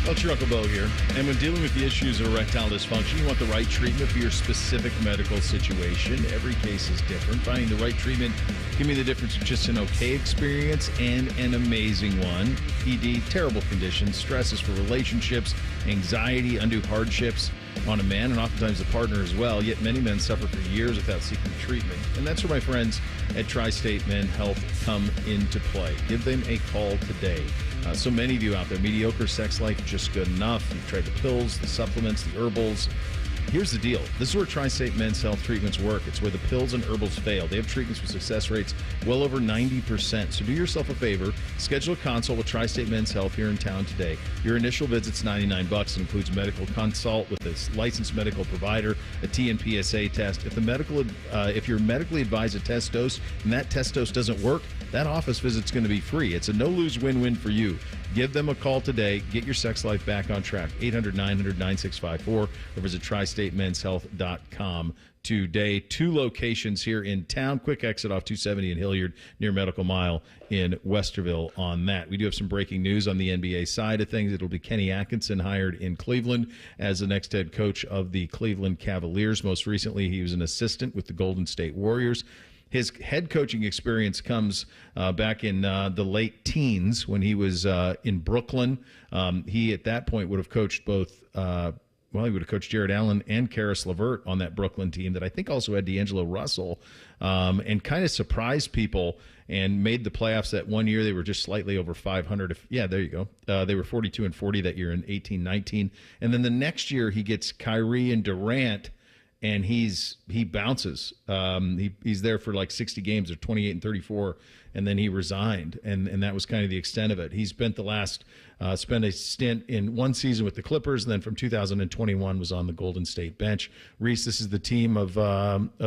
Well, it's your Uncle Bo here. And when dealing with the issues of erectile dysfunction, you want the right treatment for your specific medical situation. Every case is different. Finding the right treatment can be the difference of just an okay experience and an amazing one. ED, terrible conditions, stresses for relationships, anxiety, undue hardships on a man and oftentimes the partner as well. Yet many men suffer for years without seeking treatment. And that's where my friends at Tri-State Men Health come into play. Give them a call today. So many of you out there, mediocre sex life, just good enough. You've tried the pills, the supplements, the herbals. Here's the deal. This is where Tri-State Men's Health treatments work. It's where the pills and herbals fail. They have treatments with success rates well over 90%. So do yourself a favor. Schedule a consult with Tri-State Men's Health here in town today. Your initial visit's $99. It includes medical consult with a licensed medical provider, a TNPSA test. If you're medically advised a test dose and that test dose doesn't work, that office visit's going to be free. It's a no-lose win-win for you. Give them a call today. Get your sex life back on track. 800-900-9654 or visit tristatemenshealth.com today. 2 locations here in town. Quick exit off 270 in Hilliard near Medical Mile in Westerville on that. We do have some breaking news on the NBA side of things. It'll be Kenny Atkinson hired in Cleveland as the next head coach of the Cleveland Cavaliers. Most recently, he was an assistant with the Golden State Warriors. His head coaching experience comes back in the late teens when he was in Brooklyn. He, at that point, would have coached both he would have coached Jared Allen and Karis LeVert on that Brooklyn team that I think also had D'Angelo Russell and kind of surprised people and made the playoffs that one year. They were just slightly over 500. There you go. They were 42-40 that year in 18-19. And then the next year he gets Kyrie and Durant, and he bounces. He's there for like 60 games, or 28-34, and then he resigned, and that was kind of the extent of it. He spent spent a stint in one season with the Clippers, and then from 2021 was on the Golden State bench. Reese, this is the team of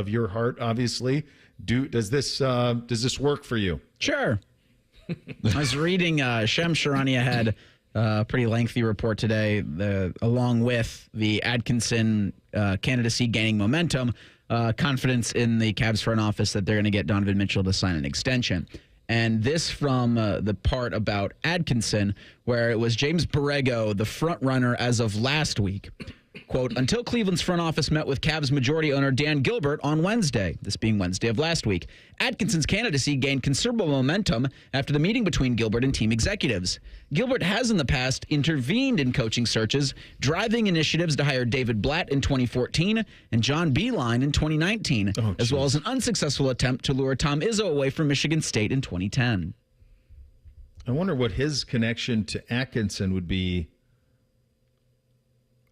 your heart, obviously. Does this work for you? Sure. I was reading Shem Sharania had a pretty lengthy report today, along with the Atkinson candidacy gaining momentum, confidence in the Cavs front office that they're going to get Donovan Mitchell to sign an extension. And this from the part about Atkinson, where it was James Borrego, the front runner as of last week. Quote, until Cleveland's front office met with Cavs majority owner Dan Gilbert on Wednesday, this being Wednesday of last week, Atkinson's candidacy gained considerable momentum after the meeting between Gilbert and team executives. Gilbert has in the past intervened in coaching searches, driving initiatives to hire David Blatt in 2014 and John Beilein in 2019, as well as an unsuccessful attempt to lure Tom Izzo away from Michigan State in 2010. I wonder what his connection to Atkinson would be.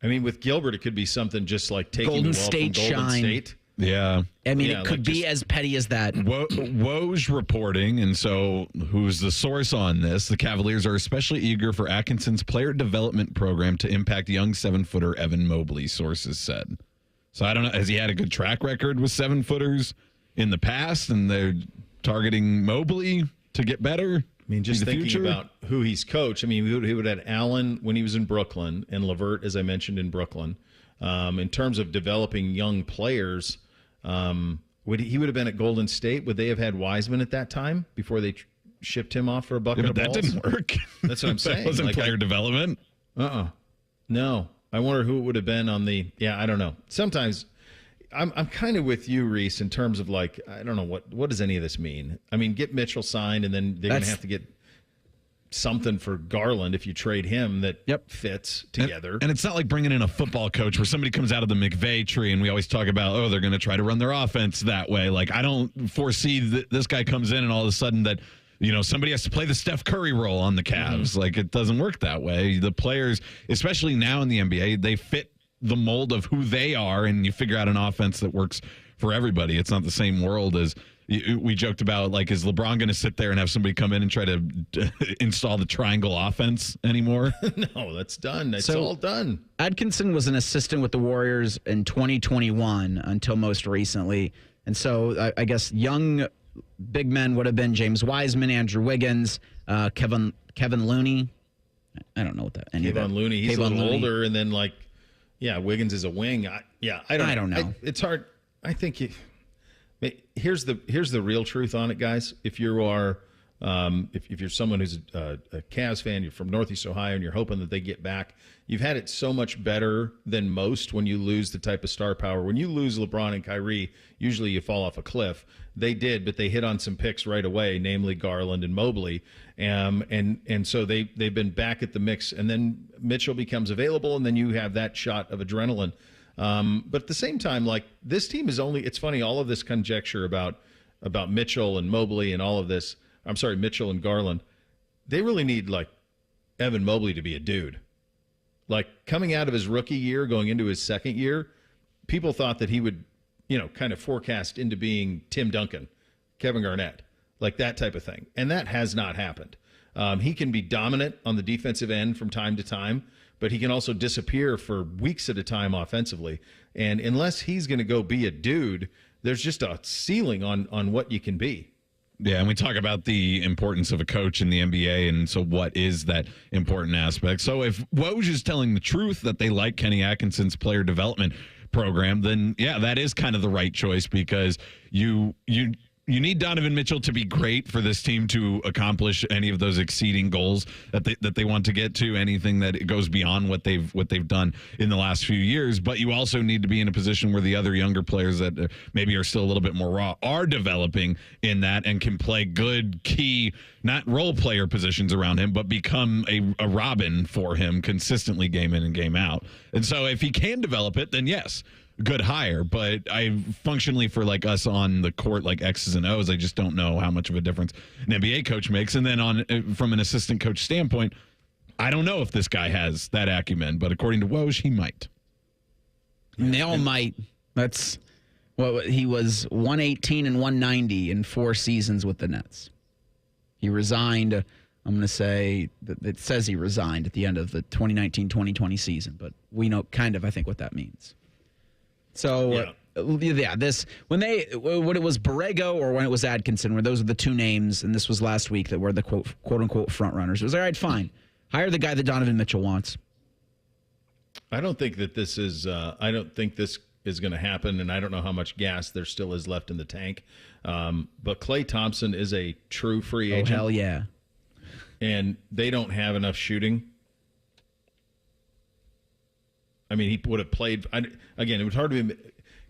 I mean, with Gilbert, it could be something just like taking Golden the well State from Golden shine. State. Yeah. I mean, it could be as petty as that. Woj reporting, and so who's the source on this? The Cavaliers are especially eager for Atkinson's player development program to impact young 7-footer Evan Mobley, sources said. So I don't know. Has he had a good track record with 7-footers in the past, and they're targeting Mobley to get better? I mean, just thinking about who he's coached. I mean, he would have had Allen when he was in Brooklyn and LeVert, as I mentioned, in Brooklyn. In terms of developing young players, he would have been at Golden State. Would they have had Wiseman at that time before they shipped him off for a bucket of balls? That didn't work. That's what I'm saying. That wasn't player development. No. I wonder who it would have been on the. Yeah, I don't know. Sometimes I'm kind of with you, Reese, in terms of like, I don't know what does any of this mean. I mean, get Mitchell signed, and then they're going to have to get something for Garland if you trade him that fits together. And it's not like bringing in a football coach where somebody comes out of the McVay tree and we always talk about, they're going to try to run their offense that way. Like, I don't foresee that this guy comes in and all of a sudden that, somebody has to play the Steph Curry role on the Cavs. Like, it doesn't work that way. The players, especially now in the NBA, they fit the mold of who they are, and you figure out an offense that works for everybody. It's not the same world as we joked about, like, is LeBron going to sit there and have somebody come in and try to install the triangle offense anymore? No, that's done. It's all done. Atkinson was an assistant with the Warriors in 2021 until most recently. And so I guess young big men would have been James Wiseman, Andrew Wiggins, Kevin Looney. I don't know what that. Kevin Looney. He's a little older, and then Wiggins is a wing. I don't know. It's hard. I think here's the real truth on it, guys. If you are if you're someone who's a Cavs fan, you're from Northeast Ohio, and you're hoping that they get back, you've had it so much better than most when you lose the type of star power. When you lose LeBron and Kyrie, usually you fall off a cliff. They did, but they hit on some picks right away, namely Garland and Mobley, and so they've been back at the mix. And then Mitchell becomes available, and then you have that shot of adrenaline. But at the same time, like, this team is it's funny, all of this conjecture about Mitchell and Mobley and all of this. I'm sorry, Mitchell and Garland. They really need, like, Evan Mobley to be a dude. Like, coming out of his rookie year, going into his second year, people thought that he would, kind of forecast into being Tim Duncan, Kevin Garnett, like that type of thing. And that has not happened. He can be dominant on the defensive end from time to time, but he can also disappear for weeks at a time offensively. And unless he's going to go be a dude, there's just a ceiling on what you can be. Yeah, and we talk about the importance of a coach in the NBA, and so what is that important aspect? So if Woj is telling the truth that they like Kenny Atkinson's player development program, then yeah, that is kind of the right choice, because you need Donovan Mitchell to be great for this team to accomplish any of those exceeding goals that they want to get to, anything that goes beyond what they've done in the last few years. But you also need to be in a position where the other younger players that maybe are still a little bit more raw are developing in that and can play good key, not role player positions around him, but become a Robin for him consistently game in and game out. And so if he can develop it, then yes, good hire. But I functionally, for like us on the court, like X's and O's, I just don't know how much of a difference an NBA coach makes. And then from an assistant coach standpoint, I don't know if this guy has that acumen, but according to Woj, he might. They all might. That's he was 118 and 190 in 4 seasons with the Nets. He resigned. I'm going to say that it says he resigned at the end of the 2019-2020 season, but we know kind of, I think, what that means. So, this when it was Borrego or when it was Atkinson, where those are the two names, and this was last week, that were the quote unquote front runners. It was all right, fine. Hire the guy that Donovan Mitchell wants. I don't think that this is. I don't think this is going to happen, and I don't know how much gas there still is left in the tank. But Klay Thompson is a true free agent. Oh, hell yeah! And they don't have enough shooting. I mean, he would have played. Again, it was hard to be,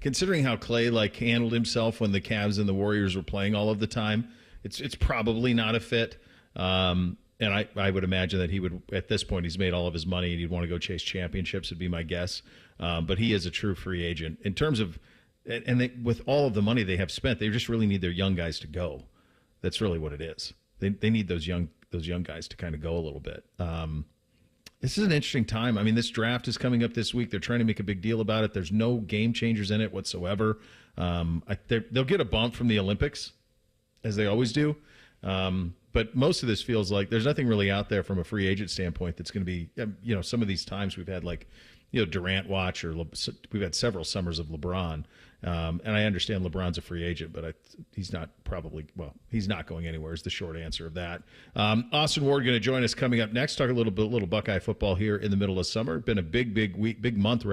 considering how Klay handled himself when the Cavs and the Warriors were playing all of the time. It's probably not a fit. And I would imagine that he would, at this point, he's made all of his money and he'd want to go chase championships, would be my guess. But he is a true free agent in terms of, and with all of the money they have spent, they just really need their young guys to go. That's really what it is. They need those young guys to kind of go a little bit. This is an interesting time. I mean, this draft is coming up this week. They're trying to make a big deal about it. There's no game changers in it whatsoever. They'll get a bump from the Olympics, as they always do. But most of this feels like there's nothing really out there from a free agent standpoint that's going to be, some of these times we've had Durant watch, or we've had several summers of LeBron. And I understand LeBron's a free agent, but he's not going anywhere is the short answer of that. Austin Ward going to join us coming up next, talk a little Buckeye football here in the middle of summer. Been a big month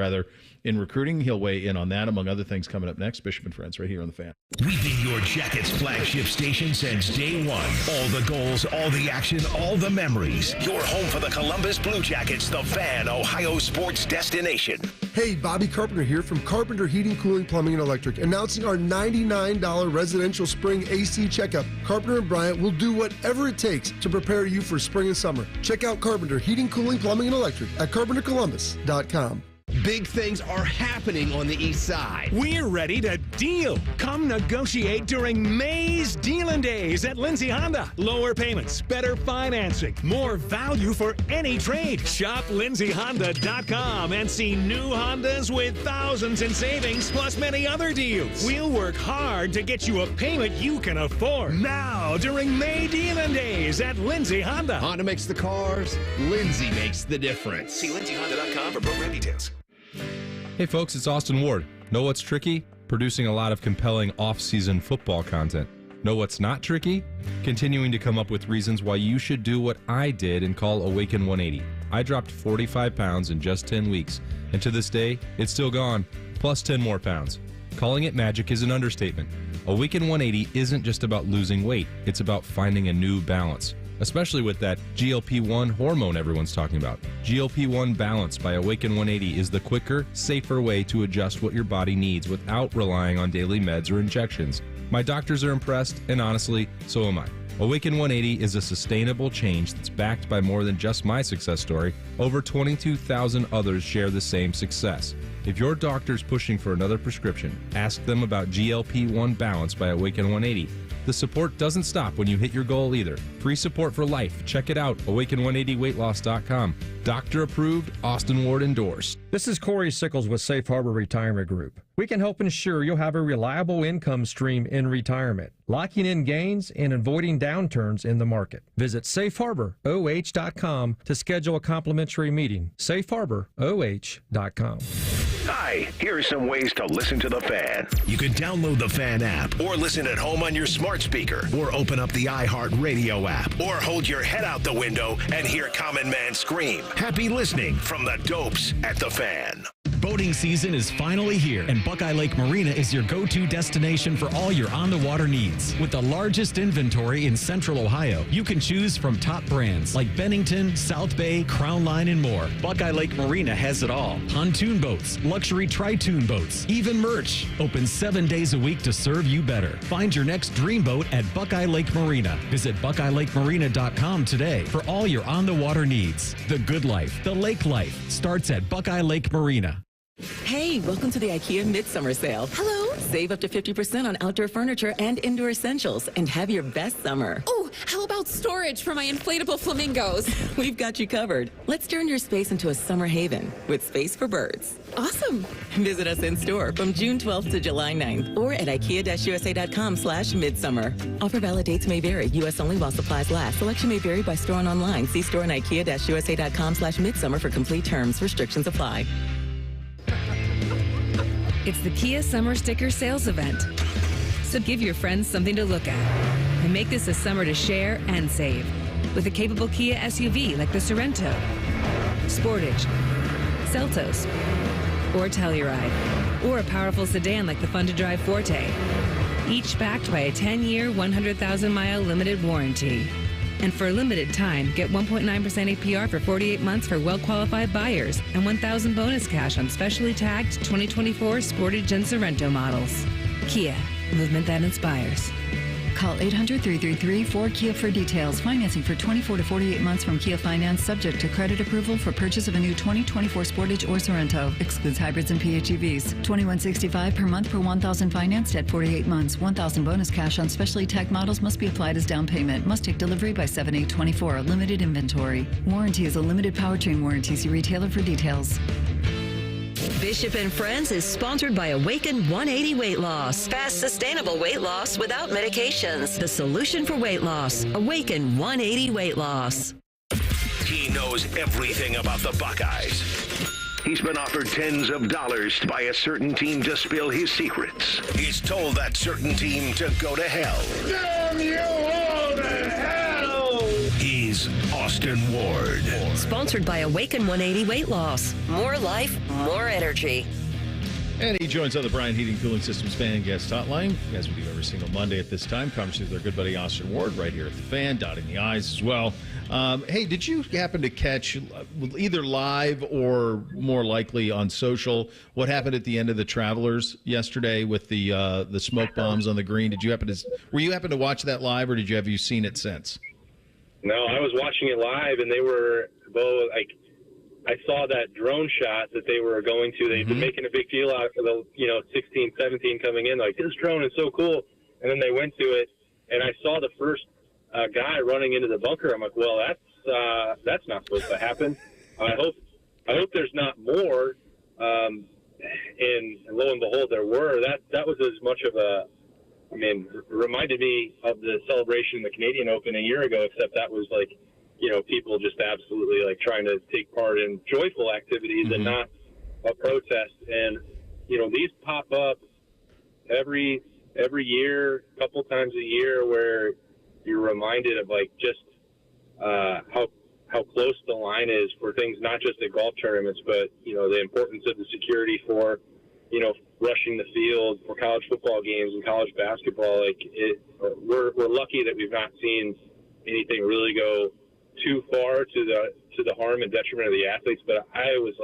in recruiting. He'll weigh in on that, among other things, coming up next. Bishop and Friends right here on The Fan. We've been your Jackets flagship station since day one. All the goals, all the action, all the memories. Your home for the Columbus Blue Jackets, The Fan, Ohio sports destination. Hey, Bobby Carpenter here from Carpenter Heating, Cooling, Plumbing, and Electric, announcing our $99 residential spring AC checkup. Carpenter and Bryant will do whatever it takes to prepare you for spring and summer. Check out Carpenter Heating, Cooling, Plumbing, and Electric at carpentercolumbus.com. Big things are happening on the east side. We're ready to deal. Come negotiate during May's Dealin' Days at Lindsay Honda. Lower payments, better financing, more value for any trade. Shop lindsayhonda.com and see new Hondas with thousands in savings plus many other deals. We'll work hard to get you a payment you can afford. Now during May Dealin' Days at Lindsay Honda. Honda makes the cars. Lindsay makes the difference. See lindsayhonda.com for program details. Hey folks, it's Austin Ward. Know what's tricky? Producing a lot of compelling off-season football content. Know what's not tricky? Continuing to come up with reasons why you should do what I did and call Awaken 180. I dropped 45 pounds in just 10 weeks, and to this day, it's still gone, plus 10 more pounds. Calling it magic is an understatement. Awaken 180 isn't just about losing weight, it's about finding a new balance. Especially with that GLP-1 hormone everyone's talking about. GLP-1 Balance by Awaken 180 is the quicker, safer way to adjust what your body needs without relying on daily meds or injections. My doctors are impressed, and honestly, so am I. Awaken 180 is a sustainable change that's backed by more than just my success story. Over 22,000 others share the same success. If your doctor's pushing for another prescription, ask them about GLP-1 Balance by Awaken 180. The support doesn't stop when you hit your goal either. Free support for life. Check it out, awaken180weightloss.com. Doctor approved, Austin Ward endorsed. This is Corey Sickles with Safe Harbor Retirement Group. We can help ensure you'll have a reliable income stream in retirement, locking in gains and avoiding downturns in the market. Visit safeharboroh.com to schedule a complimentary meeting. safeharboroh.com. Hi, here are some ways to listen to The Fan. You can download the Fan app or listen at home on your smart speaker or open up the iHeartRadio app or hold your head out the window and hear Common Man scream. Happy listening from the Dopes at The Fan. Boating season is finally here, and Buckeye Lake Marina is your go-to destination for all your on-the-water needs. With the largest inventory in Central Ohio, you can choose from top brands like Bennington, South Bay, Crown Line, and more. Buckeye Lake Marina has it all. Pontoon boats, luxury tri-toon boats, even merch. Open 7 days a week to serve you better. Find your next dream boat at Buckeye Lake Marina. Visit BuckeyeLakeMarina.com today for all your on-the-water needs. The good life, the lake life, starts at Buckeye Lake Marina. Hey, welcome to the IKEA Midsummer Sale. Hello. Save up to 50% on outdoor furniture and indoor essentials and have your best summer. Oh, how about storage for my inflatable flamingos? We've got you covered. Let's turn your space into a summer haven with space for birds. Awesome. Visit us in store from June 12th to July 9th or at IKEA-USA.com/midsummer. Offer valid dates may vary. U.S. only while supplies last. Selection may vary by store and online. See store and IKEA-USA.com/midsummer for complete terms. Restrictions apply. It's the Kia Summer Sticker Sales Event. So give your friends something to look at and make this a summer to share and save. With a capable Kia SUV like the Sorento, Sportage, Seltos, or Telluride, or a powerful sedan like the fun-to-drive Forte. Each backed by a 10-year, 100,000-mile limited warranty. And for a limited time, get 1.9% APR for 48 months for well-qualified buyers and $1,000 bonus cash on specially tagged 2024 Sportage and Sorento models. Kia, movement that inspires. Call 800-333-4KIA for details. Financing for 24 to 48 months from Kia Finance, subject to credit approval for purchase of a new 2024 Sportage or Sorento. Excludes hybrids and PHEVs. $21.65 per month per 1,000 financed at 48 months. $1,000 bonus cash on specially tagged models must be applied as down payment. Must take delivery by 7/8/24. Limited inventory. Warranty is a limited powertrain warranty. See retailer for details. Bishop and Friends is sponsored by Awaken 180 Weight Loss. Fast, sustainable weight loss without medications. The solution for weight loss. Awaken 180 Weight Loss. He knows everything about the Buckeyes. He's been offered tens of dollars by a certain team to spill his secrets. He's told that certain team to go to hell. Damn you all to hell! He's Austin Ward. Sponsored by Awaken 180 Weight Loss. More life, more energy. And he joins on the Bryant Heating Cooling Systems Fan Guest Hotline, as we do every single Monday at this time. Conversation with our good buddy Austin Ward right here at the Fan, dotting the I's as well. Hey, did you happen to catch, either live or more likely on social, what happened at the end of the Travelers yesterday with the smoke bombs on the green? Were you happen to watch that live, or have you seen it since? No, I was watching it live, and they were both I saw that drone shot that they were going to. They've been making a big deal out of the 16, 17 coming in. Like, this drone is so cool. And then they went to it, and I saw the first guy running into the bunker. I'm like, well, that's not supposed to happen. I hope there's not more. And lo and behold, there were. That was as much of it reminded me of the celebration in the Canadian Open a year ago, except that was like, people just absolutely like trying to take part in joyful activities and not a protest. And, these pop up every year, a couple times a year, where you're reminded of like just how close the line is for things, not just at golf tournaments, but, the importance of the security for, rushing the field for college football games and college basketball. Like we're lucky that we've not seen anything really go too far to the harm and detriment of the athletes. But I was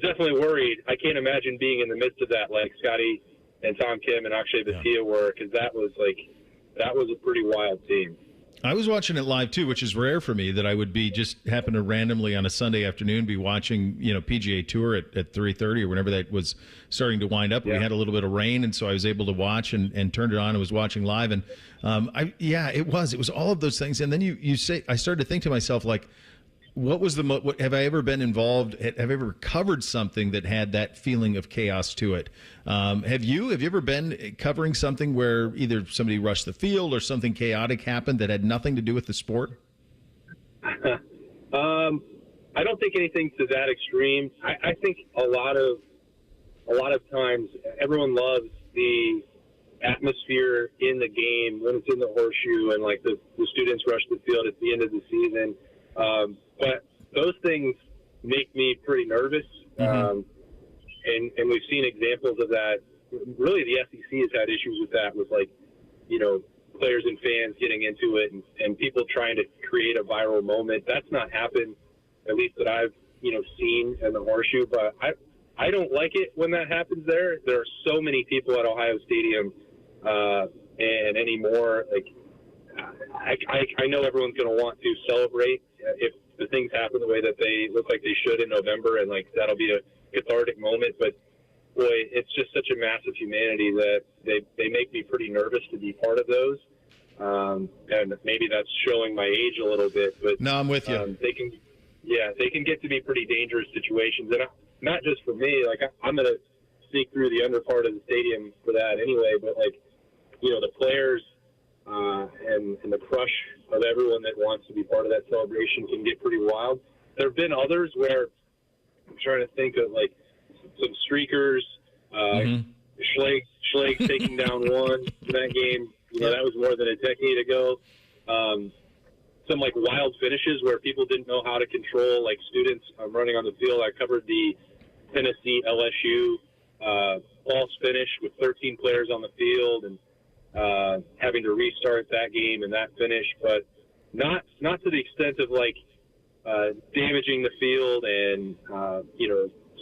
definitely worried. I can't imagine being in the midst of that, like Scotty and Tom Kim and Akshay Bhatia were, because that was a pretty wild team. I was watching it live too, which is rare for me, that I would be just happen to randomly on a Sunday afternoon be watching, PGA Tour at 3:30 or whenever that was starting to wind up. Yeah. We had a little bit of rain, and so I was able to watch and turned it on and was watching live. And it was all of those things. And then you say, I started to think to myself, like, what was what have I ever been involved? Have I ever covered something that had that feeling of chaos to it? Have you ever been covering something where either somebody rushed the field or something chaotic happened that had nothing to do with the sport? I don't think anything to that extreme. I think a lot of times everyone loves the atmosphere in the game when it's in the horseshoe and like the students rush the field at the end of the season. But those things make me pretty nervous. And we've seen examples of that. Really, the SEC has had issues with that, with like, players and fans getting into it and people trying to create a viral moment. That's not happened, at least that I've, seen in the horseshoe. But I don't like it when that happens there. There are so many people at Ohio Stadium and anymore. Like, I know everyone's going to want to celebrate if the things happen the way that they look like they should in November, and like that'll be a cathartic moment. But boy, it's just such a massive humanity that they make me pretty nervous to be part of those. And maybe that's showing my age a little bit. But no, I'm with you. They can get to be pretty dangerous situations, and not just for me. Like I'm going to sneak through the under part of the stadium for that anyway. But like, the players. And the crush of everyone that wants to be part of that celebration can get pretty wild. There have been others where I'm trying to think of like some streakers, Schlegg taking down one in that game. That was more than a decade ago. Some like wild finishes where people didn't know how to control, like students running on the field. I covered the Tennessee LSU false finish with 13 players on the field and having to restart that game and that finish, but not to the extent of like damaging the field and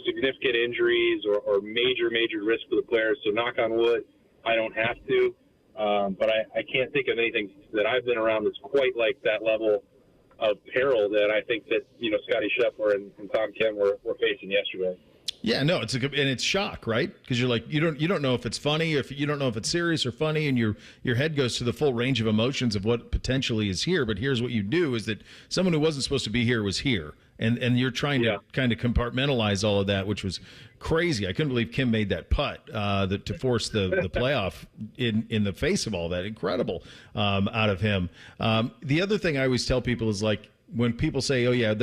significant injuries or major risk for the players. So knock on wood, I don't have to, but I can't think of anything that I've been around that's quite like that level of peril that I think that Scotty Scheffler and Tom Kim were facing yesterday. Yeah, no, it's shock, right? Because you're like, you don't know if it's funny, or if you don't know if it's serious or funny, and your head goes to the full range of emotions of what potentially is here. But here's what you do: is that someone who wasn't supposed to be here was here, and you're trying to kind of compartmentalize all of that, which was crazy. I couldn't believe Kim made that putt to force the playoff in the face of all that. Incredible out of him. The other thing I always tell people is like, when people say, oh, yeah,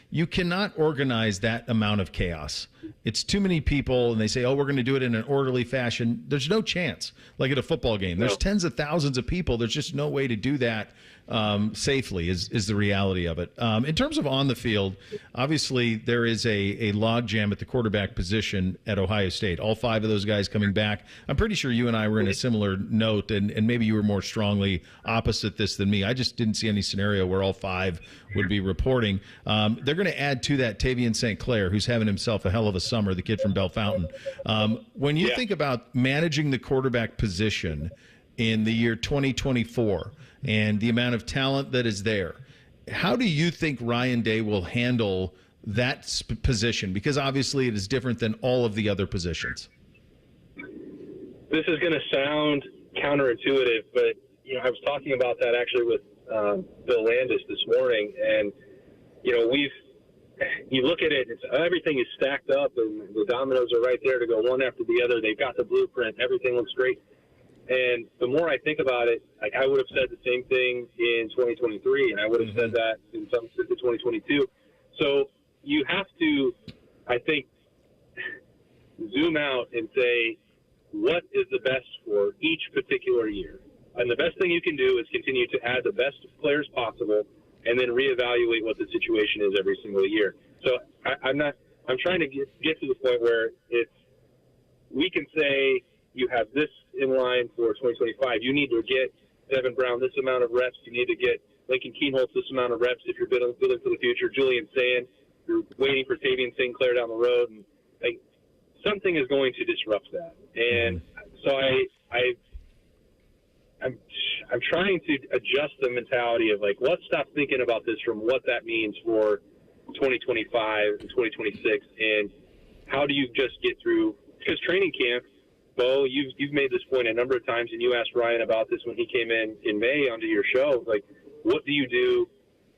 you cannot organize that amount of chaos. It's too many people, and they say, oh, we're going to do it in an orderly fashion. There's no chance. Like at a football game, there's tens of thousands of people. There's just no way to do that safely is the reality of it. In terms of on the field, obviously there is a log jam at the quarterback position at Ohio State. All five of those guys coming back. I'm pretty sure you and I were in a similar note, and maybe you were more strongly opposite this than me. I just didn't see any scenario where all five would be reporting. They're going to add to that Tavian St. Clair, who's having himself a hell of a summer, the kid from Bellefontaine. When you think about managing the quarterback position in the year 2024 and the amount of talent that is there, How do you think Ryan Day will handle that position? Because obviously it is different than all of the other positions. This is going to sound counterintuitive, but I was talking about that actually with Bill Landis this morning, and you look at it, everything is stacked up, and the dominoes are right there to go one after the other. They've got the blueprint, everything looks great. And the more I think about it, like I would have said the same thing in 2023, and I would have said that in some sense in 2022. So you have to, I think, zoom out and say, what is the best for each particular year? And the best thing you can do is continue to add the best players possible and then reevaluate what the situation is every single year. So I'm trying to get to the point where we can say you have this in line for 2025. You need to get Devin Brown this amount of reps. You need to get Lincoln Keenholz this amount of reps if you're building for the future. Julian Sand, you're waiting for Tavian Sinclair down the road. And something is going to disrupt that. And so I'm trying to adjust the mentality of let's stop thinking about this from what that means for 2025 and 2026, and how do you just get through? Because training camp, Bo, you've made this point a number of times, and you asked Ryan about this when he came in May onto your show. What do you do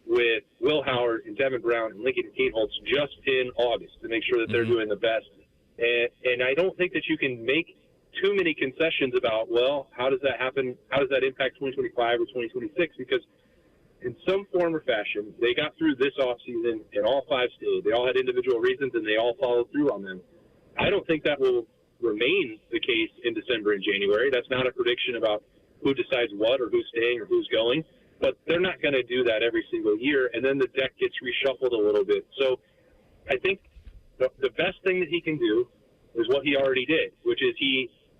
with Will Howard and Devin Brown and Lincoln Keenholz just in August to make sure that they're doing the best? And I don't think that you can make too many concessions about, well, how does that happen? How does that impact 2025 or 2026? Because in some form or fashion, they got through this offseason and all five stayed. They all had individual reasons, and they all followed through on them. I don't think that will remain the case in December and January. That's not a prediction about who decides what or who's staying or who's going. But they're not going to do that every single year, and then the deck gets reshuffled a little bit. So I think the best thing that he can do is what he already did, which is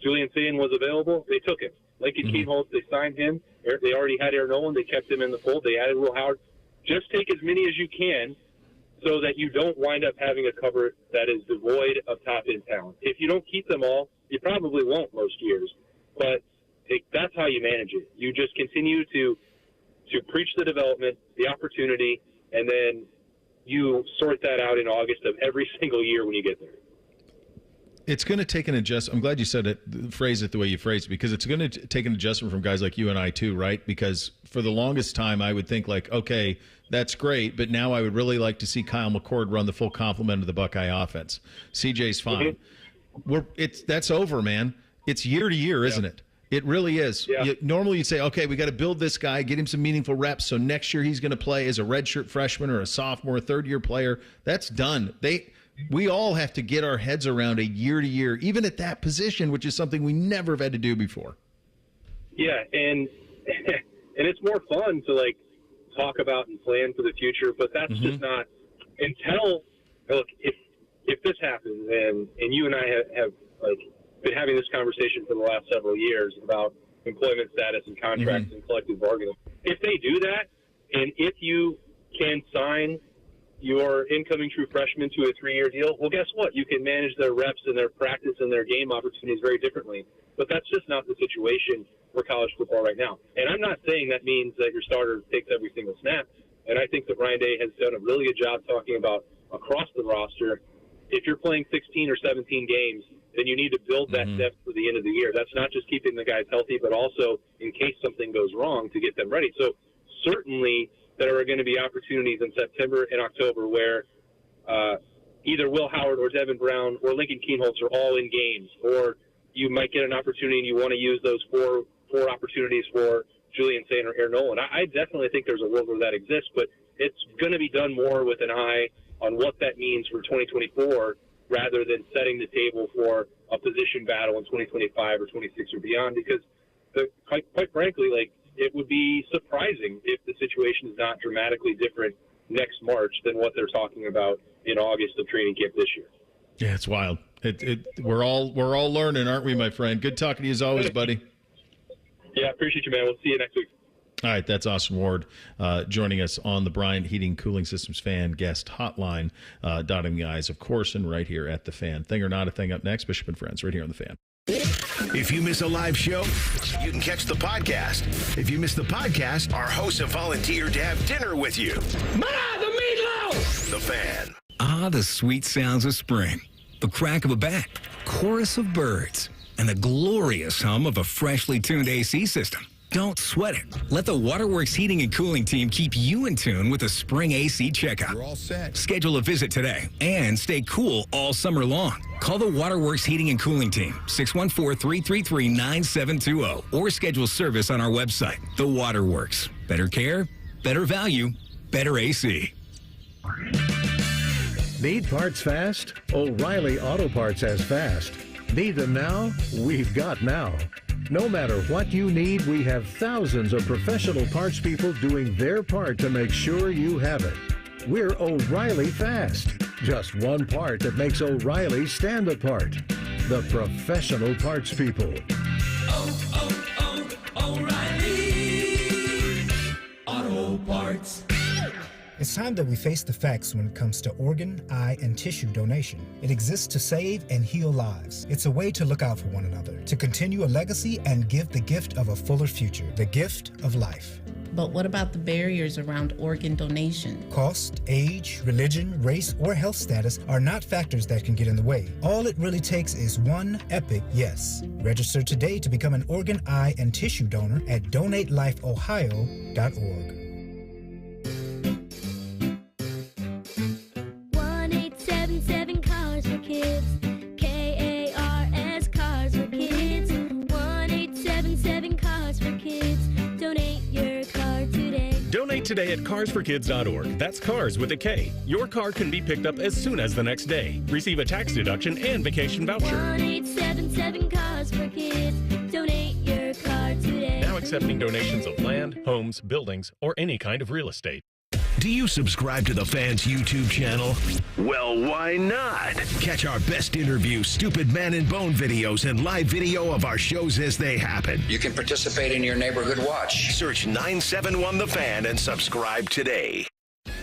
Julian Sand was available, they took him. Lincoln Keenholz, they signed him. They already had Aaron Nolan, they kept him in the fold. They added Will Howard. Just take as many as you can so that you don't wind up having a cover that is devoid of top-end talent. If you don't keep them all, you probably won't most years. But that's how you manage it. You just continue to preach the development, the opportunity, and then you sort that out in August of every single year when you get there. It's going to take an adjustment. I'm glad you said it, phrase it the way you phrased it, because it's going to take an adjustment from guys like you and I too, right? Because for the longest time, I would think okay, that's great, but now I would really like to see Kyle McCord run the full complement of the Buckeye offense. CJ's fine. That's over, man. It's year to year, isn't it? It really is. Yeah. Normally you'd say, okay, we got to build this guy, get him some meaningful reps, so next year he's going to play as a redshirt freshman or a sophomore, third-year player. That's done. We all have to get our heads around a year-to-year, even at that position, which is something we never have had to do before. Yeah, and it's more fun to, talk about and plan for the future, but that's just not until – look, if this happens, and you and I have been having this conversation for the last several years about employment status and contracts and collective bargaining. If they do that, and if you can sign your incoming true freshman to a 3-year deal, well, guess what? You can manage their reps and their practice and their game opportunities very differently. But that's just not the situation for college football right now. And I'm not saying that means that your starter takes every single snap. And I think that Ryan Day has done a really good job talking about across the roster. If you're playing 16 or 17 games, then you need to build that depth for the end of the year. That's not just keeping the guys healthy, but also in case something goes wrong to get them ready. So certainly there are going to be opportunities in September and October where either Will Howard or Devin Brown or Lincoln Keenholz are all in games, or you might get an opportunity and you want to use those four opportunities for Julian Sand or Aaron Nolan. I definitely think there's a world where that exists, but it's going to be done more with an eye on what that means for 2024 rather than setting the table for a position battle in 2025 or 26 or beyond, because quite frankly, it would be surprising if the situation is not dramatically different next March than what they're talking about in August of training camp this year. Yeah, it's wild. We're all learning, aren't we, my friend? Good talking to you as always, buddy. Yeah, appreciate you, man. We'll see you next week. All right, that's Austin Ward joining us on the Bryant Heating Cooling Systems Fan Guest Hotline, dotting the I's, of course, and right here at The Fan. Thing or Not a Thing up next, Bishop and Friends, right here on The Fan. If you miss a live show, you can catch the podcast. If you miss the podcast, our hosts have volunteered to have dinner with you. Ma, the meatloaf! The Fan. Ah, the sweet sounds of spring. The crack of a bat, chorus of birds, and the glorious hum of a freshly tuned AC system. Don't sweat it. Let the Waterworks Heating and Cooling team keep you in tune with a spring AC checkup. You're all set. Schedule a visit today and stay cool all summer long. Call the Waterworks Heating and Cooling team, 614-333-9720, or schedule service on our website. The Waterworks. Better care, better value, better AC. Need parts fast? O'Reilly Auto Parts has fast. Need them now? We've got now. No matter what you need, we have thousands of professional parts people doing their part to make sure you have it. We're O'Reilly Fast. Just one part that makes O'Reilly stand apart. The professional parts people. O'Reilly Auto Parts. It's time that we face the facts when it comes to organ, eye, and tissue donation. It exists to save and heal lives. It's a way to look out for one another, to continue a legacy and give the gift of a fuller future, the gift of life. But what about the barriers around organ donation? Cost, age, religion, race, or health status are not factors that can get in the way. All it really takes is one epic yes. Register today to become an organ, eye, and tissue donor at donatelifeohio.org. 1-877 Cars for Kids. KARS Cars for Kids. 1-877 Cars for Kids. Donate your car today. Donate today at carsforkids.org. That's cars with a K. Your car can be picked up as soon as the next day. Receive a tax deduction and vacation voucher. 1-877 Cars for Kids. Donate your car today. Now accepting donations of land, homes, buildings, or any kind of real estate. Do you subscribe to the Fan's YouTube channel? Well, why not? Catch our best interview, Stupid Man and Bone videos, and live video of our shows as they happen. You can participate in your neighborhood watch. Search 971 The Fan and subscribe today.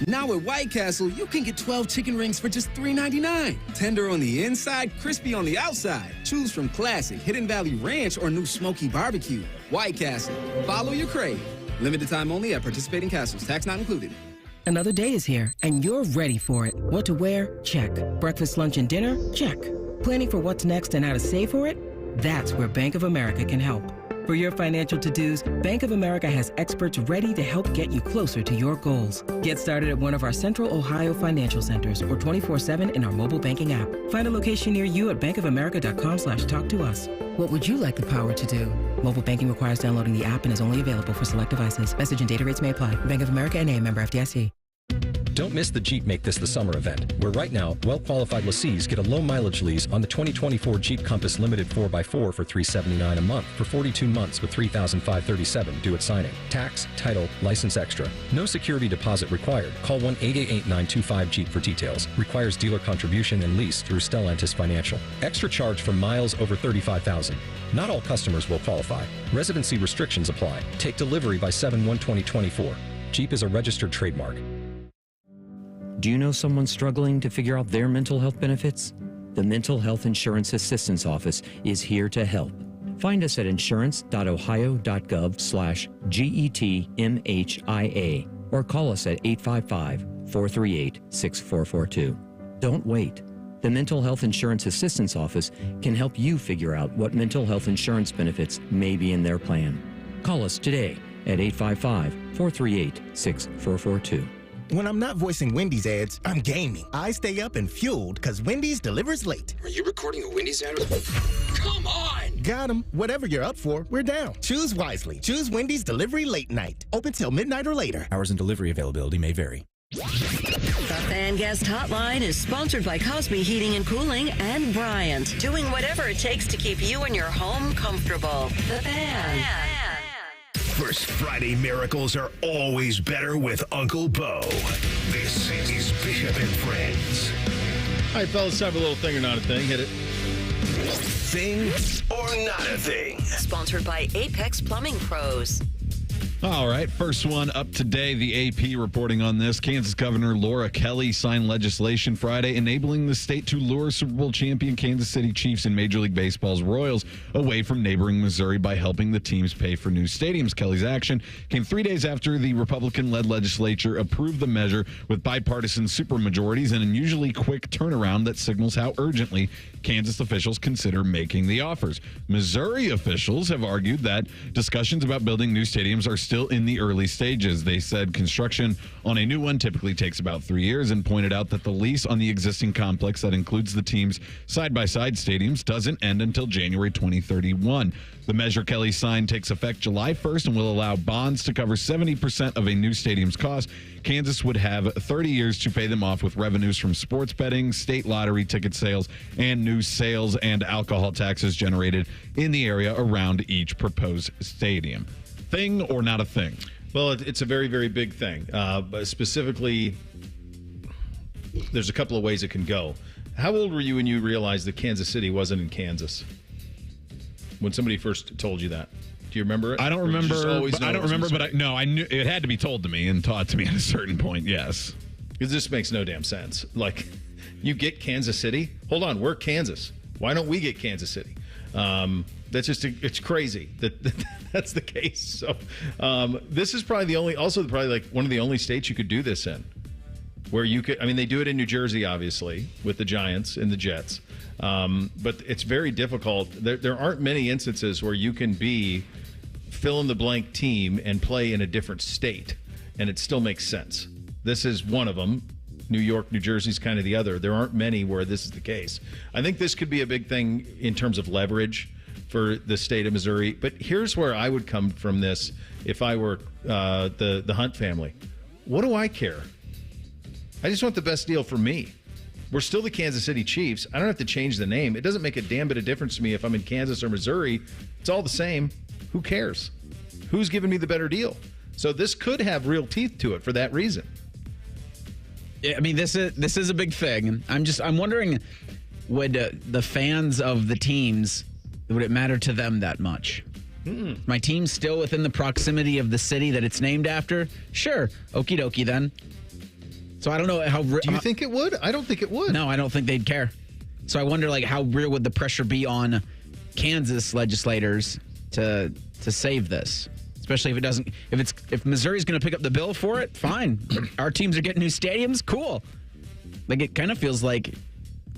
Now at White Castle, you can get 12 chicken rings for just $3.99. Tender on the inside, crispy on the outside. Choose from classic, Hidden Valley Ranch, or new smoky barbecue. White Castle. Follow your crave. Limited time only at participating castles. Tax not included. Another day is here, and you're ready for it. What to wear? Check. Breakfast, lunch, and dinner? Check. Planning for what's next and how to save for it? That's where Bank of America can help. For your financial to-dos, Bank of America has experts ready to help get you closer to your goals. Get started at one of our Central Ohio financial centers or 24/7 in our mobile banking app. Find a location near you at bankofamerica.com/talktous. What would you like the power to do? Mobile banking requires downloading the app and is only available for select devices. Message and data rates may apply. Bank of America N.A., member FDIC. Don't miss the Jeep Make This the Summer event, where right now, well-qualified lessees get a low-mileage lease on the 2024 Jeep Compass Limited 4x4 for $379 a month for 42 months with $3,537 due at signing. Tax, title, license extra. No security deposit required. Call 1-888-925-JEEP for details. Requires dealer contribution and lease through Stellantis Financial. Extra charge for miles over 35,000. Not all customers will qualify. Residency restrictions apply. Take delivery by 7/1/2024. Jeep is a registered trademark. Do you know someone struggling to figure out their mental health benefits? The Mental Health Insurance Assistance Office is here to help. Find us at insurance.ohio.gov/GETMHIA or call us at 855-438-6442. Don't wait. The Mental Health Insurance Assistance Office can help you figure out what mental health insurance benefits may be in their plan. Call us today at 855-438-6442. When I'm not voicing Wendy's ads, I'm gaming. I stay up and fueled because Wendy's delivers late. Are you recording a Wendy's ad? Come on! Got 'em. Whatever you're up for, we're down. Choose wisely. Choose Wendy's Delivery Late Night. Open till midnight or later. Hours and delivery availability may vary. The Fan Guest Hotline is sponsored by Cosby Heating and Cooling and Bryant, doing whatever it takes to keep you and your home comfortable. The Fan. First Friday miracles are always better with Uncle Bo. This is Bishop and Friends. All right, fellas, have a little thing or not a thing. Hit it. Thing or not a thing? Sponsored by Apex Plumbing Pros. All right, first one up today. The AP reporting on this. Kansas Governor Laura Kelly signed legislation Friday enabling the state to lure Super Bowl champion Kansas City Chiefs and Major League Baseball's Royals away from neighboring Missouri by helping the teams pay for new stadiums. Kelly's action came 3 days after the Republican-led legislature approved the measure with bipartisan supermajorities, an unusually quick turnaround that signals how urgently Kansas officials consider making the offers. Missouri officials have argued that discussions about building new stadiums are still in the early stages. They said construction on a new one typically takes about 3 years and pointed out that the lease on the existing complex that includes the team's side-by-side stadiums doesn't end until January 2031. The measure Kelly signed takes effect July 1st and will allow bonds to cover 70% of a new stadium's cost. Kansas would have 30 years to pay them off with revenues from sports betting, state lottery ticket sales, and new sales and alcohol taxes generated in the area around each proposed stadium. Thing or not a thing? Well, it's a very, very big thing. But specifically, there's a couple of ways it can go. How old were you when you realized that Kansas City wasn't in Kansas? When somebody first told you that? Do you remember it? I don't remember. I knew it had to be told to me and taught to me at a certain point, yes. Because this makes no damn sense. Like, you get Kansas City? Hold on, we're Kansas. Why don't we get Kansas City? That's just, it's crazy that that's the case. So this is probably probably one of the only states you could do this in. Where you could, they do it in New Jersey, obviously, with the Giants and the Jets. But it's very difficult. There aren't many instances where you can be fill-in-the-blank team and play in a different state, and it still makes sense. This is one of them. New York, New Jersey's kind of the other. There aren't many where this is the case. I think this could be a big thing in terms of leverage for the state of Missouri. But here's where I would come from this if I were the Hunt family. What do I care? I just want the best deal for me. We're still the Kansas City Chiefs. I don't have to change the name. It doesn't make a damn bit of difference to me if I'm in Kansas or Missouri. It's all the same. Who cares? Who's giving me the better deal? So this could have real teeth to it for that reason. Yeah, this is a big thing. I'm wondering, would the fans of the teams, would it matter to them that much? My team's still within the proximity of the city that it's named after? Sure. Okie dokie then. So I don't know how... Do you think it would? I don't think it would. No, I don't think they'd care. So I wonder, how real would the pressure be on Kansas legislators to save this? Especially if it doesn't... If Missouri's going to pick up the bill for it, fine. Our teams are getting new stadiums, cool. It kind of feels like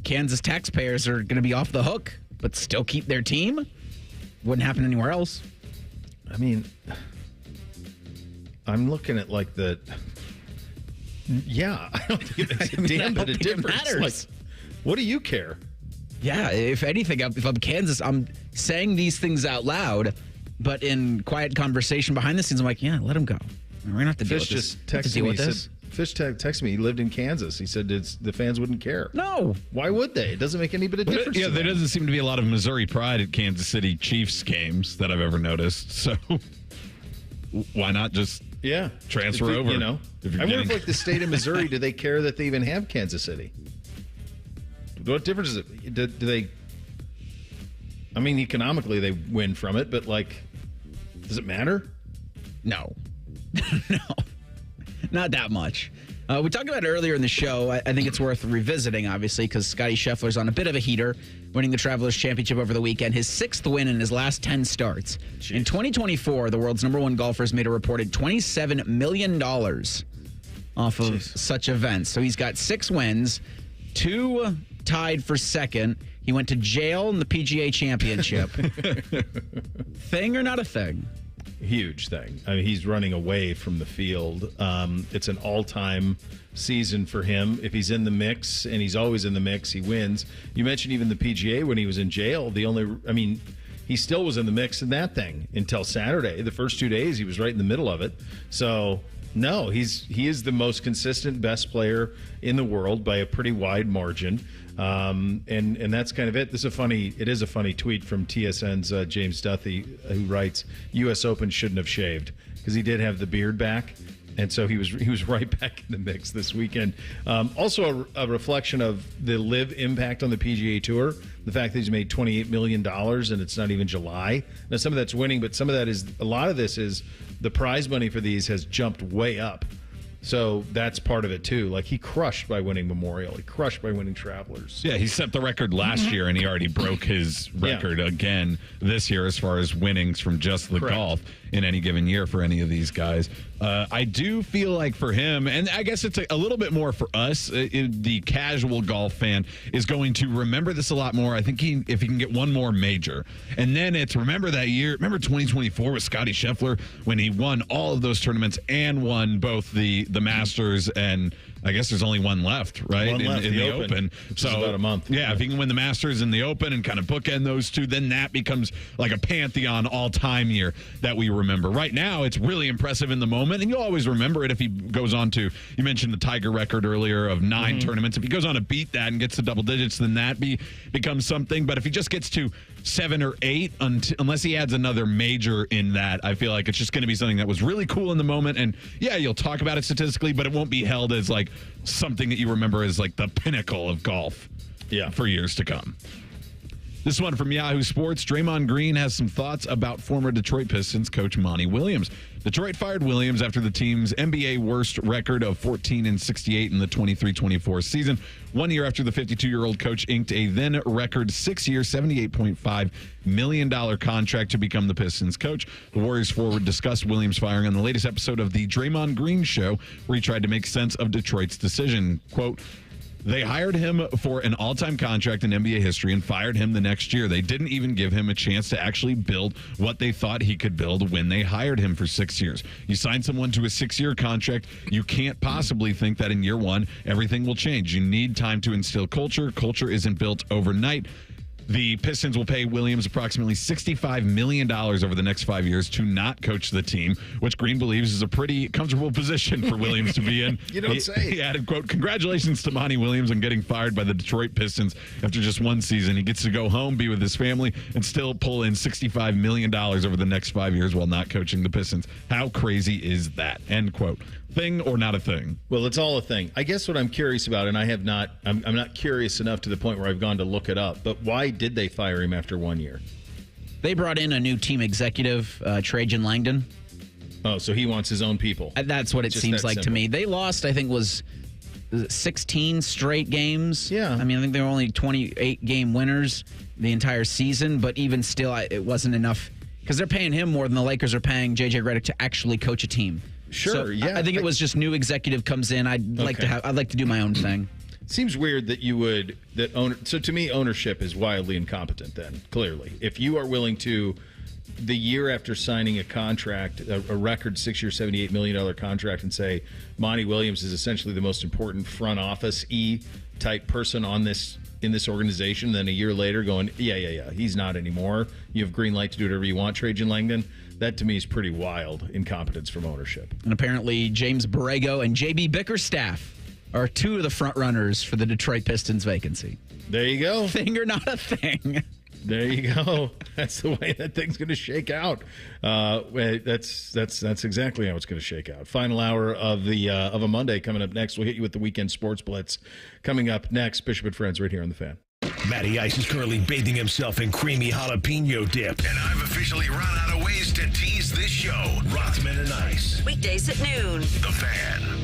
Kansas taxpayers are going to be off the hook, but still keep their team. Wouldn't happen anywhere else. I'm looking at the... Yeah, I don't think it makes a damn bit of difference. What do you care? Yeah, if anything, if I'm Kansas, I'm saying these things out loud, but in quiet conversation behind the scenes, I'm like, yeah, let them go. We're going to have to deal with this. Fish texted me. He lived in Kansas. He said the fans wouldn't care. No. Why would they? It doesn't make any bit of difference. There doesn't seem to be a lot of Missouri pride at Kansas City Chiefs games that I've ever noticed. So why not just... Yeah, transfer over. I wonder if the state of Missouri, do they care that they even have Kansas City? What difference is it? Do they? Economically they win from it, but does it matter? No, no, not that much. We talked about it earlier in the show. I think it's worth revisiting, obviously, because Scotty Scheffler's on a bit of a heater, winning the Travelers Championship over the weekend, his 6th win in his last 10 starts. Jeez. In 2024, the world's #1 golfers made a reported $27 million off of such events. So he's got 6 wins, 2 tied for second. He went to jail in the PGA Championship. Thing or not a thing? Huge thing. He's running away from the field. It's an all-time season for him. If he's in the mix, and he's always in the mix, he wins. You mentioned even the PGA when he was in jail. He still was in the mix in that thing until Saturday. The first 2 days, he was right in the middle of it. So, no, he is the most consistent, best player in the world by a pretty wide margin. And that's kind of it. It is a funny tweet from TSN's James Duthie, who writes, U.S. Open shouldn't have shaved, because he did have the beard back, And so he was right back in the mix this weekend. Also a reflection of the live impact on the PGA Tour. The fact that he's made $28 million and it's not even July. Now, some of that's winning, but some of that is, a lot of this is the prize money for these has jumped way up. So that's part of it, too. Like, he crushed by winning Memorial. He crushed by winning Travelers. Yeah, he set the record last year, and he already broke his record again this year as far as winnings from just the golf in any given year for any of these guys. I do feel like for him, and I guess it's a little bit more for us, the casual golf fan is going to remember this a lot more. I think if he can get one more major. And then it's remember that year, remember 2024 with Scotty Scheffler when he won all of those tournaments and won both the Masters and I guess there's only one left, right? One left, in the Open. So about a month. Yeah, if he can win the Masters and the Open and kind of bookend those two, then that becomes like a pantheon all-time year that we remember. Right now, it's really impressive in the moment, and you'll always remember it if he goes on to, you mentioned the Tiger record earlier of 9 tournaments. If he goes on to beat that and gets to double digits, then that becomes something. But if he just gets to 7 or 8, unless he adds another major in that, I feel like it's just going to be something that was really cool in the moment. And yeah, you'll talk about it statistically, but it won't be held as like something that you remember as like the pinnacle of golf for years to come. This one from Yahoo Sports. Draymond Green has some thoughts about former Detroit Pistons coach Monty Williams. Detroit fired Williams after the team's NBA worst record of 14-68 in the 23-24 season. 1 year after the 52-year-old coach inked a then record 6-year, $78.5 million contract to become the Pistons coach. The Warriors forward discussed Williams' firing on the latest episode of the Draymond Green Show, where he tried to make sense of Detroit's decision. Quote, "They hired him for an all-time contract in NBA history and fired him the next year. They didn't even give him a chance to actually build what they thought he could build when they hired him for 6 years. You sign someone to a 6-year contract, you can't possibly think that in year 1 everything will change. You need time to instill culture. Culture isn't built overnight." The Pistons will pay Williams approximately $65 million over the next 5 years to not coach the team, which Green believes is a pretty comfortable position for Williams to be in. You don't say. He added, quote, "Congratulations to Monty Williams on getting fired by the Detroit Pistons after just 1 season. He gets to go home, be with his family, and still pull in $65 million over the next 5 years while not coaching the Pistons. How crazy is that?" End quote. Thing or not a thing? Well, it's all a thing. I guess what I'm curious about, and I'm not curious enough to the point where I've gone to look it up, but why did they fire him after 1 year? They brought in a new team executive, Trajan Langdon. Oh, so he wants his own people. That's what it seems like to me. They lost, I think, was 16 straight games. Yeah. I mean, I think they were only 28-game winners the entire season, but even still, it wasn't enough because they're paying him more than the Lakers are paying J.J. Redick to actually coach a team. Sure, so yeah. I think it was just new executive comes in. I'd like to do my own thing. Seems weird that you would so to me, ownership is wildly incompetent. Then clearly, if you are willing to, the year after signing a contract, a record 6-year, $78 million contract, and say Monty Williams is essentially the most important front office type person in this organization, then a year later going, yeah, he's not anymore. You have green light to do whatever you want, Trajan Langdon. That, to me, is pretty wild incompetence from ownership. And apparently, James Borrego and J.B. Bickerstaff are 2 of the front runners for the Detroit Pistons vacancy. There you go. Thing or not a thing. There you go. That's the way that thing's going to shake out. That's exactly how it's going to shake out. Final hour of a Monday coming up next. We'll hit you with the weekend sports blitz coming up next. Bishop and Friends right here on The Fan. Matty Ice is currently bathing himself in creamy jalapeno dip. And I've officially run out of ways to tease this show. Rothman and Ice. Weekdays at noon. The Fan.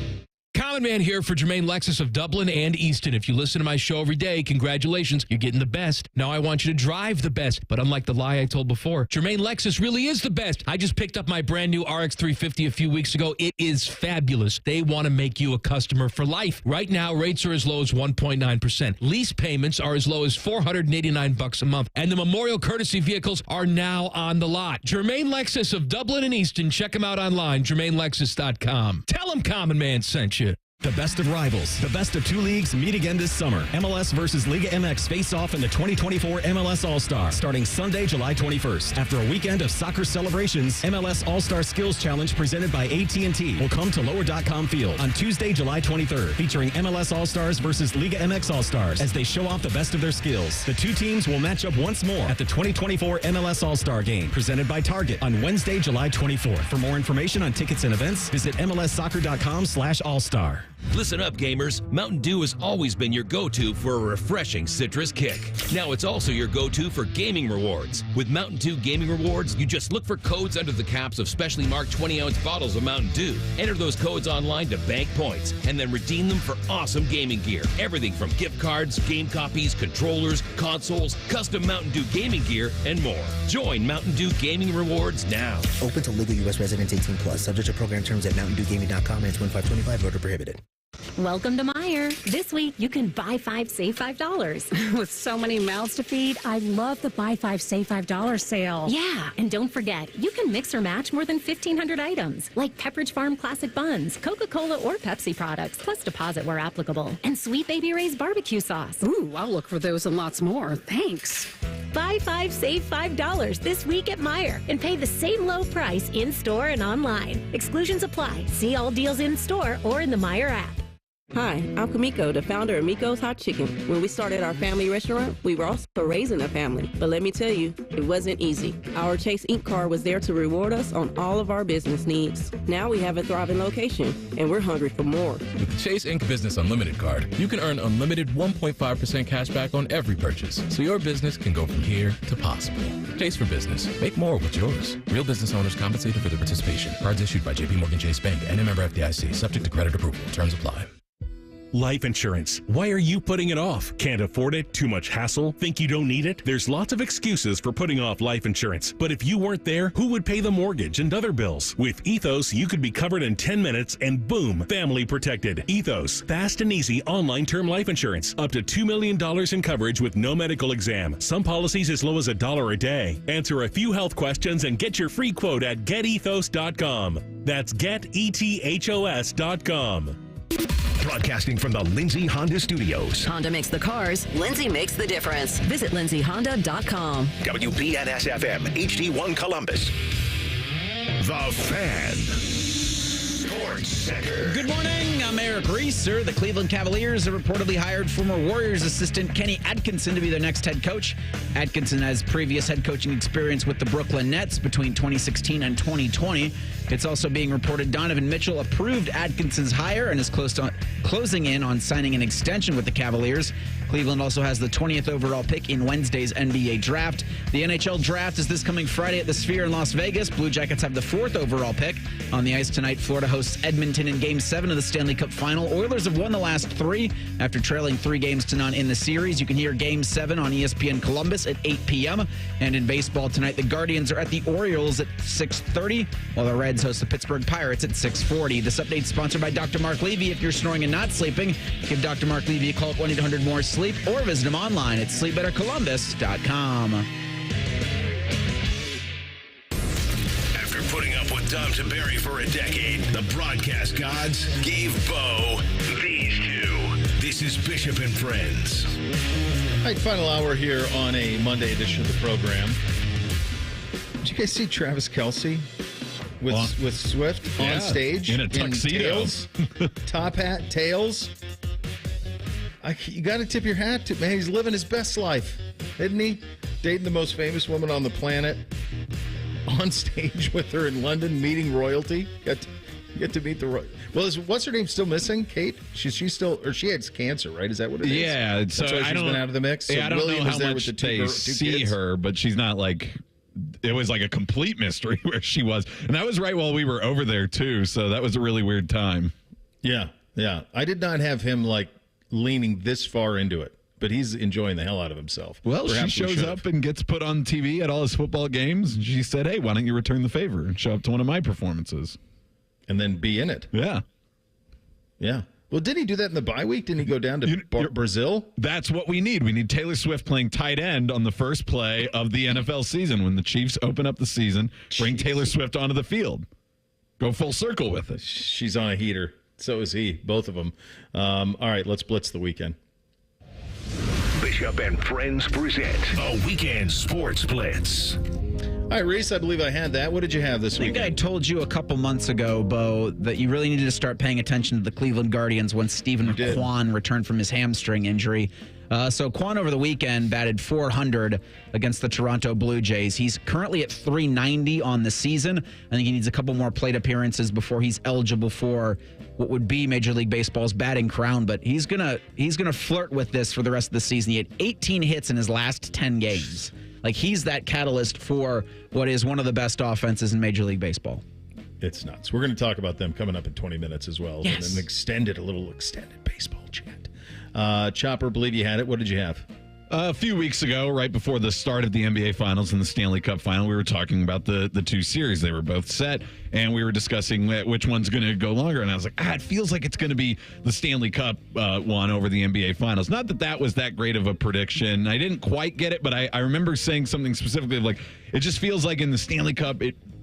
Common Man here for Jermaine Lexus of Dublin and Easton. If you listen to my show every day, congratulations, you're getting the best. Now I want you to drive the best, but unlike the lie I told before, Jermaine Lexus really is the best. I just picked up my brand new RX 350 a few weeks ago. It is fabulous. They want to make you a customer for life. Right now, rates are as low as 1.9%. Lease payments are as low as $489 a month, and the Memorial Courtesy vehicles are now on the lot. Jermaine Lexus of Dublin and Easton. Check them out online, JermaineLexus.com. Tell them Common Man sent you. The best of rivals, the best of two leagues meet again this summer. MLS versus Liga MX face off in the 2024 MLS All-Star, starting Sunday, July 21st. After a weekend of soccer celebrations, MLS All-Star Skills Challenge presented by AT&T will come to Lower.com Field on Tuesday, July 23rd, featuring MLS All-Stars versus Liga MX All-Stars as they show off the best of their skills. The two teams will match up once more at the 2024 MLS All-Star Game, presented by Target on Wednesday, July 24th. For more information on tickets and events, visit MLSsoccer.com/All-Star. Listen up, gamers. Mountain Dew has always been your go-to for a refreshing citrus kick. Now it's also your go-to for gaming rewards. With Mountain Dew Gaming Rewards, you just look for codes under the caps of specially marked 20-ounce bottles of Mountain Dew. Enter those codes online to bank points, and then redeem them for awesome gaming gear. Everything from gift cards, game copies, controllers, consoles, custom Mountain Dew gaming gear, and more. Join Mountain Dew Gaming Rewards now. Open to legal U.S. residents 18+. Subject to program terms at MountainDewGaming.com and 2525. Voter prohibited. Welcome to Meijer. This week, you can buy 5, save $5. With so many mouths to feed, I love the buy 5, save $5 sale. Yeah, and don't forget, you can mix or match more than 1,500 items, like Pepperidge Farm Classic Buns, Coca-Cola or Pepsi products, plus deposit where applicable, and Sweet Baby Ray's barbecue sauce. Ooh, I'll look for those and lots more. Thanks. Buy 5, save $5 this week at Meijer, and pay the same low price in-store and online. Exclusions apply. See all deals in-store or in the Meijer app. Hi, I'm Kamiko, the founder of Miko's Hot Chicken. When we started our family restaurant, we were also raising a family. But let me tell you, it wasn't easy. Our Chase Inc. card was there to reward us on all of our business needs. Now we have a thriving location, and we're hungry for more. With the Chase Inc. Business Unlimited card, you can earn unlimited 1.5% cash back on every purchase, so your business can go from here to possible. Chase for business. Make more with yours. Real business owners compensated for their participation. Cards issued by J.P. Morgan Chase Bank and a member FDIC. Subject to credit approval. Terms apply. Life insurance. Why are you putting it off? Can't afford it? Too much hassle? Think you don't need it? There's lots of excuses for putting off life insurance. But if you weren't there, who would pay the mortgage and other bills? With Ethos, you could be covered in 10 minutes and boom, family protected. Ethos, fast and easy online term life insurance. Up to $2 million in coverage with no medical exam. Some policies as low as $1 a day. Answer a few health questions and get your free quote at getethos.com. That's getethos.com. Broadcasting from the Lindsay Honda Studios. Honda makes the cars. Lindsay makes the difference. Visit lindsayhonda.com. WBNS-FM, HD1 Columbus. The Fan. Sports Center. Good morning. I'm Eric Reeser. The Cleveland Cavaliers have reportedly hired former Warriors assistant Kenny Atkinson to be their next head coach. Atkinson has previous head coaching experience with the Brooklyn Nets between 2016 and 2020. It's also being reported Donovan Mitchell approved Atkinson's hire and is closing in on signing an extension with the Cavaliers. Cleveland also has the 20th overall pick in Wednesday's NBA draft. The NHL draft is this coming Friday at the Sphere in Las Vegas. Blue Jackets have the 4th overall pick. On the ice tonight, Florida hosts Edmonton in Game 7 of the Stanley Cup Final. Oilers have won the last 3 after trailing 3-0 in the series. You can hear Game 7 on ESPN Columbus at 8 p.m. And in baseball tonight, the Guardians are at the Orioles at 6:30, while the Reds host the Pittsburgh Pirates at 6:40. This update is sponsored by Dr. Mark Levy. If you're snoring and not sleeping, give Dr. Mark Levy a call at 1-800-MORE-SLEEP or visit him online at sleepbettercolumbus.com. After putting up with Dom Tiberi for a decade, the broadcast gods gave Bo these two. This is Bishop and Friends. All right, final hour here on a Monday edition of the program. Did you guys see Travis Kelce with Swift on stage in a tuxedo, top hat, tails? You got to tip your hat to man. He's living his best life, isn't he? Dating the most famous woman on the planet, on stage with her in London, meeting royalty. Get to meet the royal. Well, what's her name still missing? Kate? She's still, or she had cancer, right? Is that what it is? Yeah, so she's been out of the mix. So I don't William know was how there much with the they see kids. her, but she's not like. It was like a complete mystery where she was, and that was right while we were over there too. So that was a really weird time. Yeah. I did not have him like leaning this far into it, but he's enjoying the hell out of himself. Well, Perhaps she shows up and gets put on TV at all his football games. And she said, "Hey, why don't you return the favor and show up to one of my performances, and then be in it?" Yeah. Well, did he do that in the bye week? Didn't he go down to Brazil? That's what we need. We need Taylor Swift playing tight end on the first play of the NFL season. When the Chiefs open up the season, bring Taylor Swift onto the field. Go full circle with it. She's on a heater. So is he, both of them. All right, let's blitz the weekend. Bishop and Friends present a Weekend Sports Blitz. All right, Reese, I believe I had that. What did you have this weekend? I think I told you a couple months ago, Bo, that you really needed to start paying attention to the Cleveland Guardians when Stephen Kwan returned from his hamstring injury. So Kwan over the weekend batted .400 against the Toronto Blue Jays. He's currently at .390 on the season. I think he needs a couple more plate appearances before he's eligible for what would be Major League Baseball's batting crown. But he's gonna flirt with this for the rest of the season. He had 18 hits in his last 10 games. Like, he's that catalyst for what is one of the best offenses in Major League Baseball. It's nuts. We're going to talk about them coming up in 20 minutes as well. Yes. And a little extended baseball chat. Chopper, believe you had it. What did you have? A few weeks ago, right before the start of the NBA Finals and the Stanley Cup Final, we were talking about the two series. They were both set, and we were discussing which one's going to go longer. And I was like, it feels like it's going to be the Stanley Cup one over the NBA Finals. Not that was that great of a prediction. I didn't quite get it, but I remember saying something specifically like, it just feels like in the Stanley Cup,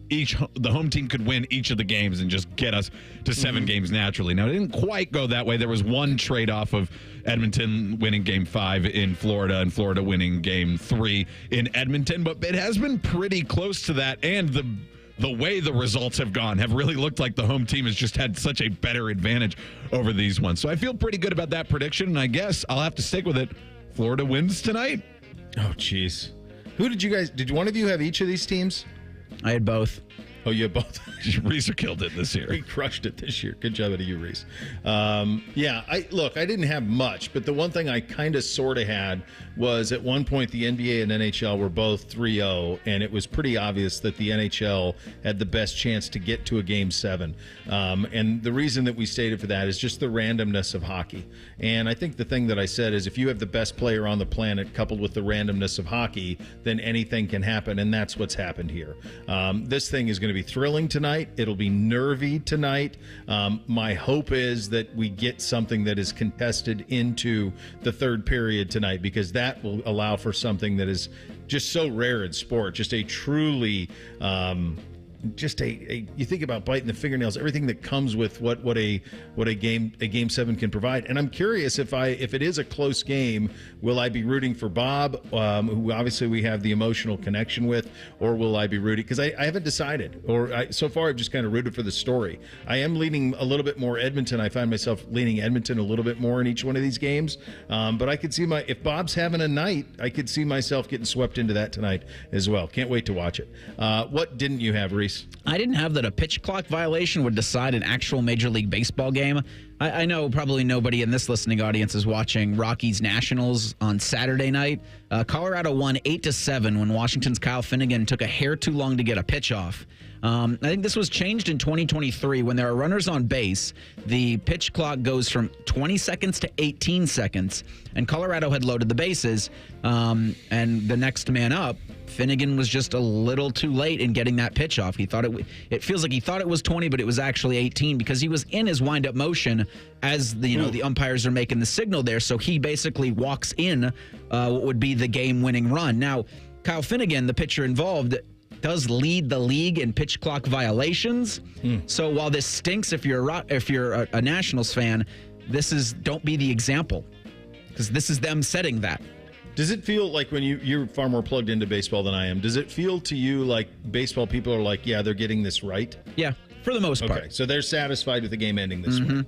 the home team could win each of the games and just get us to 7 games naturally. Now, it didn't quite go that way. There was one trade-off of Edmonton winning Game 5 in Florida and Florida winning Game 3 in Edmonton, but it has been pretty close to that, and the way the results have gone have really looked like the home team has just had such a better advantage over these ones. So I feel pretty good about that prediction, and I guess I'll have to stick with it. Florida wins tonight. Oh, jeez. Did one of you have each of these teams? I had both. Oh, you had both? Reese killed it this year. He crushed it this year. Good job out of you, Reese. I didn't have much, but the one thing I kind of sort of had was at one point the NBA and NHL were both 3-0, and it was pretty obvious that the NHL had the best chance to get to a Game 7. And the reason that we stated for that is just the randomness of hockey. And I think the thing that I said is if you have the best player on the planet coupled with the randomness of hockey, then anything can happen, and that's what's happened here. This thing is going to be thrilling tonight. It'll be nervy tonight. My hope is that we get something that is contested into the third period tonight, because that will allow for something that is just so rare in sport, just a truly you think about biting the fingernails, everything that comes with what a game 7 can provide. And I'm curious if it is a close game, will I be rooting for Bob, who obviously we have the emotional connection with, or will I be rooting? Because I haven't decided, so far I've just kind of rooted for the story. I am leaning a little bit more Edmonton. I find myself leaning Edmonton a little bit more in each one of these games. But I could see if Bob's having a night, I could see myself getting swept into that tonight as well. Can't wait to watch it. What didn't you have, Reese? I didn't have that a pitch clock violation would decide an actual Major League Baseball game. I know probably nobody in this listening audience is watching Rockies Nationals on Saturday night. Colorado won 8-7 when Washington's Kyle Finnegan took a hair too long to get a pitch off. I think this was changed in 2023. When there are runners on base, the pitch clock goes from 20 seconds to 18 seconds. And Colorado had loaded the bases, and the next man up, Finnegan was just a little too late in getting that pitch off. He thought it feels like he thought it was 20, but it was actually 18 because he was in his wind-up motion as the umpires are making the signal there. So he basically walks in what would be the game-winning run. Now, Kyle Finnegan, the pitcher involved, does lead the league in pitch clock violations. So while this stinks if you're a Nationals fan, don't be the example, because this is them setting that. Does it feel like when you're far more plugged into baseball than I am, does it feel to you like baseball people are like, yeah, they're getting this right? Yeah, for the most part. Okay, so they're satisfied with the game ending this way.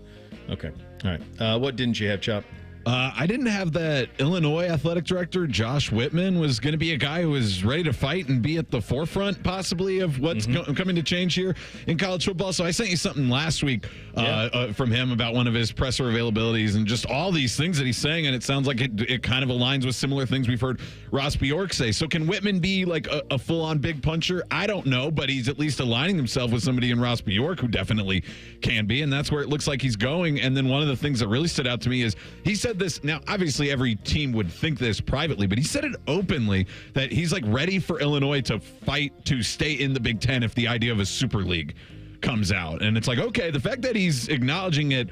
Okay, all right. What didn't you have, Chop? I didn't have that Illinois athletic director, Josh Whitman, was going to be a guy who was ready to fight and be at the forefront possibly of what's coming to change here in college football. So I sent you something last week from him about one of his presser availabilities and just all these things that he's saying. And it sounds like it kind of aligns with similar things we've heard Ross Bjork say. So can Whitman be like a full-on big puncher? I don't know, but he's at least aligning himself with somebody in Ross Bjork who definitely can be. And that's where it looks like he's going. And then one of the things that really stood out to me is he said this. Now, obviously, every team would think this privately, but he said it openly that he's like ready for Illinois to fight to stay in the Big Ten if the idea of a Super League comes out. And it's like, okay, the fact that he's acknowledging it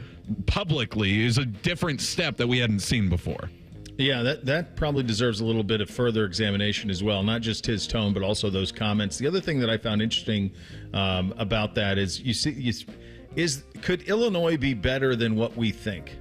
publicly is a different step that we hadn't seen before. Yeah, that probably deserves a little bit of further examination as well, not just his tone, but also those comments. The other thing that I found interesting about that is Could Illinois be better than what we think?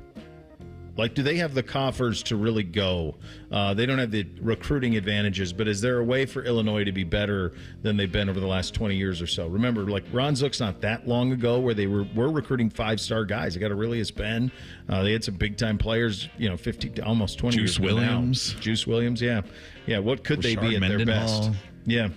Like, do they have the coffers to really go? They don't have the recruiting advantages, but is there a way for Illinois to be better than they've been over the last 20 years or so? Remember, like, Ron Zook's not that long ago where they were recruiting 5-star guys. They got Aurelius Ben. They had some big-time players, 50, almost 20 years ago now. Juice Williams, yeah. Yeah, what could Rashard they be at their Mendenhall. best? Yeah.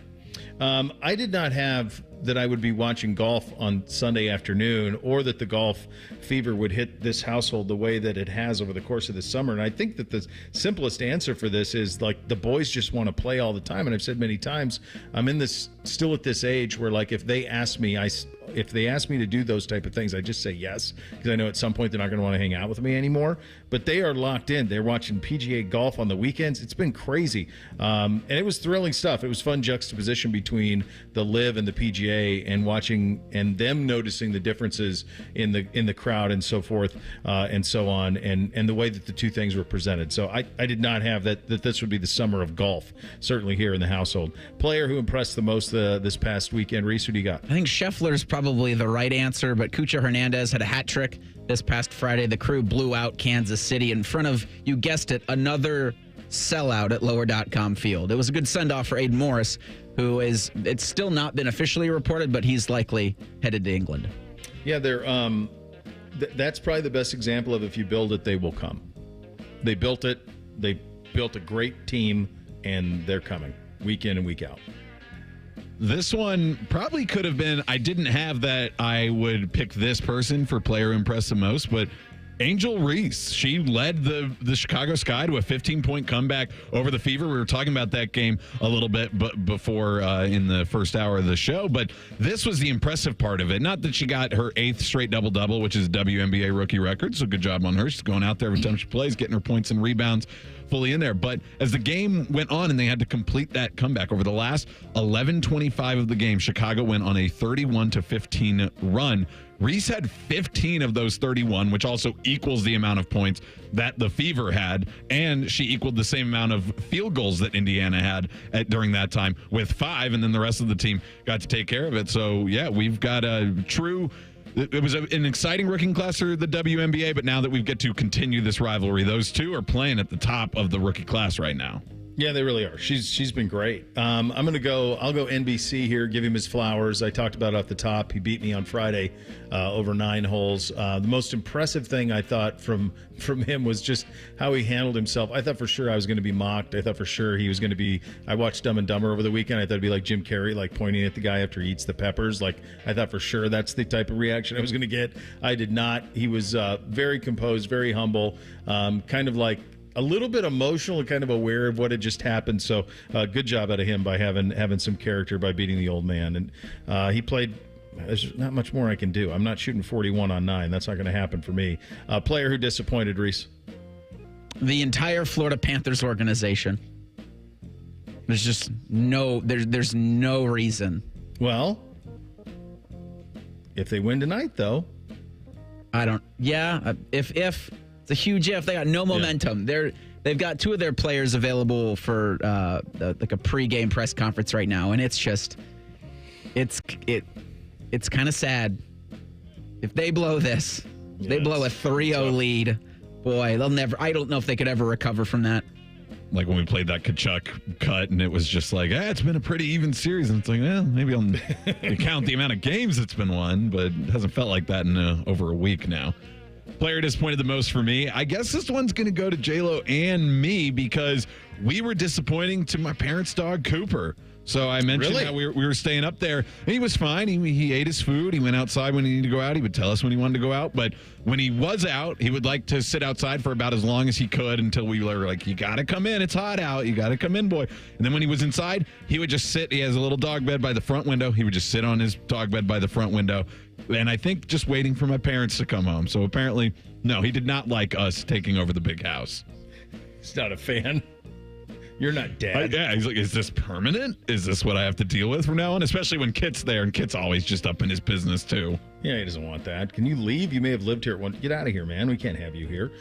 I did not have that I would be watching golf on Sunday afternoon, or that the golf fever would hit this household the way that it has over the course of the summer. And I think that the simplest answer for this is, like, the boys just want to play all the time. And I've said many times, I'm still at this age where, like, if they ask me to do those type of things, I just say yes, because I know at some point they're not going to want to hang out with me anymore. But they are locked in. They're watching PGA golf on the weekends. It's been crazy. And it was thrilling stuff. It was fun juxtaposition between the LIV and the PGA, and watching and them noticing the differences in the crowd and so forth and so on, and the way that the two things were presented. So I did not have that this would be the summer of golf, certainly here in the household. Player who impressed the most this past weekend, Reese, who do you got? I think Scheffler's probably the right answer, but Cucho Hernandez had a hat trick this past Friday. The Crew blew out Kansas City in front of, you guessed it, another sellout at Lower.com Field. It was a good send-off for Aiden Morris, who it's still not been officially reported, but he's likely headed to England. Yeah, that's probably the best example of, if you build it, they will come. They built it. They built a great team, and they're coming week in and week out. This one probably could have been, I didn't have that I would pick this person for player impressed the most, but Angel Reese, she led the Chicago Sky to a 15-point comeback over the Fever. We were talking about that game a little bit before in the first hour of the show, but this was the impressive part of it. Not that she got her 8th straight double-double, which is WNBA rookie record, so good job on her. She's going out there every time she plays, getting her points and rebounds fully in there. But as the game went on and they had to complete that comeback, over the last 11:25 of the game, Chicago went on a 31-15 run. Reese had 15 of those 31, which also equals the amount of points that the Fever had, and she equaled the same amount of field goals that Indiana had during that time with 5, and then the rest of the team got to take care of it. So, yeah, we've got a true... It was an exciting rookie class for the WNBA, but now that we get to continue this rivalry, those two are playing at the top of the rookie class right now. Yeah, they really are. She's been great. I'll go NBC here, give him his flowers. I talked about it off the top. He beat me on Friday over 9 holes. The most impressive thing I thought from him was just how he handled himself. I thought for sure I was going to be mocked. I thought for sure he was going to be, I watched Dumb and Dumber over the weekend. I thought it'd be like Jim Carrey, like pointing at the guy after he eats the peppers. Like, I thought for sure that's the type of reaction I was going to get. I did not. He was very composed, very humble, kind of like a little bit emotional and kind of aware of what had just happened. So good job out of him by having some character by beating the old man. And he played. There's not much more I can do. I'm not shooting 41 on 9. That's not going to happen for me. Player who disappointed, Reese. The entire Florida Panthers organization. There's just there's no reason. Well, if they win tonight, though. If it's a huge if. They got no momentum. Yeah. They've got 2 of their players available for like a pregame press conference right now, and it's just it's kind of sad. If they blow this, they blow a 3-0 lead. Boy, they'll never. I don't know if they could ever recover from that. Like when we played that Kachuk cut, and it was just like, it's been a pretty even series. And it's like, maybe I'll count the amount of games it's been won, but it hasn't felt like that in over a week now. Player disappointed the most for me, I guess this one's going to go to J-Lo and me, because we were disappointing to my parents' dog, Cooper. So I mentioned that we were staying up there. And he was fine. He ate his food. He went outside when he needed to go out. He would tell us when he wanted to go out. But when he was out, he would like to sit outside for about as long as he could until we were like, you got to come in. It's hot out. You got to come in, boy. And then when he was inside, he would just sit. He has a little dog bed by the front window. He would just sit on his dog bed by the front window. And I think just waiting for my parents to come home. So apparently, no, he did not like us taking over the big house. He's not a fan. You're not dad. He's like, is this permanent? Is this what I have to deal with from now on? Especially when Kit's there, and Kit's always just up in his business, too. Yeah, he doesn't want that. Can you leave? You may have lived here at one. Get out of here, man. We can't have you here.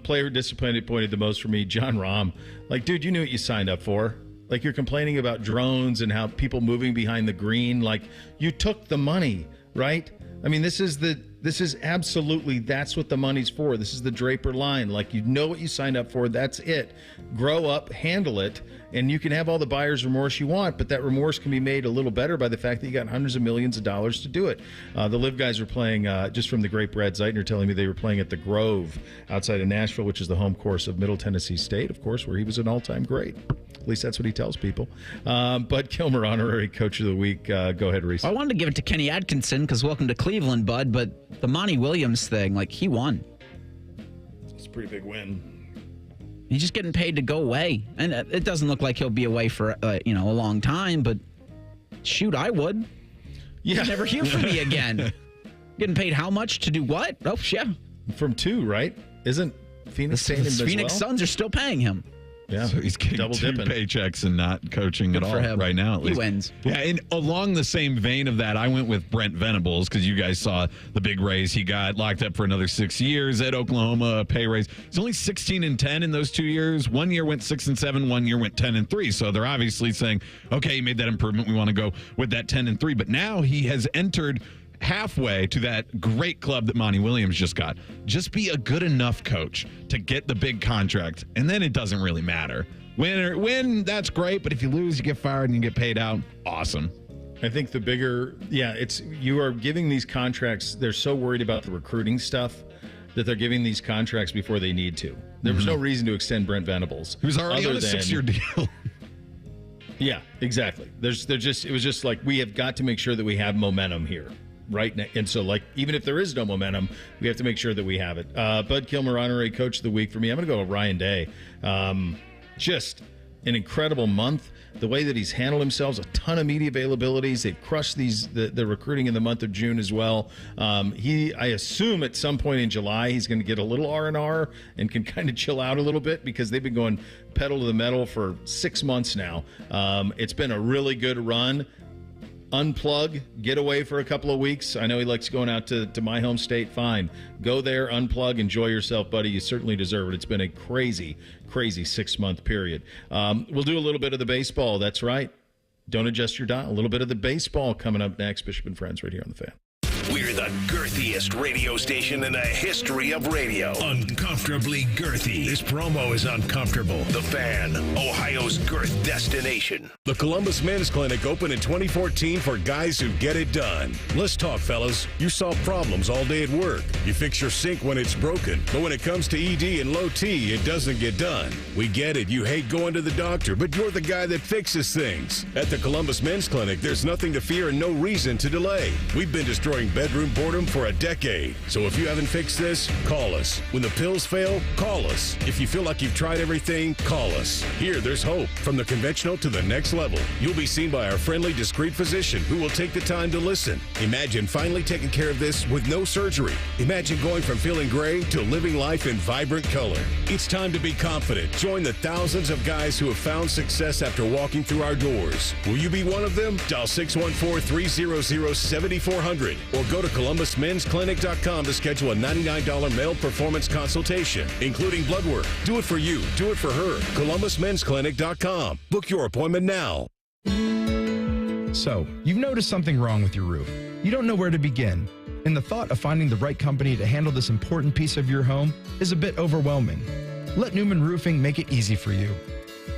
Player disappointed the most for me, John Rahm. Like, dude, you knew what you signed up for. Like, you're complaining about drones and how people moving behind the green. Like, you took the money, right? I mean, this is absolutely, that's what the money's for. This is the Draper line. Like, you know what you signed up for. That's it. Grow up, handle it, and you can have all the buyer's remorse you want, but that remorse can be made a little better by the fact that you got hundreds of millions of dollars to do it. The Live guys were playing, just from the great Brad Zeitner telling me they were playing at the Grove outside of Nashville, which is the home course of Middle Tennessee State, of course, where he was an all-time great. At least that's what he tells people. Bud Kilmer, honorary coach of the week. Go ahead, Reese. I wanted to give it to Kenny Atkinson because welcome to Cleveland, Bud, but the Monty Williams thing, like, he won. It's a pretty big win. He's just getting paid to go away. And it doesn't look like he'll be away for, a long time, but shoot, I would. Yeah. You'd never hear from me again. Getting paid how much to do what? Oh, yeah. From 2, right? Isn't Phoenix paying him as well? Phoenix Suns are still paying him. Yeah, so he's getting double 2 dipping paychecks and not coaching at all right now. At least. He wins. Yeah, and along the same vein of that, I went with Brent Venables because you guys saw the big raise. He got locked up for another 6 years at Oklahoma, a pay raise. He's only 16-10 in those 2 years. 1 year went 6-7, 1 year went 10-3. So they're obviously saying, okay, you made that improvement. We want to go with that 10-3. But now he has entered halfway to that great club that Monty Williams just got. Just be a good enough coach to get the big contract, and then it doesn't really matter. Win, that's great, but if you lose, you get fired and you get paid out. Awesome. I think the bigger, it's you are giving these contracts. They're so worried about the recruiting stuff that they're giving these contracts before they need to. There was no reason to extend Brent Venables. He was already on a 6-year deal. Yeah, exactly. It was just like, we have got to make sure that we have momentum here. Right now. And so, like, even if there is no momentum, we have to make sure that we have it. Bud Kilmer, honorary coach of the week for me. I'm going to go with Ryan Day. Just an incredible month. The way that he's handled himself, a ton of media availabilities. They've crushed the recruiting in the month of June as well. I assume at some point in July he's going to get a little R&R and can kind of chill out a little bit because they've been going pedal to the metal for 6 months now. It's been a really good run. Unplug, get away for a couple of weeks. I know he likes going out to my home state. Fine. Go there, unplug, enjoy yourself, buddy. You certainly deserve it. It's been a crazy 6-month period. We'll do a little bit of the baseball. That's right. Don't adjust your dial. A little bit of the baseball coming up next. Bishop and Friends right here on The Fan. We're the girthiest radio station in the history of radio. Uncomfortably girthy. This promo is uncomfortable. The Fan, Ohio's girth destination. The Columbus Men's Clinic opened in 2014 for guys who get it done. Let's talk, fellas. You solve problems all day at work. You fix your sink when it's broken. But when it comes to ED and low T, it doesn't get done. We get it. You hate going to the doctor, but you're the guy that fixes things. At the Columbus Men's Clinic, there's nothing to fear and no reason to delay. We've been destroying bedroom boredom for a decade. So if you haven't fixed this, call us. When the pills fail, call us. If you feel like you've tried everything, call us. Here, there's hope. From the conventional to the next level. You'll be seen by our friendly, discreet physician who will take the time to listen. Imagine finally taking care of this with no surgery. Imagine going from feeling gray to living life in vibrant color. It's time to be confident. Join the thousands of guys who have found success after walking through our doors. Will you be one of them? Dial 614-300-7400 or go to ColumbusMen'sClinic.com to schedule a $99 male performance consultation, including blood work. Do it for you. Do it for her. ColumbusMen'sClinic.com. Book your appointment now. So, you've noticed something wrong with your roof. You don't know where to begin. And the thought of finding the right company to handle this important piece of your home is a bit overwhelming. Let Newman Roofing make it easy for you.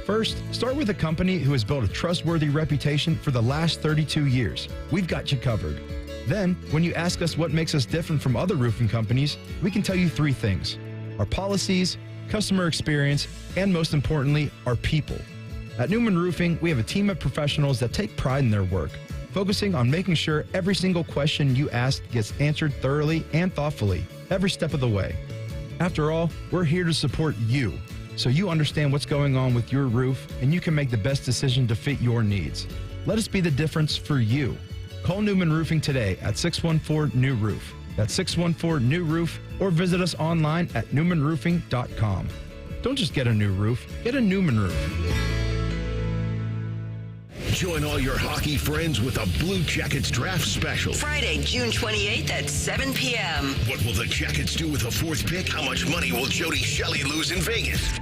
First, start with a company who has built a trustworthy reputation for the last 32 years. We've got you covered. Then, when you ask us what makes us different from other roofing companies, we can tell you 3 things: our policies, customer experience, and most importantly, our people. At Newman Roofing, we have a team of professionals that take pride in their work, focusing on making sure every single question you ask gets answered thoroughly and thoughtfully, every step of the way. After all, we're here to support you, so you understand what's going on with your roof and you can make the best decision to fit your needs. Let us be the difference for you. Call Newman Roofing today at 614-NEW-ROOF. That's 614-NEW-ROOF, or visit us online at newmanroofing.com. Don't just get a new roof, get a Newman roof. Join all your hockey friends with a Blue Jackets draft special. Friday, June 28th at 7 p.m. What will the Jackets do with the 4th pick? How much money will Jody Shelley lose in Vegas?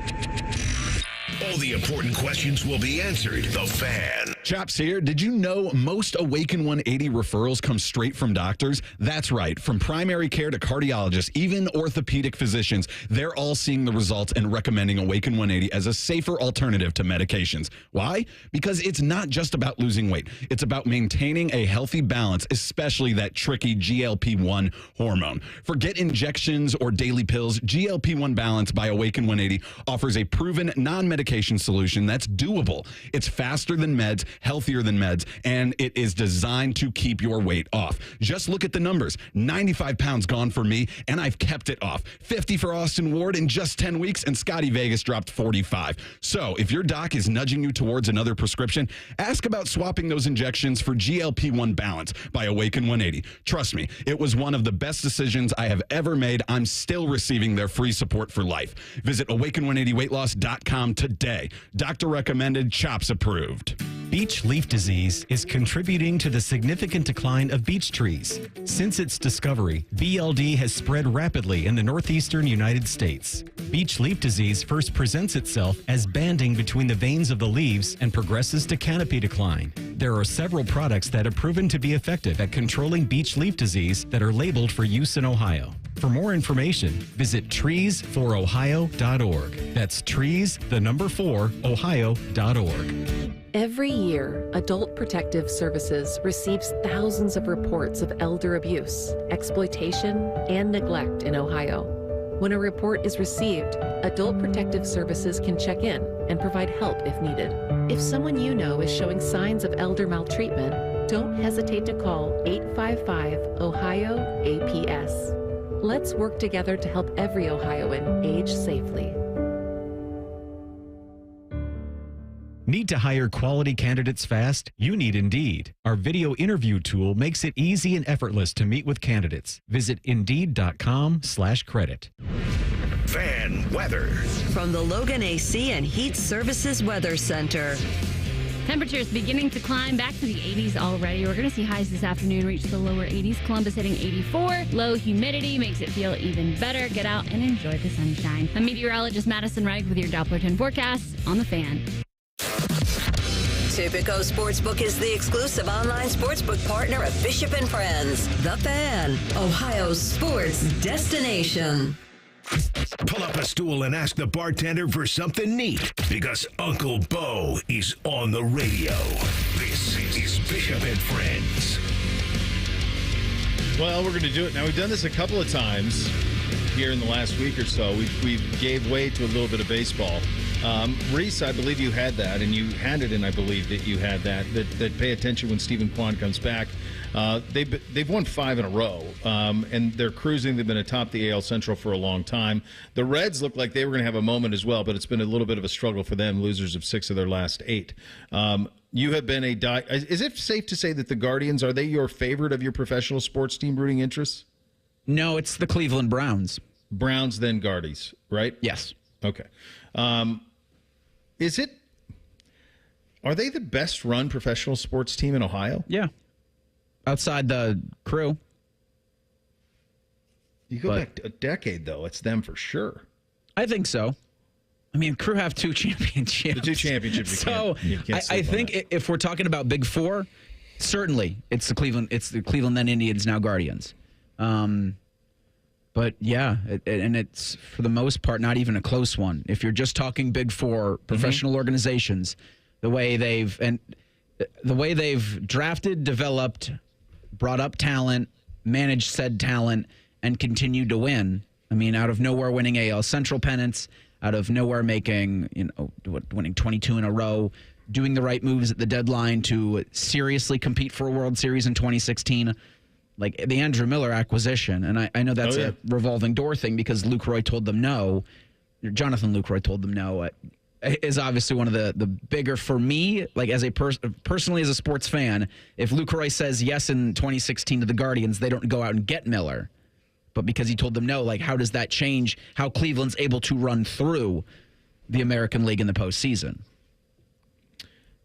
All the important questions will be answered. The Fan. Chops here. Did you know most Awaken 180 referrals come straight from doctors? That's right. From primary care to cardiologists, even orthopedic physicians, they're all seeing the results and recommending Awaken 180 as a safer alternative to medications. Why? Because it's not just about losing weight. It's about maintaining a healthy balance, especially that tricky GLP-1 hormone. Forget injections or daily pills. GLP-1 Balance by Awaken 180 offers a proven non-medication solution that's doable. It's faster than meds, healthier than meds, and it is designed to keep your weight off. Just look at the numbers. 95 pounds gone for me, and I've kept it off. 50 for Austin Ward in just 10 weeks, and Scotty Vegas dropped 45. So if your doc is nudging you towards another prescription, ask about swapping those injections for GLP-1 Balance by Awaken 180. Trust me, it was one of the best decisions I have ever made. I'm still receiving their free support for life. Visit awaken180weightloss.com today. Doctor recommended, Chops approved. Beech leaf disease is contributing to the significant decline of beech trees. Since its discovery, BLD has spread rapidly in the northeastern United States. Beech leaf disease first presents itself as banding between the veins of the leaves and progresses to canopy decline. There are several products that have proven to be effective at controlling beech leaf disease that are labeled for use in Ohio. For more information, visit trees4ohio.org. That's trees, the number 4, ohio.org. Every year, Adult Protective Services receives thousands of reports of elder abuse, exploitation, and neglect in Ohio. When a report is received, Adult Protective Services can check in and provide help if needed. If someone you know is showing signs of elder maltreatment, don't hesitate to call 855-OHIO-APS. Let's work together to help every Ohioan age safely. Need to hire quality candidates fast? You need Indeed. Our video interview tool makes it easy and effortless to meet with candidates. Visit Indeed.com/credit. Fan weather. From the Logan AC and Heat Services Weather Center. Temperatures beginning to climb back to the 80s already. We're going to see highs this afternoon reach the lower 80s. Columbus hitting 84. Low humidity makes it feel even better. Get out and enjoy the sunshine. I'm meteorologist Madison Reich with your Doppler 10 forecast on The Fan. Tipico Sportsbook is the exclusive online sportsbook partner of Bishop & Friends. The Fan, Ohio's sports destination. Pull up a stool and ask the bartender for something neat, because Uncle Bo is on the radio. This is Bishop & Friends. Well, we're going to do it. Now, we've done this a couple of times here in the last week or so. We gave way to a little bit of baseball. Reese, I believe you had that, and you handed in, I believe, that you had that pay attention when Stephen Kwan comes back. They've won 5 in a row, and they're cruising. They've been atop the AL Central for a long time. The Reds look like they were going to have a moment as well, but it's been a little bit of a struggle for them, losers of 6 of their last 8. You have been is it safe to say that the Guardians, are they your favorite of your professional sports team rooting interests? No, it's the Cleveland Browns. Browns, then Guardies, right? Yes. Okay. Are they the best run professional sports team in Ohio? Yeah. Outside the Crew. You go back a decade, though. It's them for sure. I think so. I mean, Crew have 2 championships. The 2 championships. So I think if we're talking about Big Four, certainly it's the Cleveland then Indians, now Guardians. But yeah, and it's for the most part not even a close one. If you're just talking Big Four professional organizations, the way they've drafted, developed, brought up talent, managed said talent, and continued to win. I mean, out of nowhere winning AL Central pennants, out of nowhere making, winning 22 in a row, doing the right moves at the deadline to seriously compete for a World Series in 2016. Like the Andrew Miller acquisition, and I know that's a revolving door thing because Lucroy told them no. Jonathan Lucroy told them no. Is obviously one of the bigger for me. Like as a personally as a sports fan, if Lucroy says yes in 2016 to the Guardians, they don't go out and get Miller. But because he told them no, like how does that change how Cleveland's able to run through the American League in the postseason?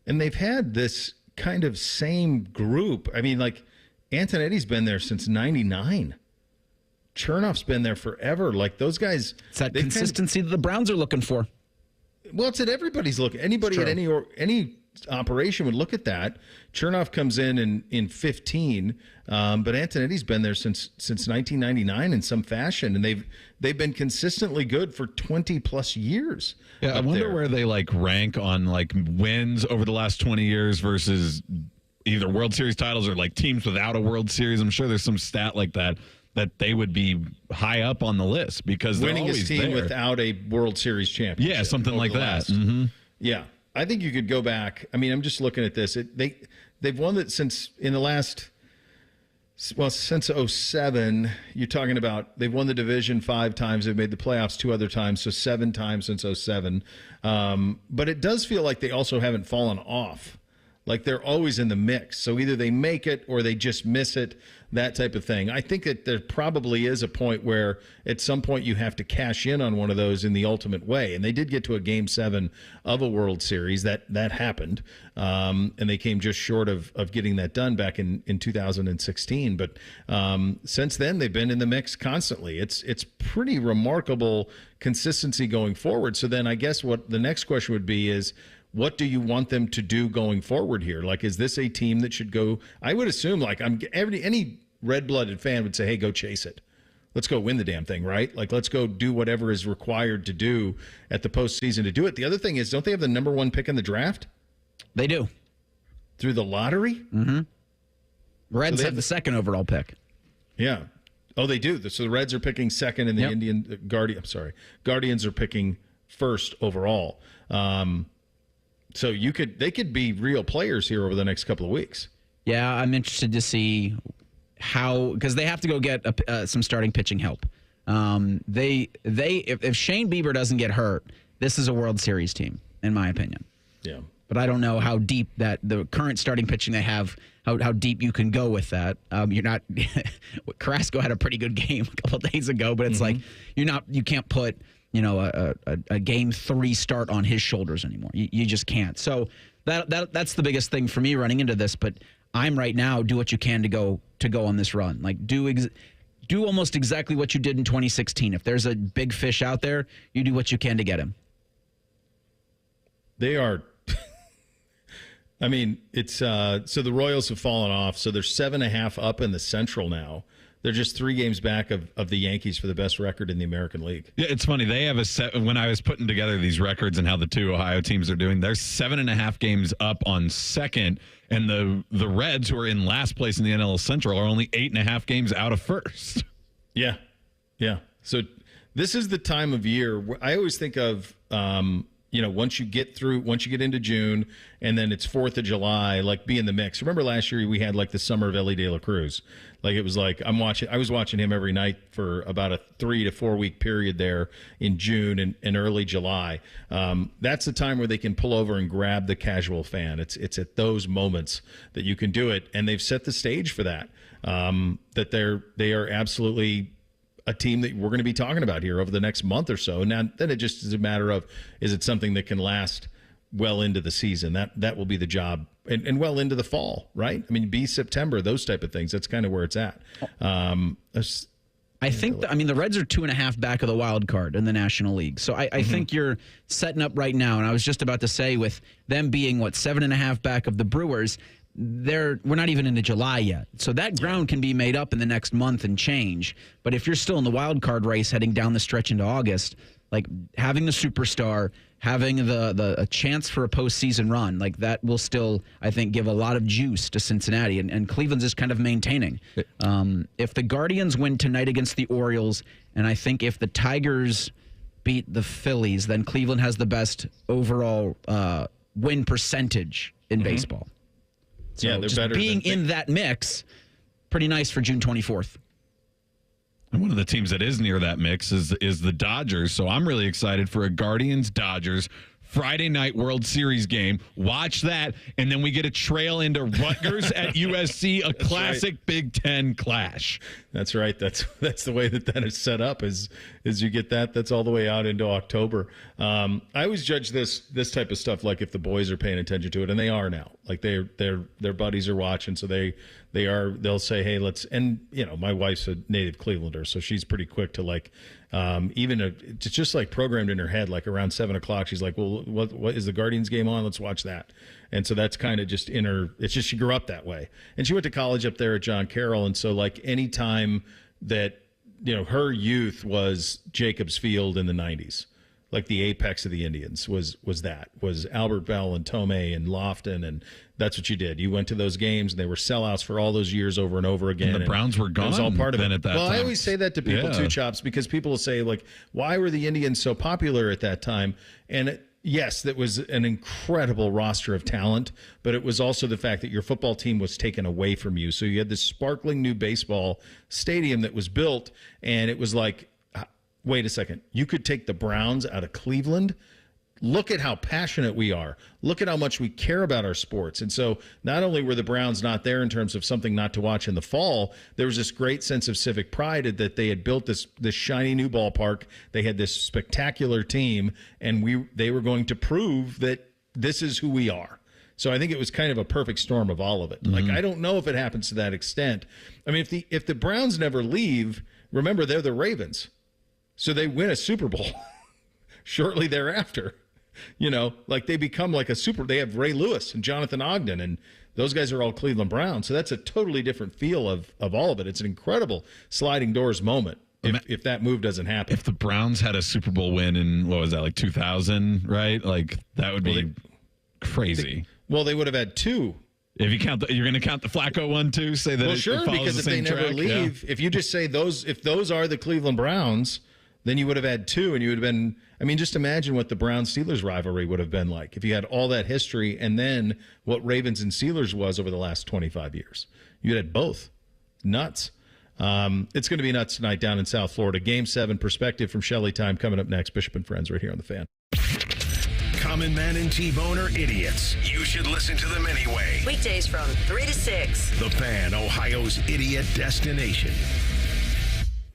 And they've had this kind of same group. I mean, like. Antonetti's been there since 99. Chernoff's been there forever. Like those guys. It's that consistency that the Browns are looking for. Well, it's at everybody's look. Anybody at any operation would look at that. Chernoff comes in 15, but Antonetti's been there since 1999 in some fashion, and they've been consistently good for 20 plus years. Yeah, I wonder where they rank on wins over the last 20 years versus either World Series titles or teams without a World Series. I'm sure there's some stat like that they would be high up on the list because they're always winningest team there. without a World Series championship. Yeah, something like that. Yeah, I think you could go back. I mean, I'm just looking at this. They've won it since 07. You're talking about they've won the division 5 times. They've made the playoffs 2 other times, so 7 times since 07. But it does feel like they also haven't fallen off. Like they're always in the mix. So either they make it or they just miss it, that type of thing. I think that there probably is a point where at some point you have to cash in on one of those in the ultimate way. And they did get to a Game 7 of a World Series. That happened. And they came just short of getting that done back in 2016. But since then, they've been in the mix constantly. It's pretty remarkable consistency going forward. So then I guess what the next question would be is, what do you want them to do going forward here? Is this a team that should go? I would assume any red-blooded fan would say, hey, go chase it. Let's go win the damn thing, right? Let's go do whatever is required to do at the postseason to do it. The other thing is, don't they have the number 1 pick in the draft? They do. Through the lottery? Mm-hmm. Reds have the 2nd overall pick. Yeah. Oh, they do. So the Reds are picking 2nd, and the Guardians are picking 1st overall. So they could be real players here over the next couple of weeks. Yeah, I'm interested to see because they have to go get some starting pitching help. If Shane Bieber doesn't get hurt, this is a World Series team, in my opinion. Yeah. But I don't know how deep the current starting pitching they have, how deep you can go with that. You're not. Carrasco had a pretty good game a couple of days ago, but it's you can't put a Game 3 start on his shoulders anymore. You just can't. So that's the biggest thing for me running into this. But I'm right now, do what you can to go on this run. Do almost exactly what you did in 2016. If there's a big fish out there, you do what you can to get him. They are. I mean, it's so the Royals have fallen off. So they're 7.5 up in the Central now. They're just 3 games back of the Yankees for the best record in the American League. Yeah, it's funny. They have when I was putting together these records and how the 2 Ohio teams are doing, they're 7.5 games up on 2nd, and the Reds, who are in last place in the NL Central, are only 8.5 games out of 1st. Yeah. So this is the time of year where I always think of, once you get into June and then it's 4th of July, be in the mix. Remember last year we had the summer of Ellie De La Cruz. It was I was watching him every night for about a 3 to 4 week period there in June and early July. That's the time where they can pull over and grab the casual fan. It's at those moments that you can do it. And they've set the stage for that, that they are absolutely a team that we're going to be talking about here over the next month or so. Now, then it just is a matter of, is it something that can last well into the season? That will be the job, and well into the fall, right? I mean, September, those type of things. That's kind of where it's at. I think, the Reds are 2.5 back of the wild card in the National League. So I think you're setting up right now. And I was just about to say, with them being, 7.5 back of the Brewers, we're not even into July yet. So that ground can be made up in the next month and change. But if you're still in the wild card race heading down the stretch into August, having the superstar, having a chance for a postseason run, that will still, I think, give a lot of juice to Cincinnati. And Cleveland's just kind of maintaining. If the Guardians win tonight against the Orioles, and I think if the Tigers beat the Phillies, then Cleveland has the best overall win percentage in baseball. So they're just better. Being in that mix, pretty nice for June 24th. And one of the teams that is near that mix is the Dodgers. So I'm really excited for a Guardians-Dodgers Friday night World Series game. Watch that, and then we get a trail into Rutgers at USC, a classic right. Big Ten clash. That's right. That's the way that is set up. Is you get that. That's all the way out into October. I always judge this type of stuff if the boys are paying attention to it, and they are now. Their buddies are watching, so they'll say, hey, let's. And my wife's a native Clevelander, so she's pretty quick to It's just like programmed in her head, like around 7 o'clock. She's like, well, what is the Guardians game on? Let's watch that. And so that's kind of just in her. It's just she grew up that way. And she went to college up there at John Carroll. And so like any time that, her youth was Jacobs Field in the 90s. Like the apex of the Indians was Albert Bell and Tomei and Lofton, and that's what you did. You went to those games, and they were sellouts for all those years over and over again. And the Browns were gone. It was all part of it. At that time. I always say that to people too, Chops, because people will say like, "Why were the Indians so popular at that time?" And yes, that was an incredible roster of talent, but it was also the fact that your football team was taken away from you. So you had this sparkling new baseball stadium that was built, and it was like, wait a second, you could take the Browns out of Cleveland? Look at how passionate we are. Look at how much we care about our sports. And so not only were the Browns not there in terms of something not to watch in the fall, there was this great sense of civic pride that they had built this shiny new ballpark. They had this spectacular team, and they were going to prove that this is who we are. So I think it was kind of a perfect storm of all of it. Like, I don't know if it happens to that extent. I mean, if the Browns never leave, remember, they're the Ravens. So they win a Super Bowl shortly thereafter. Like they become like they have Ray Lewis and Jonathan Ogden, and those guys are all Cleveland Browns. So that's a totally different feel of all of it. It's an incredible sliding doors moment if that move doesn't happen. If the Browns had a Super Bowl win in, what was that, like 2000, right? Like that would be crazy. They would have had two. If you count, you're going to count the Flacco one too? Say that sure, because if they never leave, if you just say if those are the Cleveland Browns, then you would have had two, and you would have been. I mean, just imagine what the Browns-Steelers rivalry would have been like if you had all that history, and then what Ravens and Steelers was over the last 25 years. You had both. Nuts. It's going to be nuts tonight down in South Florida. Game 7 perspective from Shelley time coming up next. Bishop and Friends right here on The Fan. Common Man and T-Bone are idiots. You should listen to them anyway. Weekdays from 3 to 6. The Fan, Ohio's idiot destination.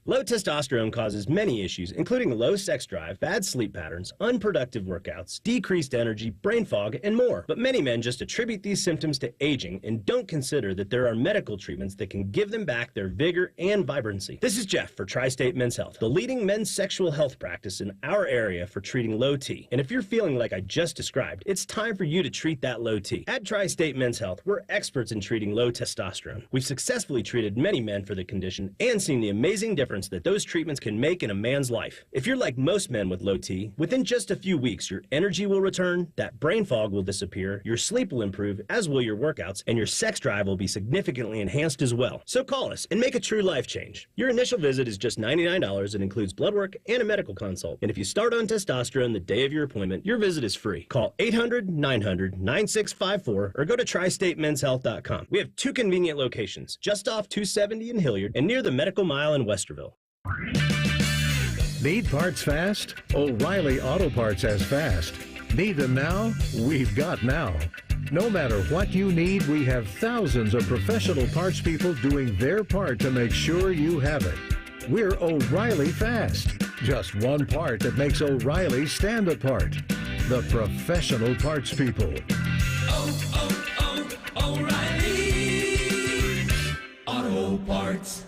Low testosterone causes many issues, including low sex drive, bad sleep patterns, unproductive workouts, decreased energy, brain fog, and more. But many men just attribute these symptoms to aging and don't consider that there are medical treatments that can give them back their vigor and vibrancy. This is Jeff for Tri-State Men's Health, the leading men's sexual health practice in our area for treating low T. And if you're feeling like I just described, it's time for you to treat that low T. At Tri-State Men's Health, we're experts in treating low testosterone. We've successfully treated many men for the condition and seen the amazing difference that those treatments can make in a man's life. If you're like most men with low T, within just a few weeks, your energy will return, that brain fog will disappear, your sleep will improve, as will your workouts, and your sex drive will be significantly enhanced as well. So call us and make a true life change. Your initial visit is just $99 and includes blood work and a medical consult. And if you start on testosterone the day of your appointment, your visit is free. Call 800-900-9654 or go to tristatemenshealth.com. We have 2 convenient locations, just off 270 in Hilliard and near the Medical Mile in Westerville. Need parts fast? O'Reilly Auto Parts has fast. Need them now? We've got now. No matter what you need, we have thousands of professional parts people doing their part to make sure you have it. We're O'Reilly Fast. Just one part that makes O'Reilly stand apart. The professional parts people. O'Reilly Auto Parts.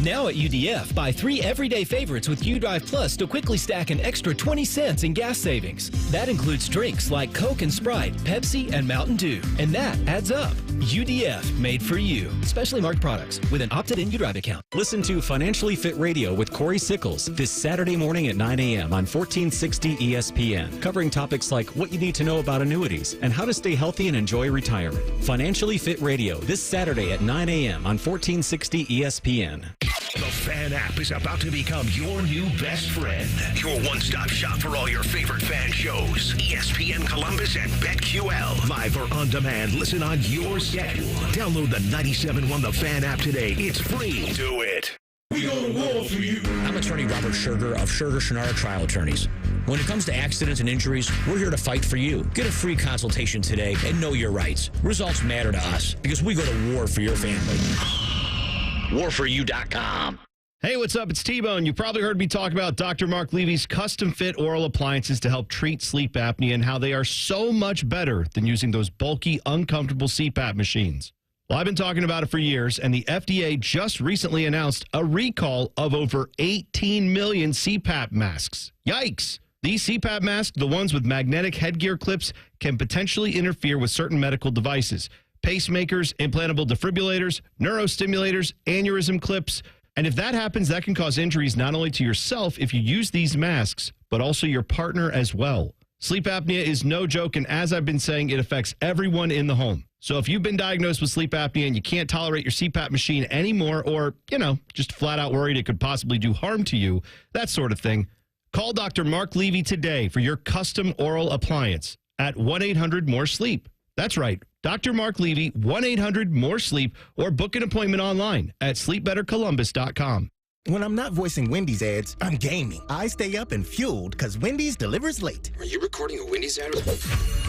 Now at UDF, buy 3 everyday favorites with UDrive Plus to quickly stack an extra 20 cents in gas savings. That includes drinks like Coke and Sprite, Pepsi, and Mountain Dew. And that adds up. UDF, made for you. Specially marked products with an opted-in UDrive account. Listen to Financially Fit Radio with Corey Sickles this Saturday morning at 9 a.m. on 1460 ESPN, covering topics like what you need to know about annuities and how to stay healthy and enjoy retirement. Financially Fit Radio this Saturday at 9 a.m. on 1460 ESPN. The Fan app is about to become your new best friend. Your one-stop shop for all your favorite fan shows. ESPN Columbus and BetQL. Live or on demand, listen on your schedule. Download the 97.1 The Fan app today. It's free. Do it. We go to war for you. I'm attorney Robert Scherger of Scherger Shannara Trial Attorneys. When it comes to accidents and injuries, we're here to fight for you. Get a free consultation today and know your rights. Results matter to us because we go to war for your family. warforyou.com. Hey, what's up? It's T-Bone. You probably heard me talk about Dr. Mark Levy's custom-fit oral appliances to help treat sleep apnea and how they are so much better than using those bulky, uncomfortable CPAP machines. Well, I've been talking about it for years, and the FDA just recently announced a recall of over 18 million CPAP masks. Yikes! These CPAP masks, the ones with magnetic headgear clips, can potentially interfere with certain medical devices. Pacemakers, implantable defibrillators, neurostimulators, aneurysm clips. And if that happens, that can cause injuries not only to yourself if you use these masks, but also your partner as well. Sleep apnea is no joke, and as I've been saying, it affects everyone in the home. So if you've been diagnosed with sleep apnea and you can't tolerate your CPAP machine anymore, or, just flat out worried it could possibly do harm to you, that sort of thing, call Dr. Mark Levy today for your custom oral appliance at 1-800-MORE-SLEEP. That's right. Dr. Mark Levy, 1-800-MORE-SLEEP, or book an appointment online at sleepbettercolumbus.com. When I'm not voicing Wendy's ads, I'm gaming. I stay up and fueled because Wendy's delivers late. Are you recording a Wendy's ad?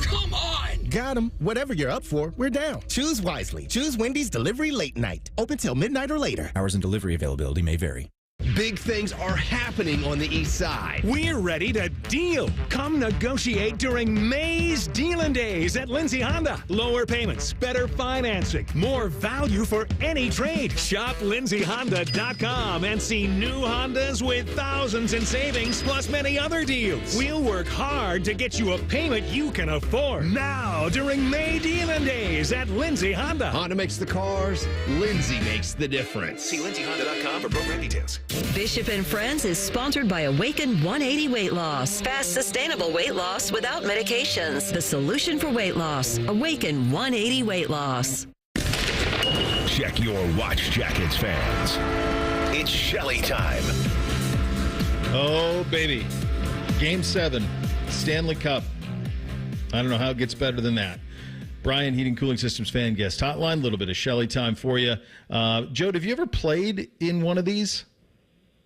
Come on! Got 'em. Whatever you're up for, we're down. Choose wisely. Choose Wendy's Delivery Late Night. Open till midnight or later. Hours and delivery availability may vary. Big things are happening on the east side. We're ready to deal. Come negotiate during May's Dealin' Days at Lindsay Honda. Lower payments, better financing, more value for any trade. Shop lindsayhonda.com and see new Hondas with thousands in savings plus many other deals. We'll work hard to get you a payment you can afford. Now during May Dealin' Days at Lindsay Honda. Honda makes the cars. Lindsay makes the difference. See lindsayhonda.com for program details. Bishop and Friends is sponsored by Awaken 180 Weight Loss. Fast, sustainable weight loss without medications. The solution for weight loss. Awaken 180 Weight Loss. Check your watch jackets, fans. It's Shelley time. Oh, baby. Game 7, Stanley Cup. I don't know how it gets better than that. Brian, Heating Cooling Systems fan guest hotline. A little bit of Shelley time for you. Jody, have you ever played in one of these?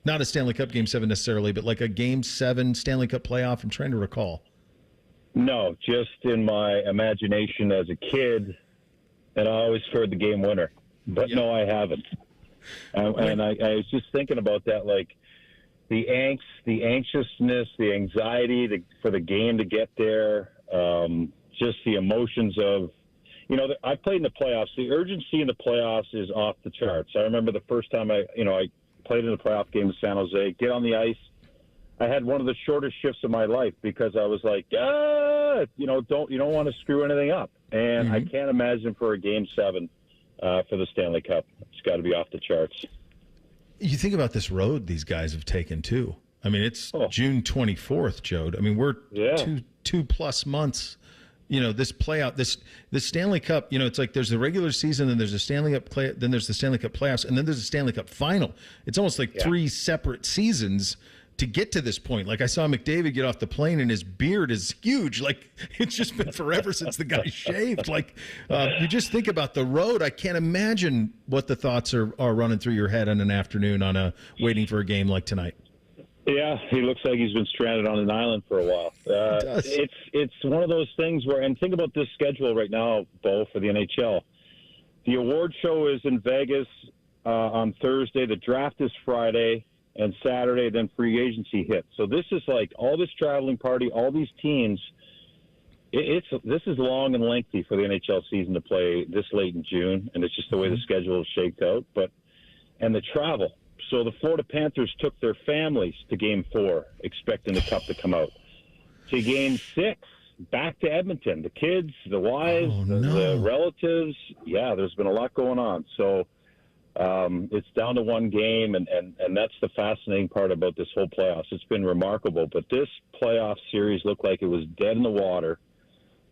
Not a Stanley Cup Game 7 necessarily, but like a Game 7 Stanley Cup playoff. I'm trying to recall. No, just in my imagination as a kid, and I always heard the game winner. But no, I haven't. And I was just thinking about that, like the angst, the anxiousness, the anxiety for the game to get there, just the emotions of, I played in the playoffs. The urgency in the playoffs is off the charts. I remember the first time I played in a playoff game in San Jose, get on the ice. I had one of the shortest shifts of my life because I was like, you don't want to screw anything up. And I can't imagine for a Game 7 for the Stanley Cup. It's got to be off the charts. You think about this road these guys have taken, too. I mean, it's June 24th, Jode. I mean, we're 2+ months. This playoff, this Stanley Cup, it's like there's the regular season, then there's a Stanley Cup then there's the Stanley Cup playoffs, and then there's a Stanley Cup final. It's almost like 3 separate seasons to get to this point. Like I saw McDavid get off the plane and his beard is huge. Like it's just been forever since the guy shaved. Like you just think about the road. I can't imagine what the thoughts are running through your head on an afternoon on waiting for a game like tonight. Yeah, he looks like he's been stranded on an island for a while. It's one of those things where, and think about this schedule right now, Bo, for the NHL. The award show is in Vegas on Thursday. The draft is Friday and Saturday. Then free agency hits. So this is like all this traveling party, all these teams. This is long and lengthy for the NHL season to play this late in June, and it's just the way the schedule is shaped out. And the travel. So the Florida Panthers took their families to Game 4, expecting the Cup to come out. To Game 6, back to Edmonton. The kids, the wives, the relatives. Yeah, there's been a lot going on. So it's down to one game, and that's the fascinating part about this whole playoffs. It's been remarkable. But this playoff series looked like it was dead in the water.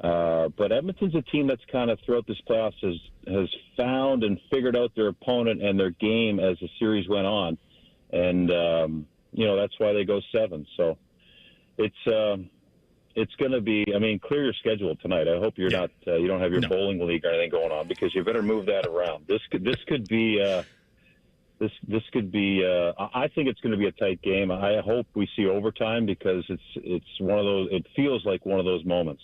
But Edmonton's a team that's kind of throughout this playoffs has found and figured out their opponent and their game as the series went on, and that's why they go 7. So it's going to be. I mean, clear your schedule tonight. I hope you're not you don't have your bowling league or anything going on, because you better move that around. This could be. This could be. I think it's going to be a tight game. I hope we see overtime because it's one of those. It feels like one of those moments.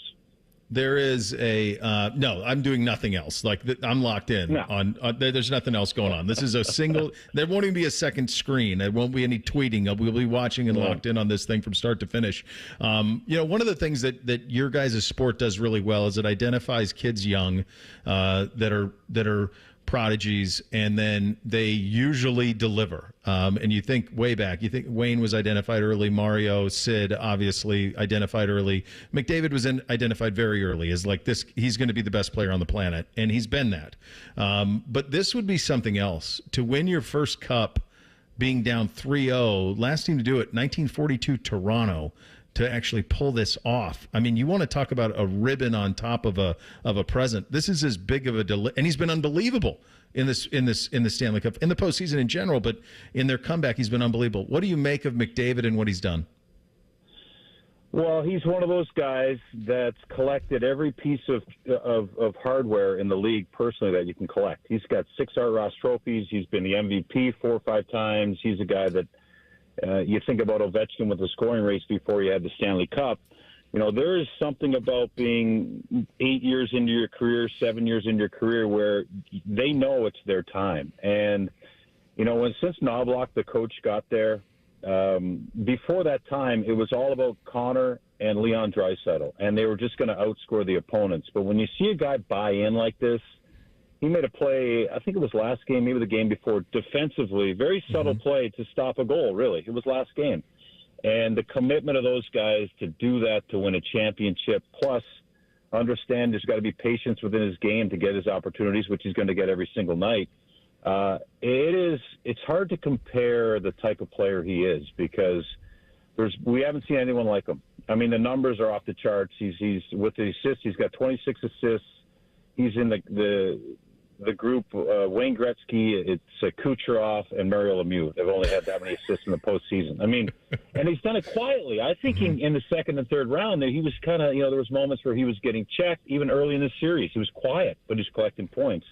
There is a no. I'm doing nothing else. Like I'm locked in on. There's nothing else going on. This is a single. There won't even be a second screen. There won't be any tweeting. We'll be watching and locked in on this thing from start to finish. One of the things that your guys' sport does really well is it identifies kids young that are prodigies, and then they usually deliver. And you think way back, you think Wayne was identified early, Mario, Sid obviously identified early, McDavid was identified very early as like this, he's going to be the best player on the planet, and he's been that. But this would be something else. To win your first cup being down 3-0, last team to do it, 1942 Toronto, to actually pull this off. I mean, you want to talk about a ribbon on top of a present. This is as big of a and he's been unbelievable in the Stanley Cup, in the postseason in general, but in their comeback, he's been unbelievable. What do you make of McDavid and what he's done? Well, he's one of those guys that's collected every piece of hardware in the league personally that you can collect. He's got 6 Art Ross trophies. He's been the MVP 4 or 5 times. He's a guy that you think about Ovechkin with the scoring race before you had the Stanley Cup. There is something about being 8 years into your career, 7 years into your career, where they know it's their time. And, since Knobloch, the coach, got there, before that time, it was all about Connor and Leon Draisaitl, and they were just going to outscore the opponents. But when you see a guy buy in like this, he made a play, I think it was last game, maybe the game before, defensively, very subtle play to stop a goal, really. It was last game. And the commitment of those guys to do that, to win a championship, plus understand there's got to be patience within his game to get his opportunities, which he's going to get every single night. It's hard to compare the type of player he is, because we haven't seen anyone like him. I mean, the numbers are off the charts. He's with the assists, he's got 26 assists. He's in the group, Wayne Gretzky, it's Kucherov, and Mario Lemieux. They've only had that many assists in the postseason. I mean, and he's done it quietly. I think in the second and third round, he was kind of, there was moments where he was getting checked. Even early in the series, he was quiet, but he's collecting points.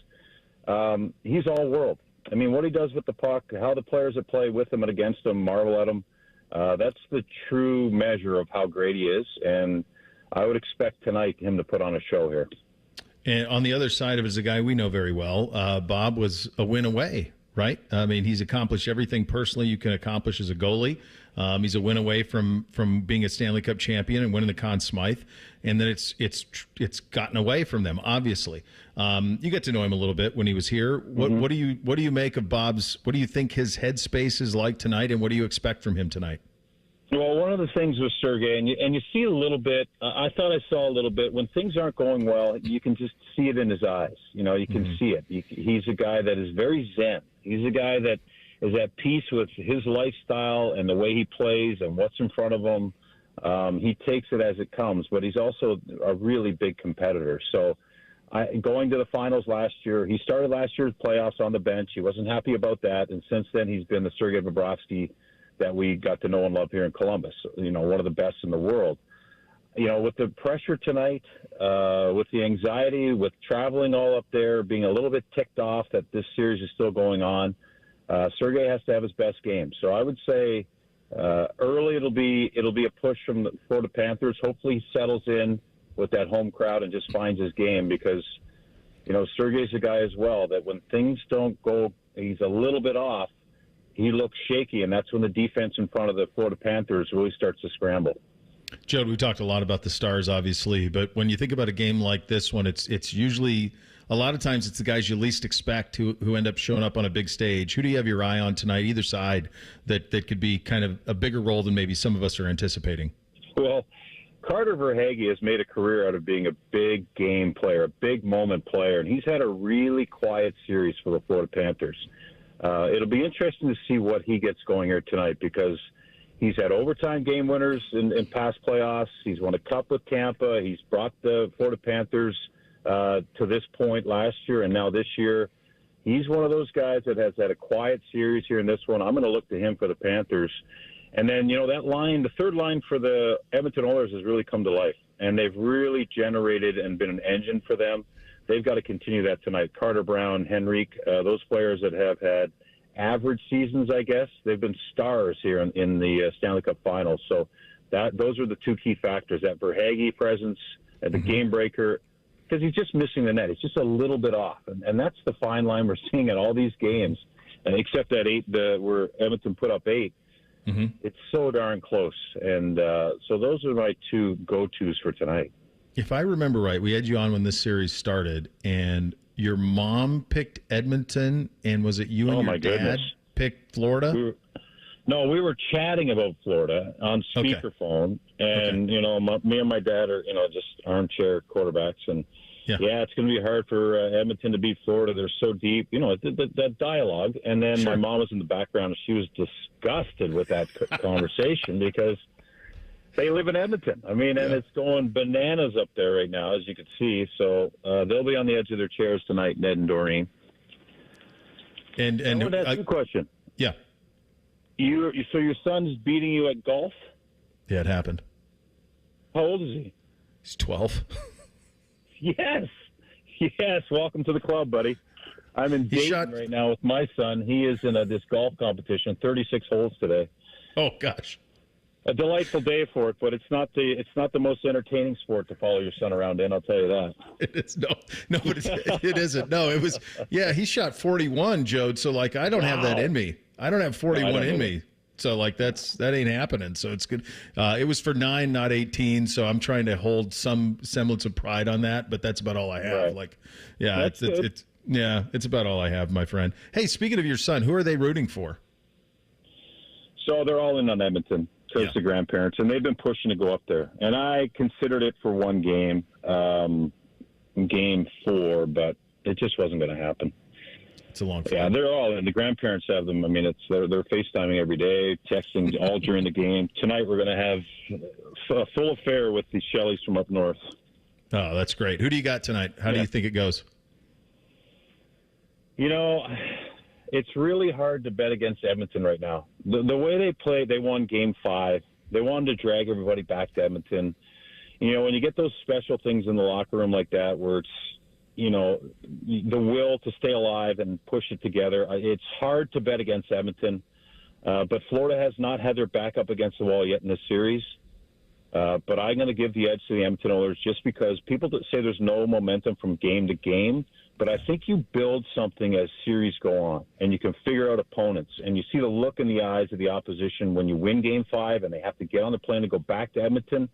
He's all world. I mean, what he does with the puck, how the players that play with him and against him marvel at him, that's the true measure of how great he is. And I would expect tonight him to put on a show here. And on the other side of it is a guy we know very well. Bob was a win away, right? I mean, he's accomplished everything personally you can accomplish as a goalie. He's a win away from being a Stanley Cup champion and winning the Conn Smythe. And then it's gotten away from them, obviously. You get to know him a little bit when he was here. What do you make of Bob's? What do you think his headspace is like tonight, and what do you expect from him tonight? Well, one of the things with Sergei, and you see a little bit, I thought I saw a little bit, when things aren't going well, you can just see it in his eyes. You can see it. He's a guy that is very zen. He's a guy that is at peace with his lifestyle and the way he plays and what's in front of him. He takes it as it comes, but he's also a really big competitor. So going to the finals last year, he started last year's playoffs on the bench. He wasn't happy about that, and since then he's been the Sergei Bobrovsky that we got to know and love here in Columbus, one of the best in the world. With the pressure tonight, with the anxiety, with traveling all up there, being a little bit ticked off that this series is still going on, Sergei has to have his best game. So I would say early it'll be a push from the Florida Panthers. Hopefully he settles in with that home crowd and just finds his game, because, Sergei's a guy as well that when things don't go, he's a little bit off, he looks shaky, and that's when the defense in front of the Florida Panthers really starts to scramble. Jody, we talked a lot about the Stars, obviously, but when you think about a game like this one, it's usually a lot of times it's the guys you least expect who end up showing up on a big stage. Who do you have your eye on tonight, either side, that could be kind of a bigger role than maybe some of us are anticipating? Well, Carter Verhaeghe has made a career out of being a big game player, a big moment player, and he's had a really quiet series for the Florida Panthers. It'll be interesting to see what he gets going here tonight, because he's had overtime game winners in past playoffs. He's won a cup with Tampa. He's brought the Florida Panthers to this point last year, and now this year. He's one of those guys that has had a quiet series here in this one. I'm going to look to him for the Panthers. And then, that line, the third line for the Edmonton Oilers has really come to life, and they've really generated and been an engine for them. They've got to continue that tonight. Carter Brown, Henrique, those players that have had average seasons, I guess, they've been stars here in the Stanley Cup Finals. So those are the two key factors, that Verhaeghe presence at the game breaker, because he's just missing the net. He's just a little bit off. And that's the fine line we're seeing at all these games, and except that where Edmonton put up 8. Mm-hmm. It's so darn close. And so those are my 2 go-tos for tonight. If I remember right, we had you on when this series started, and your mom picked Edmonton, and was it you and your dad picked Florida? We were chatting about Florida on speakerphone, and me and my dad are just armchair quarterbacks, and it's going to be hard for Edmonton to beat Florida. They're so deep, that dialogue. And then my mom was in the background, and she was disgusted with that conversation because they live in Edmonton. I mean, and it's going bananas up there right now, as you can see. So they'll be on the edge of their chairs tonight, Ned and Doreen. And I want to ask you a question. Yeah. So your son's beating you at golf? Yeah, it happened. How old is he? He's 12. Yes. Welcome to the club, buddy. I'm in Dayton right now with my son. He is in this golf competition, 36 holes today. Oh gosh. A delightful day for it, but it's not the most entertaining sport to follow your son around in. I'll tell you that. It is it isn't. No, it was. Yeah, he shot 41, Jode. So I don't have that in me. I don't have 41 in me. So that ain't happening. So it's good. It was for 9, not 18. So I'm trying to hold some semblance of pride on that, but that's about all I have. Right. It's about all I have, my friend. Hey, speaking of your son, who are they rooting for? So they're all in on Edmonton. So it's the grandparents, and they've been pushing to go up there. And I considered it for one game, game 4, but it just wasn't going to happen. It's a long flight. Yeah, they're all in. The grandparents have them. I mean, they're FaceTiming every day, texting all during the game. Tonight we're going to have a full affair with the Shelleys from up north. Oh, that's great. Who do you got tonight? How do you think it goes? It's really hard to bet against Edmonton right now. The way they play, they won Game 5. They wanted to drag everybody back to Edmonton. When you get those special things in the locker room like that where it's, the will to stay alive and push it together, it's hard to bet against Edmonton. But Florida has not had their back up against the wall yet in this series. But I'm going to give the edge to the Edmonton Oilers just because people say there's no momentum from game to game. But I think you build something as series go on, and you can figure out opponents. And you see the look in the eyes of the opposition when you win Game 5 and they have to get on the plane and go back to Edmonton.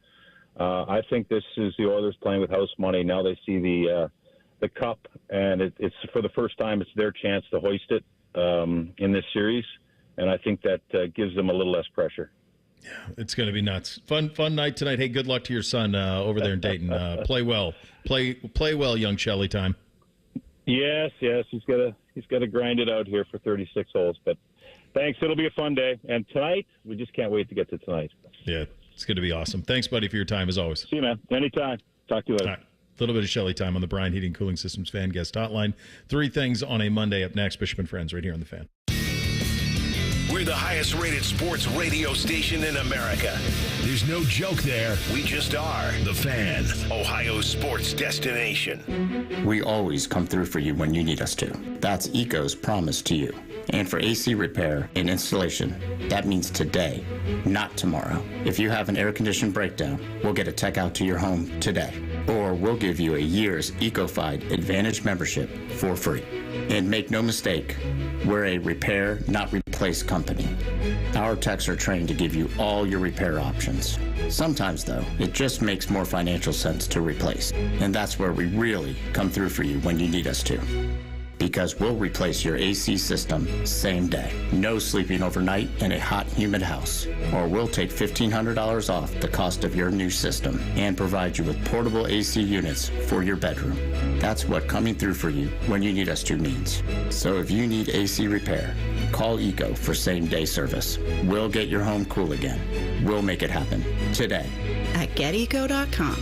I think this is the Oilers playing with house money. Now they see the cup, and it's for the first time it's their chance to hoist it in this series. And I think that gives them a little less pressure. Yeah, it's going to be nuts. Fun night tonight. Hey, good luck to your son over there in Dayton. Play well. Play well, young Shelley time. Yes. He's got to grind it out here for 36 holes. But thanks. It'll be a fun day. And tonight, we just can't wait to get to tonight. Yeah, it's going to be awesome. Thanks, buddy, for your time as always. See you, man. Anytime. Talk to you later. All right. A little bit of Shelley time on the Bryan Heating Cooling Systems Fan Guest Hotline. 3 things on a Monday up next. Bishop and Friends right here on the Fan. We're the highest rated sports radio station in America. There's no joke there. We just are. The Fan, Ohio's sports destination. We always come through for you when you need us to. That's ECO's promise to you. And for AC repair and installation, that means today, not tomorrow. If you have an air condition breakdown, we'll get a tech out to your home today. Or we'll give you a year's EcoFi Advantage membership for free. And make no mistake, we're a repair, not replace company. Our techs are trained to give you all your repair options. Sometimes, though, it just makes more financial sense to replace. And that's where we really come through for you when you need us to. Because we'll replace your AC system same day. No sleeping overnight in a hot, humid house. Or we'll take $1,500 off the cost of your new system and provide you with portable AC units for your bedroom. That's what coming through for you when you need us to means. So if you need AC repair, call ECO for same-day service. We'll get your home cool again. We'll make it happen today. At geteco.com.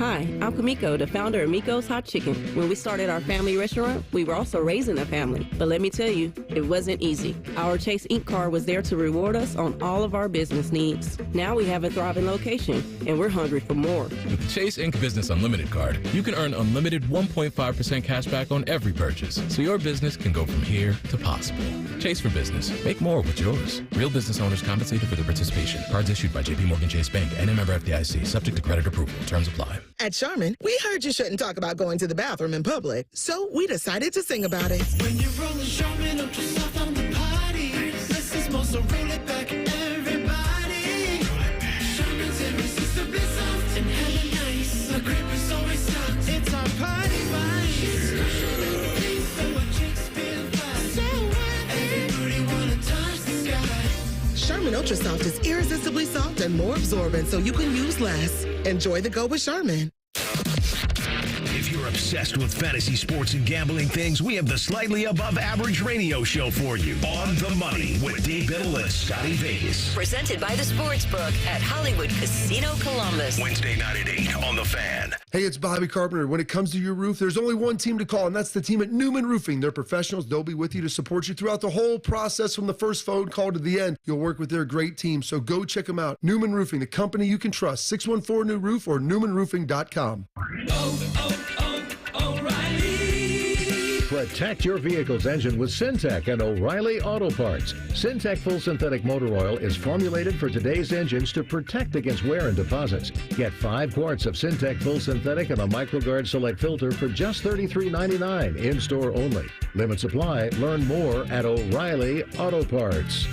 Hi, I'm Kamiko, the founder of Miko's Hot Chicken. When we started our family restaurant, we were also raising a family. But let me tell you, it wasn't easy. Our Chase Inc. card was there to reward us on all of our business needs. Now we have a thriving location, and we're hungry for more. With the Chase Inc. Business Unlimited card, you can earn unlimited 1.5% cash back on every purchase, so your business can go from here to possible. Chase for Business. Make more with yours. Real business owners compensated for their participation. Cards issued by J.P. Morgan Chase Bank and a member FDIC. Subject to credit approval. Terms apply. At Charmin, we heard you shouldn't talk about going to the bathroom in public, so we decided to sing about it. When you're rolling Charmin Ultra Soft on the party, this is more, so roll it back, everybody. Charmin's irresistibly soft and hella nice. The grip is always soft. It's our party vibe. So our chicks feel fine. So everybody wanna touch the sky. Charmin Ultra Soft is irresistibly soft and more absorbent, so you can use less. Enjoy the go with Charmin. If you're obsessed with fantasy sports and gambling things, we have the slightly above average radio show for you. On the Money with Dave Biddle and Scotty Vegas. Presented by the Sportsbook at Hollywood Casino Columbus. Wednesday night at 8 on The Fan. Hey, it's Bobby Carpenter. When it comes to your roof, there's only one team to call, and that's the team at Newman Roofing. They're professionals. They'll be with you to support you throughout the whole process from the first phone call to the end. You'll work with their great team, so go check them out. Newman Roofing, the company you can trust. 614-NEW-ROOF or newmanroofing.com. Protect your vehicle's engine with Syntec and O'Reilly Auto Parts. Syntec Full Synthetic Motor Oil is formulated for today's engines to protect against wear and deposits. Get 5 quarts of Syntec Full Synthetic and a MicroGuard Select filter for just $33.99 in-store only. Limit supply. Learn more at O'Reilly Auto Parts.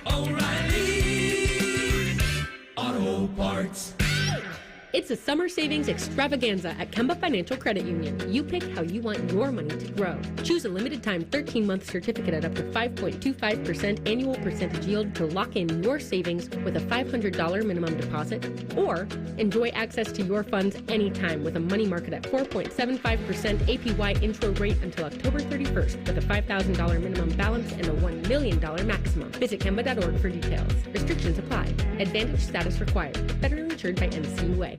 O'Reilly Auto Parts. It's a summer savings extravaganza at Kemba Financial Credit Union. You pick how you want your money to grow. Choose a limited time 13-month certificate at up to 5.25% annual percentage yield to lock in your savings with a $500 minimum deposit, or enjoy access to your funds anytime with a money market at 4.75% APY intro rate until October 31st with a $5,000 minimum balance and a $1 million maximum. Visit Kemba.org for details. Restrictions apply. Advantage status required. Federally insured by NCUA.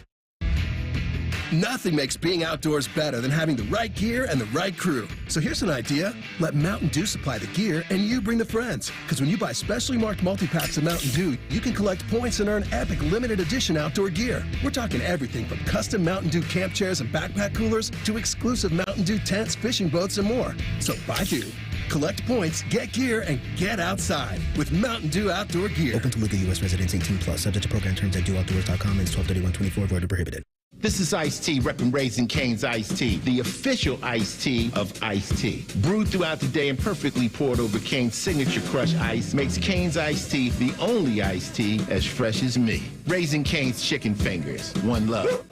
Nothing makes being outdoors better than having the right gear and the right crew. So here's an idea. Let Mountain Dew supply the gear and you bring the friends. Because when you buy specially marked multi-packs of Mountain Dew, you can collect points and earn epic limited edition outdoor gear. We're talking everything from custom Mountain Dew camp chairs and backpack coolers to exclusive Mountain Dew tents, fishing boats, and more. So buy Dew, collect points, get gear, and get outside with Mountain Dew outdoor gear. Open to legal U.S. residents 18+. Subject to program terms at dewoutdoors.com and 12/31/24. Void or prohibited. This is Ice-T, repping Raising Cane's Iced Tea, the official iced tea of iced tea. Brewed throughout the day and perfectly poured over Cane's signature crush ice makes Cane's Iced Tea the only iced tea as fresh as me. Raising Cane's Chicken Fingers. One love.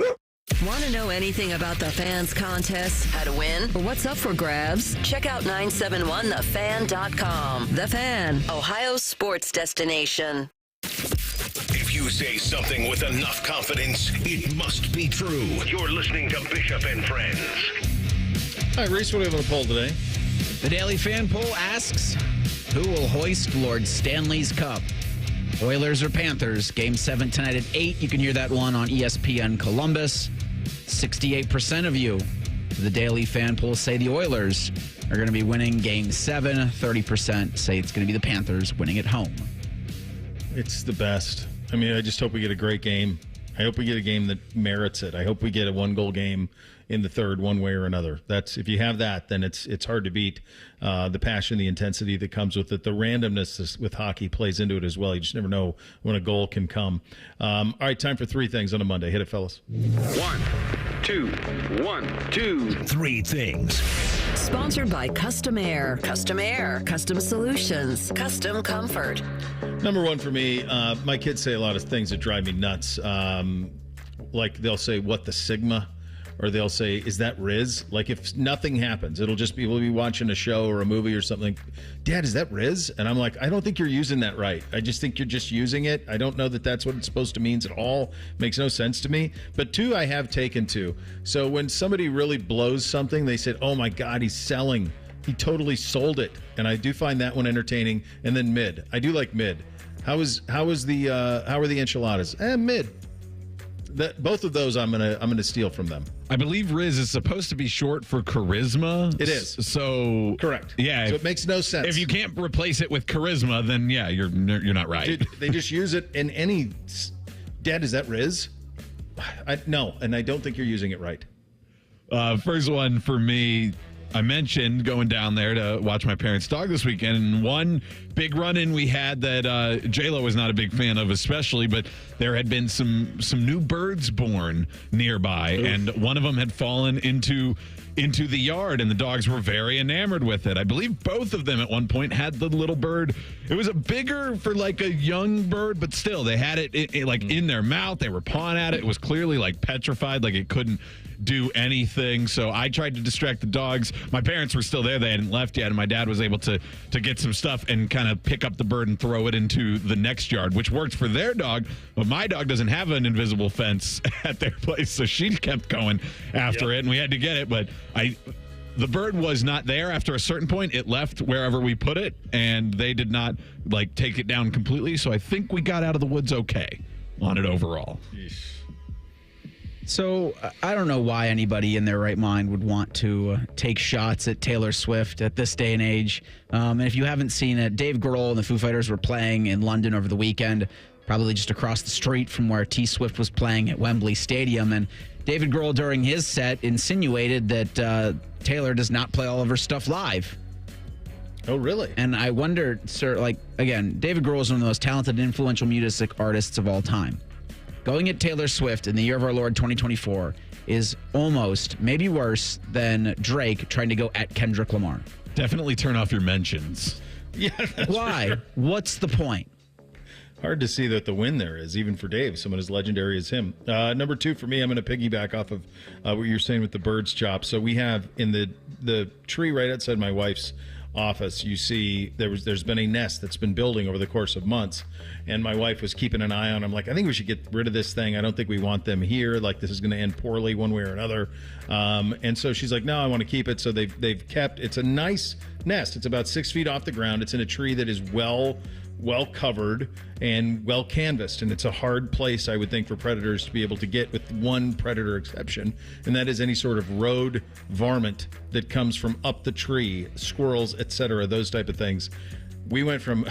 Want to know anything about the Fans contest, how to win, or what's up for grabs? Check out 971thefan.com. The Fan, Ohio's sports destination. If you say something with enough confidence, it must be true. You're listening to Bishop and Friends. All right, Reese, what do we have on the poll today? The Daily Fan poll asks, who will hoist Lord Stanley's Cup? Oilers or Panthers? Game 7 tonight at 8. You can hear that one on ESPN Columbus. 68% of you, the Daily Fan poll, say the Oilers are going to be winning Game 7. 30% say it's going to be the Panthers winning at home. It's the best. I mean, I just hope we get a great game. I hope we get a game that merits it. I hope we get a 1-goal game in the third, one way or another. That's if you have that, then it's hard to beat. The passion, the intensity that comes with it, the randomness with hockey plays into it as well. You just never know when a goal can come. All right, time for 3 things on a Monday. Hit it, fellas. 1, 2, 1, 2, 3 things. Sponsored by Custom Air. Custom Air. Custom Solutions. Custom Comfort. Number 1 for me, my kids say a lot of things that drive me nuts. Like they'll say, what the Sigma? Or they'll say, is that Riz? Like if nothing happens, it'll just be, we'll be watching a show or a movie or something. Dad, is that Riz? And I'm like, I don't think you're using that right. I just think you're just using it. I don't know that that's what it's supposed to mean at all. Makes no sense to me. But 2, I have taken to. So when somebody really blows something, they said, oh my God, he's selling. He totally sold it. And I do find that one entertaining. And then mid. I do like mid. How are the enchiladas? Mid. Both of those I'm gonna steal from them. I believe Riz is supposed to be short for charisma. It is. So correct. Yeah. So it makes no sense. If you can't replace it with charisma, then yeah, you're not right. Dude, they just use it in any. Dad, is that Riz? No, and I don't think you're using it right. First one for me. I mentioned going down there to watch my parents' dog this weekend, and one big run-in we had that J-Lo was not a big fan of especially, but there had been some new birds born nearby, and one of them had fallen into the yard, and the dogs were very enamored with it. I believe both of them at one point had the little bird. It was a bigger for like a young bird, but still they had it in their mouth. They were pawing at it. It was clearly like petrified, like it couldn't do anything. So I tried to distract the dogs. My parents were still there. They hadn't left yet, and my dad was able to get some stuff and kind of pick up the bird and throw it into the next yard, which worked for their dog. But my dog doesn't have an invisible fence at their place, so she kept going after it, and we had to get it. But the bird was not there after a certain point. It left wherever we put it, and they did not take it down completely. So I think we got out of the woods okay on it overall. Yeesh. So I don't know why anybody in their right mind would want to take shots at Taylor Swift at this day and age. And if you haven't seen it, Dave Grohl and the Foo Fighters were playing in London over the weekend, probably just across the street from where T Swift was playing at Wembley Stadium. And David Grohl, during his set, insinuated that Taylor does not play all of her stuff live. Oh, really? And I wonder, sir, again, David Grohl is one of the most talented and influential music artists of all time. Going at Taylor Swift in the year of our Lord 2024 is almost, maybe worse, than Drake trying to go at Kendrick Lamar. Definitely turn off your mentions. Yeah. Why? Sure. What's the point? Hard to see that the win there is, even for Dave, someone as legendary as him. Number two for me, I'm going to piggyback off of what you're saying with the bird's chop. So we have in the tree right outside my wife's office, you see there's been a nest that's been building over the course of months, and my wife was keeping an eye on. I'm like, I think we should get rid of this thing. I don't think we want them here. Like, this is going to end poorly one way or another. And so she's like, no, I want to keep it. So they've kept. It's a nice nest. It's about 6 feet off the ground. It's in a tree that is well covered and well canvassed, and it's a hard place, I would think, for predators to be able to get, with one predator exception, and that is any sort of road varmint that comes from up the tree, squirrels, etc., those type of things. We went from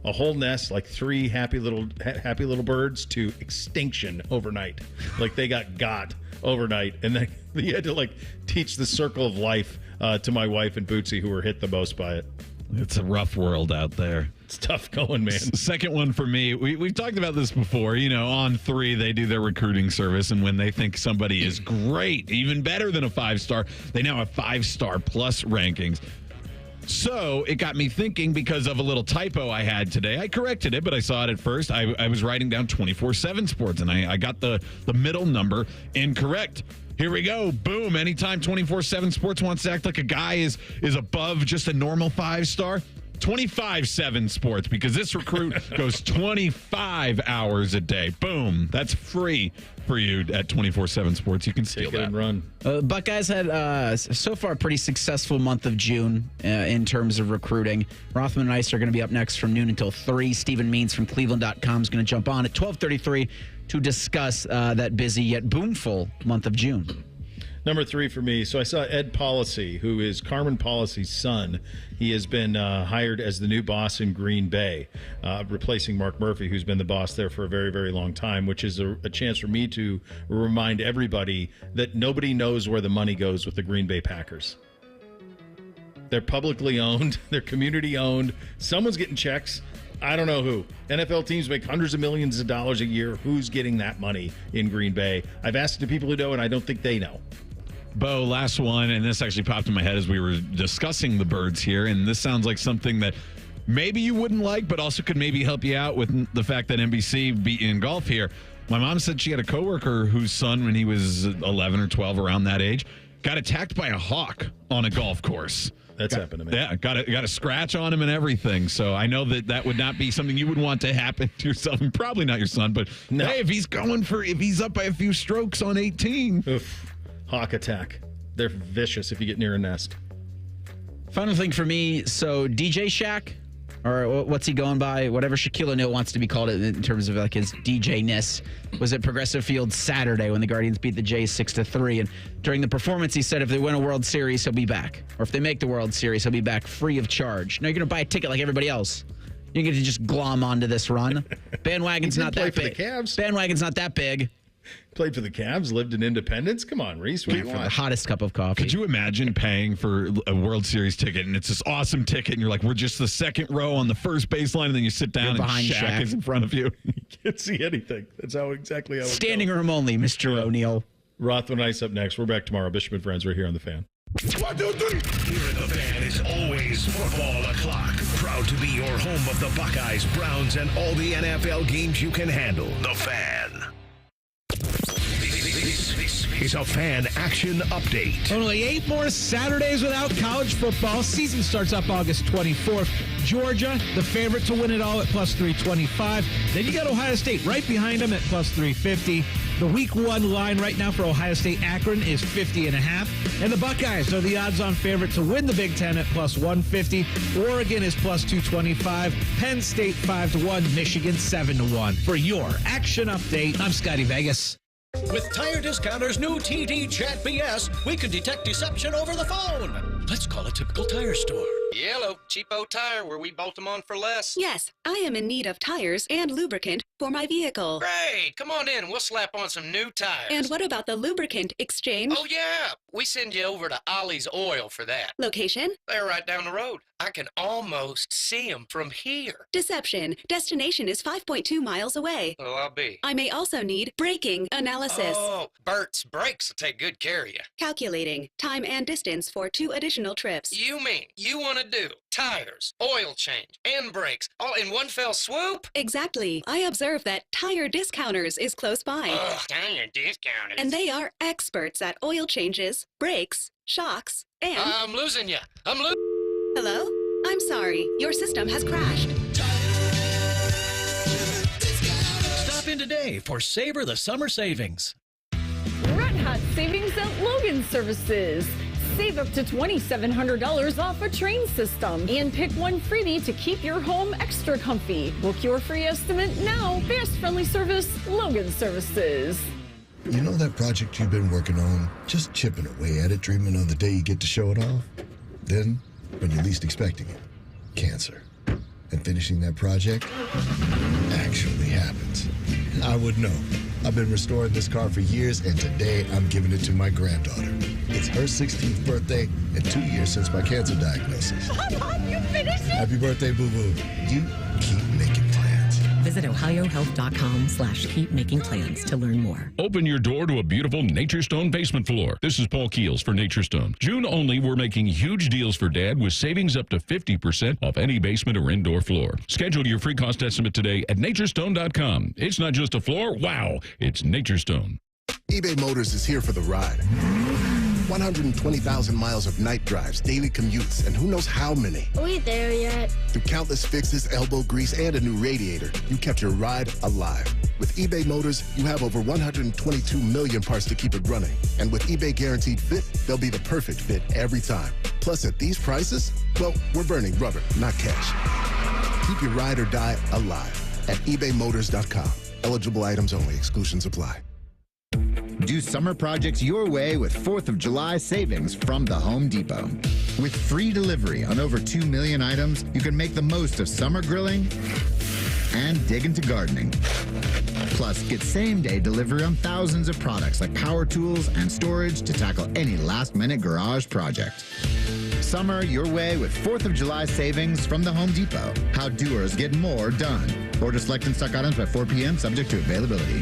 a whole nest, like 3 happy little birds, to extinction overnight. Like, they got overnight, and then you had to teach the circle of life to my wife and Bootsy, who were hit the most by it. It's a rough world out there. It's tough going, man. Second one for me, we've talked about this before. On 3, they do their recruiting service, and when they think somebody is great, even better than a 5-star, they now have 5-star plus rankings. So it got me thinking, because of a little typo I had today. I corrected it, but I saw it at first. I was writing down 24/7 Sports, and I got the middle number incorrect. Here we go. Boom. Anytime 24/7 Sports wants to act like a guy is above just a normal 5-star, 25/7 Sports, because this recruit goes 25 hours a day. Boom. That's free for you at 24/7 Sports. You can steal Take it that. and run. Buckeyes had so far a pretty successful month of June in terms of recruiting. Rothman and Ice are going to be up next from noon until 3. Stephen Means from Cleveland.com is going to jump on at 12:33 to discuss that busy yet boomful month of June. Number 3 for me. So I saw Ed Policy, who is Carmen Policy's son. He has been hired as the new boss in Green Bay, replacing Mark Murphy, who's been the boss there for a very, very long time, which is a chance for me to remind everybody that nobody knows where the money goes with the Green Bay Packers. They're publicly owned. They're community owned. Someone's getting checks. I don't know who. NFL teams make hundreds of millions of dollars a year. Who's getting that money in Green Bay? I've asked the people who know, and I don't think they know. Bo, last one, and this actually popped in my head as we were discussing the birds here, and this sounds like something that maybe you wouldn't like, but also could maybe help you out with the fact that NBC beat in golf here. My mom said she had a coworker whose son, when he was 11 or 12, around that age, got attacked by a hawk on a golf course. That's happened to me. Yeah, got a scratch on him and everything. So I know that would not be something you would want to happen to yourself, and probably not your son. But no. Hey, if he's up by a few strokes on 18. Oof. Hawk attack. They're vicious if you get near a nest. Final thing for me, so DJ Shaq, or what's he going by? Whatever Shaquille O'Neal wants to be called in terms of like his DJ-ness, was at Progressive Field Saturday when the Guardians beat the Jays 6-3. And during the performance, he said if they win a World Series, he'll be back. Or if they make the World Series, he'll be back free of charge. Now you're going to buy a ticket like everybody else. You get to just glom onto this run. Bandwagon's not that big. Bandwagon's not that big. Played for the Cavs, lived in Independence. Come on, Reese. What do you want? The hottest cup of coffee. Could you imagine paying for a World Series ticket and it's this awesome ticket and you're like, we're just the second row on the first baseline, and then you sit down and Shaq is in front of you. You can't see anything. That's exactly how it Standing room only, Mr. O'Neal. Roth and Ice up next. We're back tomorrow. Bishop and Friends right here on The Fan. 1, 2, 3. Here in The Fan is always football o'clock. Proud to be your home of the Buckeyes, Browns, and all the NFL games you can handle. The Fan. This is a Fan Action Update. Only 8 more Saturdays without college football. Season starts up August 24th. Georgia, the favorite to win it all at plus 325. Then you got Ohio State right behind them at plus 350. The week 1 line right now for Ohio State Akron is 50.5. And the Buckeyes are the odds-on favorite to win the Big Ten at plus 150. Oregon is plus 225. Penn State 5-1. Michigan 7-1. For your Action Update, I'm Scotty Vegas. With Tire Discounter's new TD Chat BS, we can detect deception over the phone. Let's call a typical tire store. Yellow, cheapo tire where we bolt them on for less. Yes, I am in need of tires and lubricant for my vehicle. Great, come on in. We'll slap on some new tires. And what about the lubricant exchange? Oh, yeah. We send you over to Ollie's Oil for that. Location? They're right down the road. I can almost see them from here. Deception. Destination is 5.2 miles away. Well, I'll be. I may also need braking analysis. Oh, Bert's Brakes will take good care of you. Calculating. Time and distance for 2 additional trips. You mean you want to do tires, oil change, and brakes all in one fell swoop? Exactly. I observe that Tire Discounters is close by. Ugh, Tire Discounters. And they are experts at oil changes, brakes, shocks, and... I'm losing you. Hello? I'm sorry. Your system has crashed. Stop in today for Savor the Summer Savings. Red Hot savings at Logan Services. Save up to $2,700 off a train system and pick one freebie to keep your home extra comfy. Book your free estimate now. Fast, friendly service, Logan Services. You know that project you've been working on? Just chipping away at it, dreaming of the day you get to show it off? Then, when you're least expecting it, cancer. And finishing that project actually happens. I would know. I've been restoring this car for years, and today I'm giving it to my granddaughter. It's her 16th birthday and 2 years since my cancer diagnosis. Mom, you finished it? Happy birthday, boo-boo. You keep making plans. Visit ohiohealth.com/keepmakingplans to learn more. Open your door to a beautiful Nature Stone basement floor. This is Paul Keels for Nature Stone. June only, we're making huge deals for Dad with savings up to 50% off any basement or indoor floor. Schedule your free cost estimate today at naturestone.com. It's not just a floor. Wow, it's Nature Stone. eBay Motors is here for the ride. 120,000 miles of night drives, daily commutes, and who knows how many. Are we there yet? Through countless fixes, elbow grease, and a new radiator, you kept your ride alive. With eBay Motors, you have over 122 million parts to keep it running. And with eBay Guaranteed Fit, they'll be the perfect fit every time. Plus, at these prices, well, we're burning rubber, not cash. Keep your ride or die alive at ebaymotors.com. Eligible items only. Exclusions apply. Do summer projects your way with 4th of July savings from the Home Depot. With free delivery on over 2 million items, you can make the most of summer grilling and dig into gardening. Plus, get same-day delivery on thousands of products like power tools and storage to tackle any last-minute garage project. Summer your way with 4th of July savings from the Home Depot. How doers get more done. Order select and stock items by 4 p.m. subject to availability.